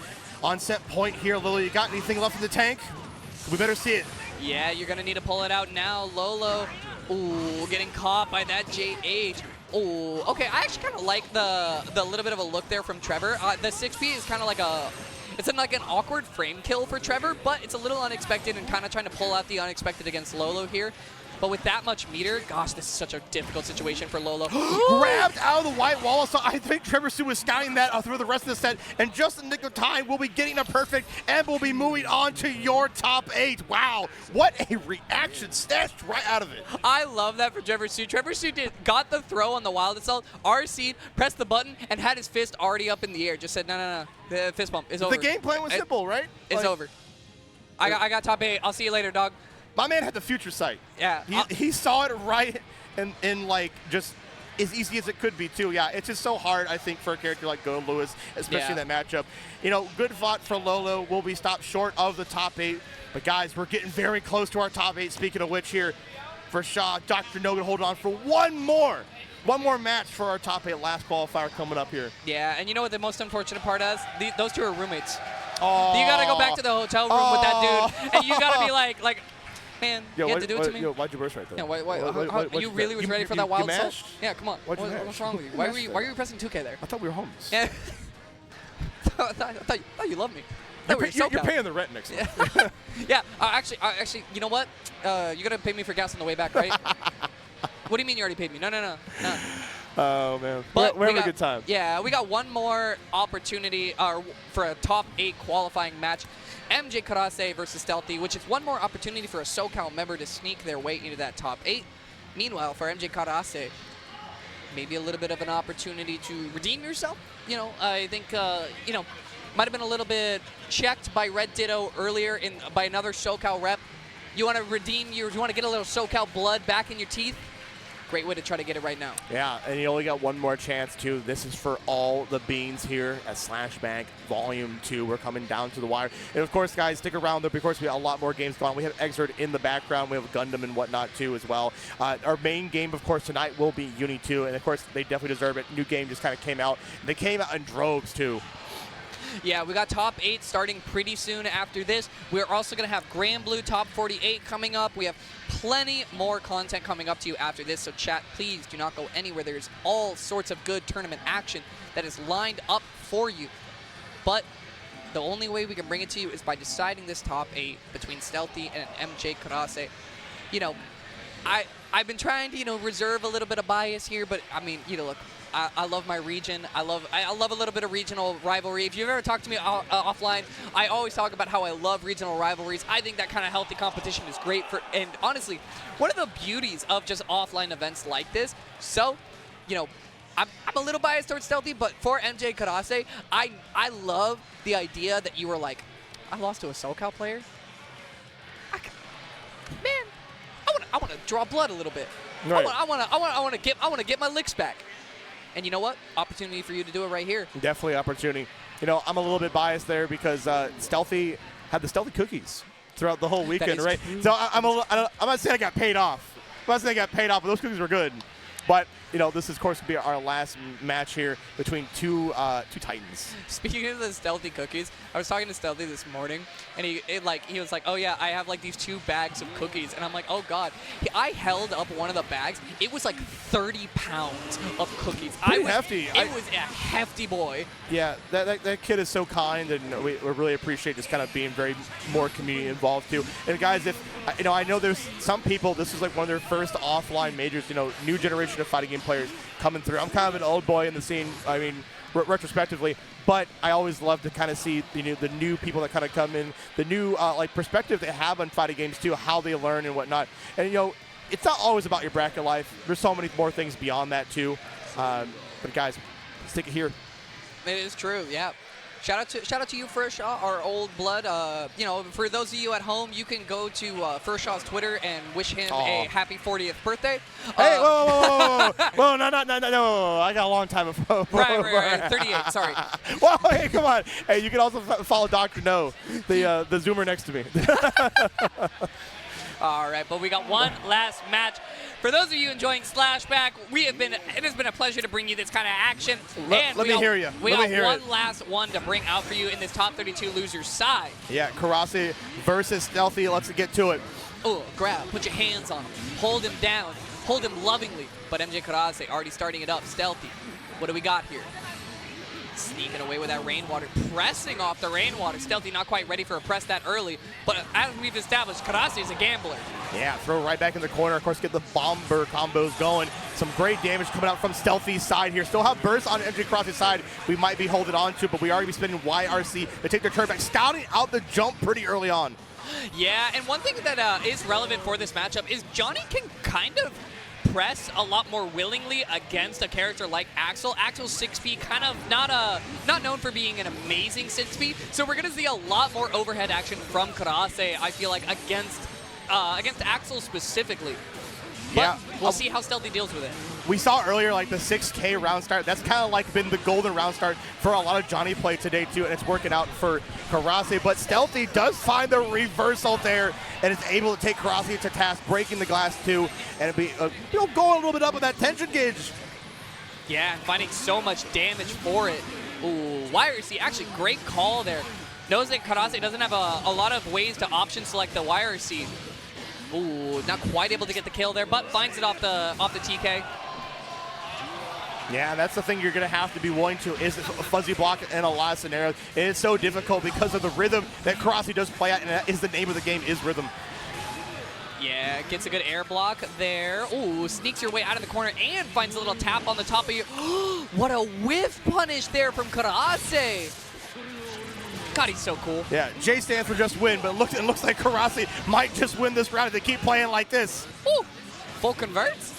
on set point here. Lolo, you got anything left in the tank? We better see it. Yeah, you're going to need to pull it out now. Lolo, ooh, getting caught by that JH. Oh, okay. I actually kind of like the little bit of a look there from Trevor. The 6P is kind of like like an awkward frame kill for Trevor, but it's a little unexpected and kind of trying to pull out the unexpected against Lolo here. But with that much meter, gosh, this is such a difficult situation for Lolo. Grabbed out of the white wall, so I think Trevor Sue was scouting that through the rest of the set, and just in the nick of time, we'll be getting a perfect, and we'll be moving on to your top 8. Wow, what a reaction, snatched right out of it. I love that for Trevor Sue. Trevor Sue got the throw on the Wild Assault, RC'd, pressed the button, and had his fist already up in the air. Just said, no, the fist bump is over. The game plan was simple, right? It's over. I got top 8. I'll see you later, dog. My man had the future sight. Yeah. He saw it right in like just as easy as it could be too. Yeah, it's just so hard, I think, for a character like Go Lewis, especially in that matchup. You know, good fought for Lolo. Will be stopped short of the top 8. But guys, we're getting very close to our top 8. Speaking of which here, for Shaw, Dr. No gonna hold on for one more match for our top 8 last qualifier coming up here. Yeah, and you know what the most unfortunate part is? Those two are roommates. Oh. You gotta go back to the hotel room with that dude, and you gotta be like, man, yo, you have to do it to me? Yo, why'd you burst right there? Yeah, you really was ready for that wild assault? Yeah, come on. What's wrong with you? Why were you pressing 2K there? I thought we were homies. Yeah. I thought you loved me. You're paying the rent next month. Yeah, actually, you know what? You're going to pay me for gas on the way back, right? What do you mean you already paid me? No. Oh, man. But we're having a good time. Yeah, we got one more opportunity for a top 8 qualifying match. MJ Karase versus Stealthy, which is one more opportunity for a SoCal member to sneak their way into that top 8. Meanwhile, for MJ Karase, maybe a little bit of an opportunity to redeem yourself. You know, I think, you know, might have been a little bit checked by Red Ditto earlier by another SoCal rep. You want to redeem you want to get a little SoCal blood back in your teeth? Great way to try to get it right now. Yeah, and you only got one more chance, too. This is for all the beans here at Slashback Volume 2. We're coming down to the wire. And, of course, guys, stick around. Of course, we have a lot more games going on. We have Exert in the background. We have Gundam and whatnot, too, as well. Our main game, of course, tonight will be Uni 2. And, of course, they definitely deserve it. New game just kind of came out. They came out in droves, too. Yeah, we got top 8 starting pretty soon after this. We're also going to have Grand Blue Top 48 coming up. We have plenty more content coming up to you after this. So chat, please do not go anywhere. There's all sorts of good tournament action that is lined up for you. But the only way we can bring it to you is by deciding this top 8 between Stealthy and MJ Karase. You know, I've been trying to, you know, reserve a little bit of bias here, but I mean, you know, look, I love my region. I love a little bit of regional rivalry. If you've ever talked to me offline, I always talk about how I love regional rivalries. I think that kind of healthy competition is great and honestly, one of the beauties of just offline events like this. So, you know, I'm a little biased towards Stealthy, but for MJ Karase, I love the idea that you were like, I lost to a SoCal player. Man, I want to draw blood a little bit. Right. I want to get my licks back. And you know what? Opportunity for you to do it right here. Definitely opportunity. You know, I'm a little bit biased there because Stealthy had the Stealthy cookies throughout the whole weekend, right? True. So I'm not saying I got paid off. I'm not saying I got paid off, but those cookies were good. But, you know, this, of course, will be our last match here between two Titans. Speaking of the Stealthy cookies, I was talking to Stealthy this morning, and he was like, oh, yeah, I have, like, these 2 bags of cookies. And I'm like, oh, God. I held up one of the bags. It was, like, 30 pounds of cookies. Pretty hefty. It was a hefty boy. Yeah, that kid is so kind, and we really appreciate just kind of being very more community involved, too. And, guys, if, you know, I know there's some people, this is, like, one of their first offline majors, you know, new generation of fighting game players coming through. I'm kind of an old boy in the scene, I mean, retrospectively, but I always love to kind of see the new people that kind of come in, the new like perspective they have on fighting games too, how they learn and whatnot. And you know, it's not always about your bracket life. There's so many more things beyond that too. But guys, stick it here. It is true, yeah. Shout out to you, Furshaw, our old blood. You know, for those of you at home, you can go to Furshaw's Twitter and wish him a happy 40th birthday. Hey, whoa, no, I got a long time before. Right, 38, sorry. Whoa, hey, come on. Hey, you can also follow Dr. No, the Zoomer next to me. All right, but we got one last match. For those of you enjoying Slashback, it has been a pleasure to bring you this kind of action. Let me hear you. We got one last one to bring out for you in this top 32 losers side. Yeah, Karase versus Stealthy. Let's get to it. Oh, grab, put your hands on him, hold him down, hold him lovingly. But MJ Karase already starting it up. Stealthy, what do we got here? Sneaking away with that rainwater, pressing off the rainwater. Stealthy not quite ready for a press that early, but as we've established, Karase is a gambler. Yeah, throw right back in the corner. Of course, get the bomber combos going. Some great damage coming out from Stealthy's side here. Still have burst on MJ Karase's side. We might be holding on to, but we are going to be spending YRC to take their turn back, scouting out the jump pretty early on. Yeah, and one thing that is relevant for this matchup is Johnny can kind of press a lot more willingly against a character like Axel. Axel's 6P kind of not known for being an amazing 6P, so we're going to see a lot more overhead action from Karase, I feel like, against Axel specifically. But yeah, we'll see how Stealthy deals with it. We saw earlier, like, the 6K round start. That's kind of like been the golden round start for a lot of Johnny play today, too, and it's working out for Karase. But Stealthy does find the reversal there and is able to take Karase to task, breaking the glass, too, and be going a little bit up with that tension gauge. Yeah, and finding so much damage for it. Ooh, YRC, actually, great call there. Knows that Karase doesn't have a lot of ways to option select the YRC. Ooh, not quite able to get the kill there, but finds it off the TK. Yeah, that's the thing you're going to have to be willing to, is a fuzzy block in a lot of scenarios. It is so difficult because of the rhythm that Karasi does play out, and that is the name of the game, is rhythm. Yeah, gets a good air block there. Ooh, sneaks your way out of the corner and finds a little tap on the top of you. What a whiff punish there from Karase. God, he's so cool. Yeah, J stands for just win, but it looks like Karasi might just win this round if they keep playing like this. Ooh, full converts.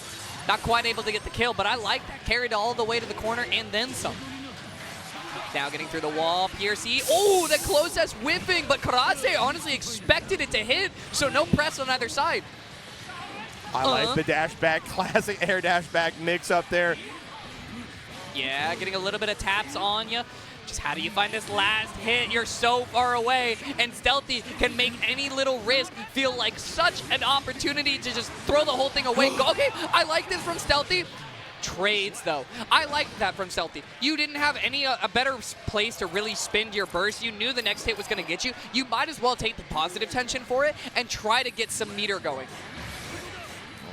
Not quite able to get the kill, but I like that. Carried all the way to the corner and then some. Now getting through the wall, PRC. Oh, the close S whiffing, but Karase honestly expected it to hit, so no press on either side. I like the dash back, classic air dash back mix up there. Yeah, getting a little bit of taps on you. Just how do you find this last hit? You're so far away, and Stealthy can make any little risk feel like such an opportunity to just throw the whole thing away. Okay, I like this from Stealthy. Trades, though. I like that from Stealthy. You didn't have any a better place to really spin your burst. You knew the next hit was going to get you. You might as well take the positive tension for it and try to get some meter going.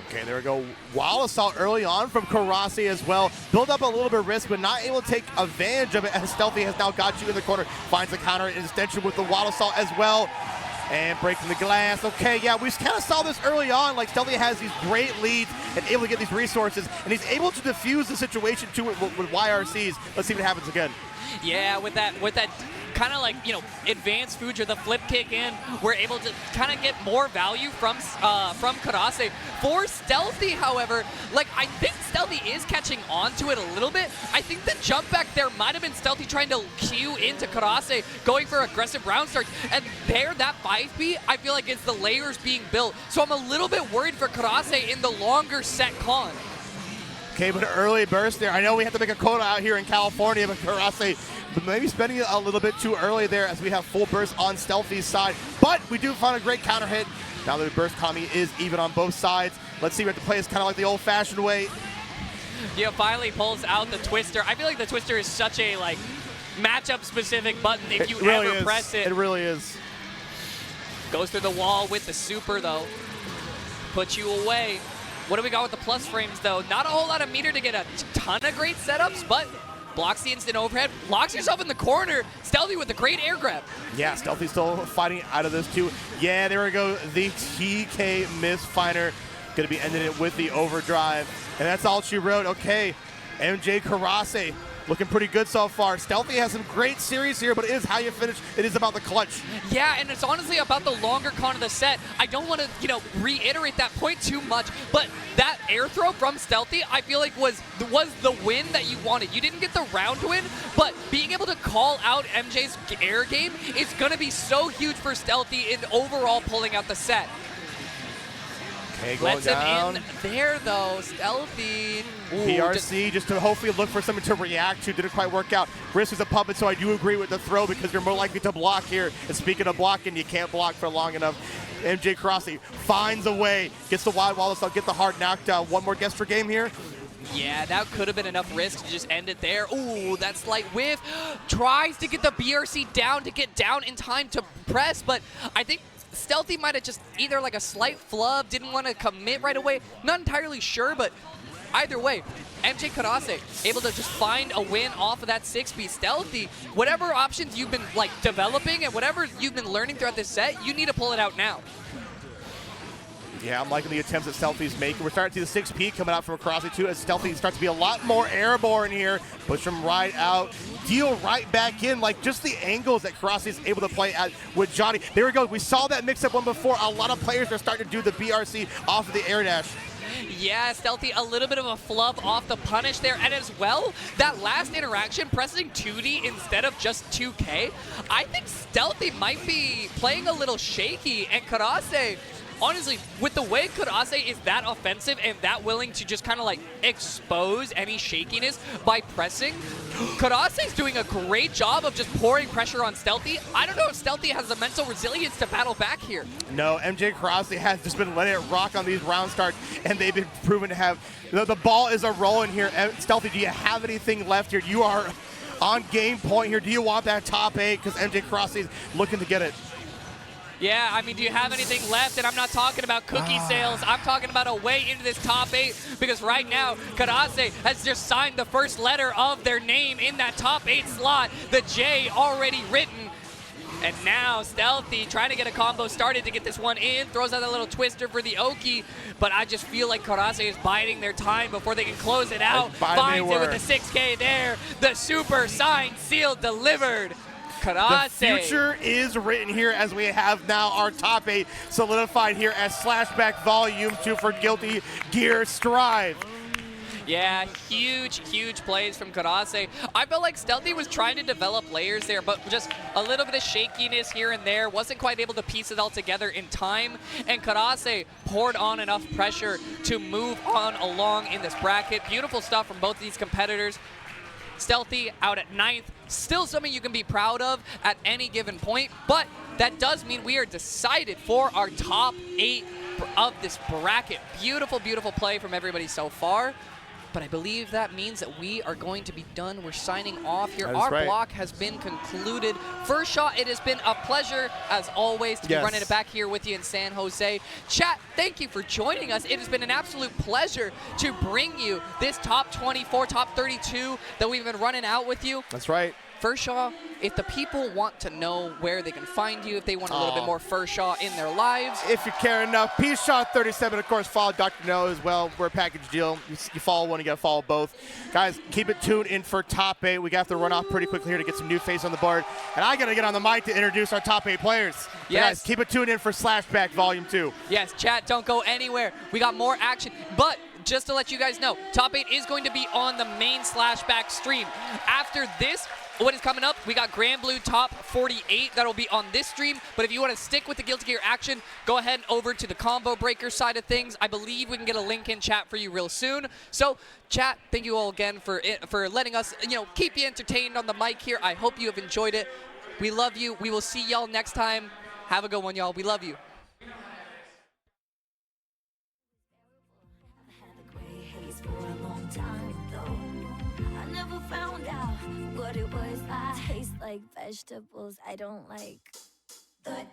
Okay, there we go. Wild Assault early on from Karasi as well. Build up a little bit of risk, but not able to take advantage of it as Stealthy has now got you in the corner. Finds the counter extension with the Wild Assault as well. And breaking the glass. Okay, yeah, we kind of saw this early on. Like, Stealthy has these great leads and able to get these resources, and he's able to defuse the situation too with YRCs. Let's see what happens again. Yeah, with that kind of like, you know, advanced Fuji, the flip kick in, we're able to kind of get more value from Karase. For Stealthy, however, like, I think Stealthy is catching on to it a little bit. I think the jump back there might have been Stealthy trying to cue into Karase, going for aggressive round starts, and there, that 5B, I feel like it's the layers being built. So I'm a little bit worried for Karase in the longer set con. Okay, but an early burst there. I know we have to make a quota out here in California, but Karase maybe spending it a little bit too early there as we have full burst on Stealthy's side. But we do find a great counter hit. Now the burst combi is even on both sides. Let's see, we have to play this kind of like the old-fashioned way. Yeah, finally pulls out the Twister. I feel like the Twister is such a, like, matchup-specific button if you really ever press it. It really is. Goes through the wall with the super, though. Puts you away. What do we got with the plus frames, though? Not a whole lot of meter to get a ton of great setups, but blocks the instant overhead, locks yourself in the corner. Stealthy with a great air grab. Yeah, Stealthy still fighting out of this, too. Yeah, there we go. The TK Mistfinder going to be ending it with the overdrive. And that's all she wrote. Okay, MJ Karase looking pretty good so far. Stealthy has some great series here, but it is how you finish. It is about the clutch. Yeah, and it's honestly about the longer con of the set. I don't want to, you know, reiterate that point too much, but that air throw from Stealthy, I feel like was the win that you wanted. You didn't get the round win, but being able to call out MJ's air game is going to be so huge for Stealthy in overall pulling out the set. Okay, going Lets down. him in there, though. Stealthy. Ooh, PRC just to hopefully look for something to react to. Didn't quite work out. Risk is a puppet, so I do agree with the throw because you're more likely to block here. And speaking of blocking, you can't block for long enough. MJ Karase finds a way. Gets the wide wall, so get the hard knockdown. One more guess for game here. Yeah, that could have been enough risk to just end it there. Ooh, that slight whiff. Tries to get the BRC down to get down in time to press, but I think Stealthy might have just either like a slight flub, didn't want to commit right away. Not entirely sure, but either way, MJ Karase able to just find a win off of that 6B. Stealthy, whatever options you've been like developing and whatever you've been learning throughout this set, you need to pull it out now. Yeah, I'm liking the attempts that Stealthy's making. We're starting to see the 6P coming out from Karase too as Stealthy starts to be a lot more airborne here. Push him right out, deal right back in. Like just the angles that Karase is able to play at with Johnny. There we go. We saw that mix-up one before. A lot of players are starting to do the BRC off of the air dash. Yeah, Stealthy, a little bit of a flub off the punish there. And as well, that last interaction, pressing 2D instead of just 2K, I think Stealthy might be playing a little shaky. And Karase, honestly, with the way Karase is that offensive and that willing to just kind of like expose any shakiness by pressing, Karase's doing a great job of just pouring pressure on Stealthy. I don't know if Stealthy has the mental resilience to battle back here. No, MJ Karase has just been letting it rock on these round starts, and they've been proven to have, the ball is a rolling here. Stealthy, do you have anything left here? You are on game point here. Do you want that top 8? Because MJ Karase is looking to get it. Yeah, I mean, do you have anything left? And I'm not talking about cookie sales. I'm talking about a way into this top 8 because right now, Karase has just signed the first letter of their name in that top 8 slot. The J already written. And now Stealthy trying to get a combo started to get this one in. Throws out a little twister for the Oki. But I just feel like Karase is biding their time before they can close it out. Finds it with the 6K there. The super signed, sealed, delivered. Karase. The future is written here as we have now our top 8 solidified here as Slashback Volume 2 for Guilty Gear Strive. Yeah, huge plays from Karase. I felt like Stealthy was trying to develop layers there, but just a little bit of shakiness here and there. Wasn't quite able to piece it all together in time. And Karase poured on enough pressure to move on along in this bracket. Beautiful stuff from both of these competitors. Stealthy out at 9th. Still something you can be proud of at any given point, but that does mean we are decided for our top 8 of this bracket. Beautiful play from everybody so far. But I believe that means that we are going to be done. We're signing off here. Our block has been concluded. First shot, it has been a pleasure, as always, to be running it back here with you in San Jose. Chat, thank you for joining us. It has been an absolute pleasure to bring you this top 24, top 32 that we've been running out with you. That's right. First Shaw, if the people want to know where they can find you, if they want a little bit more First Shaw in their lives. If you care enough, P-Shaw37, of course, follow Dr. No as well. We're a package deal. You follow one, you got to follow both. Guys, keep it tuned in for top 8. We got to run off pretty quickly here to get some new face on the board. And I got to get on the mic to introduce our top 8 players. Yes. Guys, keep it tuned in for Slashback Volume 2. Yes, chat, don't go anywhere. We got more action. But just to let you guys know, top 8 is going to be on the main Slashback stream. After this, what is coming up, we got Grand Blue Top 48 that'll be on this stream. But if you want to stick with the Guilty Gear action, go ahead and over to the Combo Breaker side of things. I believe we can get a link in chat for you real soon. So, chat, thank you all again for letting us, keep you entertained on the mic here. I hope you have enjoyed it. We love you. We will see y'all next time. Have a good one, y'all. We love you. What it was, I taste like vegetables I don't like. The